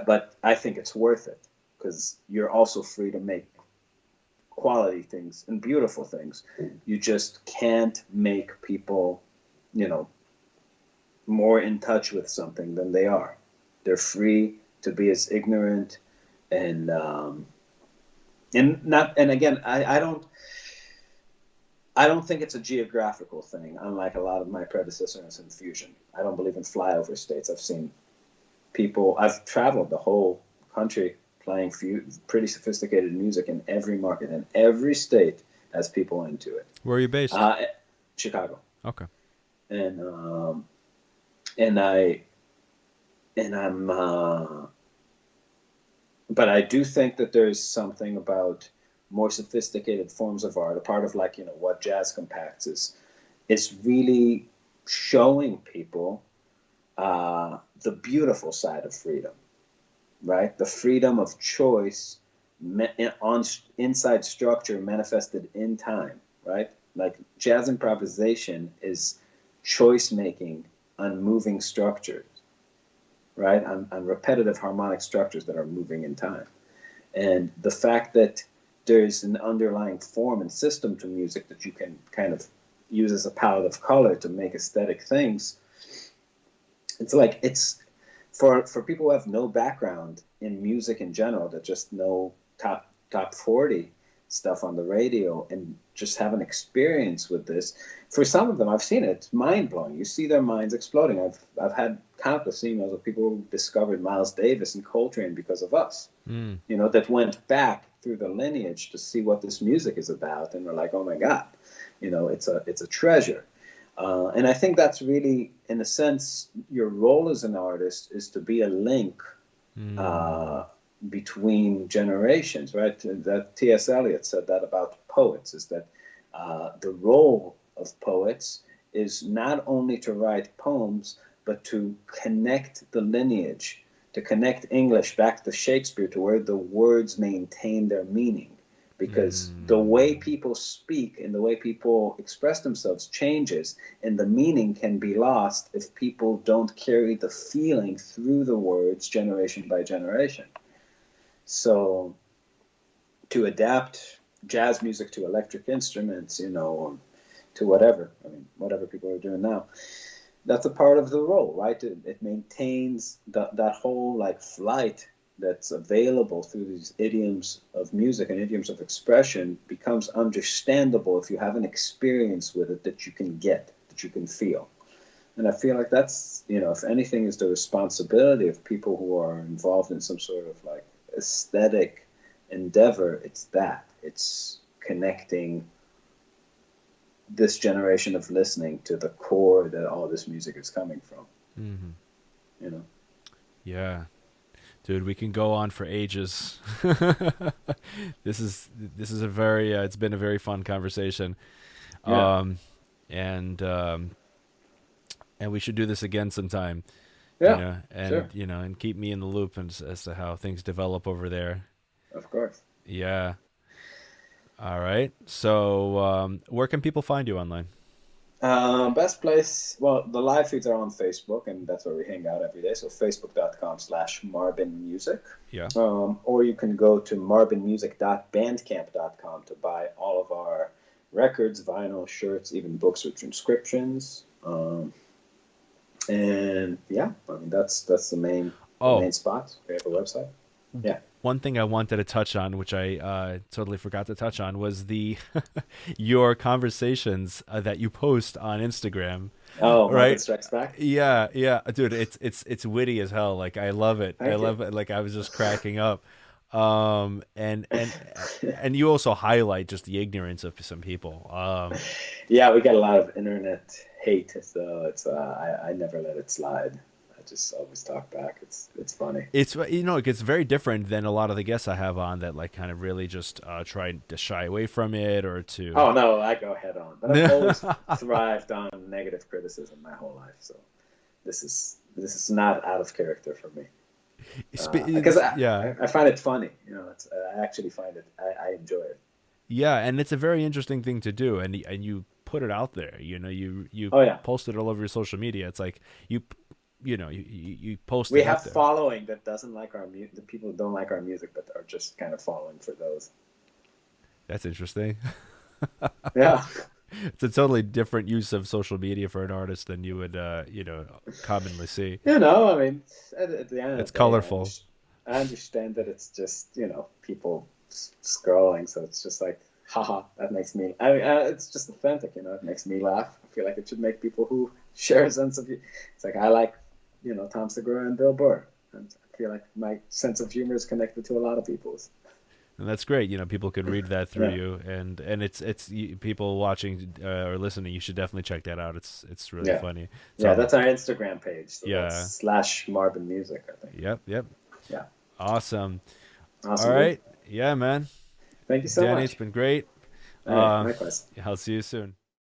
But I think it's worth it because you're also free to make quality things and beautiful things. You just can't make people, you know, more in touch with something than they are. They're free to be as ignorant and not. And again, I don't think it's a geographical thing. Unlike a lot of my predecessors in fusion, I don't believe in flyover states. I've seen people. I've traveled the whole country playing pretty sophisticated music in every market, and every state has people into it. where are you based? Uh, Chicago, Okay. and and I and I'm, but I do think that there's something about more sophisticated forms of art. A part of, like, what jazz compacts is, it's really showing people the beautiful side of freedom, right? The freedom of choice on inside structure manifested in time, right? Like, jazz improvisation is choice making on moving structures, right? On repetitive harmonic structures that are moving in time. And the fact that there's an underlying form and system to music that you can kind of use as a palette of color to make aesthetic things, it's for people who have no background in music in general, that just know top 40 stuff on the radio and just have an experience with this. For some of them, I've seen it, it's mind blowing. You see their minds exploding. I've had countless emails of people who discovered Miles Davis and Coltrane because of us, Mm, that went back through the lineage to see what this music is about, and we're like, oh my god, it's a treasure. And I think that's really, in a sense, your role as an artist is to be a link mm, uh, between generations, right? That T.S. Eliot said that about poets, is that the role of poets is not only to write poems, but to connect the lineage, to connect English back to Shakespeare, to where the words maintain their meaning. Because the way mm, people speak and the way people express themselves changes, and the meaning can be lost if people don't carry the feeling through the words generation by generation. So to adapt jazz music to electric instruments, to whatever, whatever people are doing now, that's a part of the role, right? It maintains that whole, like, flight that's available through these idioms of music and idioms of expression becomes understandable if you have an experience with it that you can get, that you can feel. And I feel like that's, if anything, is the responsibility of people who are involved in some sort of, like, aesthetic endeavor. It's connecting this generation of listening to the core that all this music is coming from, mm. you know. Yeah. Dude, we can go on for ages. This is a very it's been a very fun conversation. Yeah, Um and and we should do this again sometime, yeah, sure, and keep me in the loop as to how things develop over there. of course. Yeah. All right. So, where can people find you online? Best place, well, the live feeds are on Facebook, and that's where we hang out every day. So facebook.com/Marbin Music. Yeah. Or you can go to marbinmusic.bandcamp.com to buy all of our records, vinyl, shirts, even books with transcriptions. And yeah, that's the main Oh, spot. We have a website. Yeah. one thing I wanted to touch on, which I totally forgot to touch on, was the your conversations that you post on Instagram. Oh, Marvin Right? Strikes Back. Yeah, yeah, dude, it's witty as hell. Like I love it. I Thank you. love it. Like I was just cracking up. And you also highlight just the ignorance of some people. Yeah, we get a lot of internet hate, so it's I never let it slide. I just always talk back. It's funny. It's, it gets very different than a lot of the guests I have on that like kind of really just try to shy away from it or to. Oh no, I go head on. But I've always thrived on negative criticism my whole life, so this is not out of character for me. Because Yeah. I find it funny. I actually find it. I enjoy it. Yeah, and it's a very interesting thing to do, and you put it out there. You Oh yeah, post it all over your social media. It's like you post we it up have there. following that doesn't like our music. The people who don't like our music, but are just kind of following for those. That's interesting. Yeah. It's a totally different use of social media for an artist than you would commonly see. I mean, at the end of It's the day, colorful. I understand that it's just people scrolling, so it's just like, haha, that makes me. It's just authentic, it makes me laugh. I feel like it should make people who share a sense of. It's like I like, Tom Segura and Bill Burr, and I feel like my sense of humor is connected to a lot of people's. And that's great. People could read that through Yeah, you, and people watching or listening. You should definitely check that out. It's really yeah, funny. It's yeah. on. That's our Instagram page. So that's Yeah. /Marbin Music, I think. Yep. Yep. Yeah, Awesome. All awesome, dude. right. Yeah, man. Thank you so Danny, it's much. been great. All right, Uh, likewise. I'll see you soon.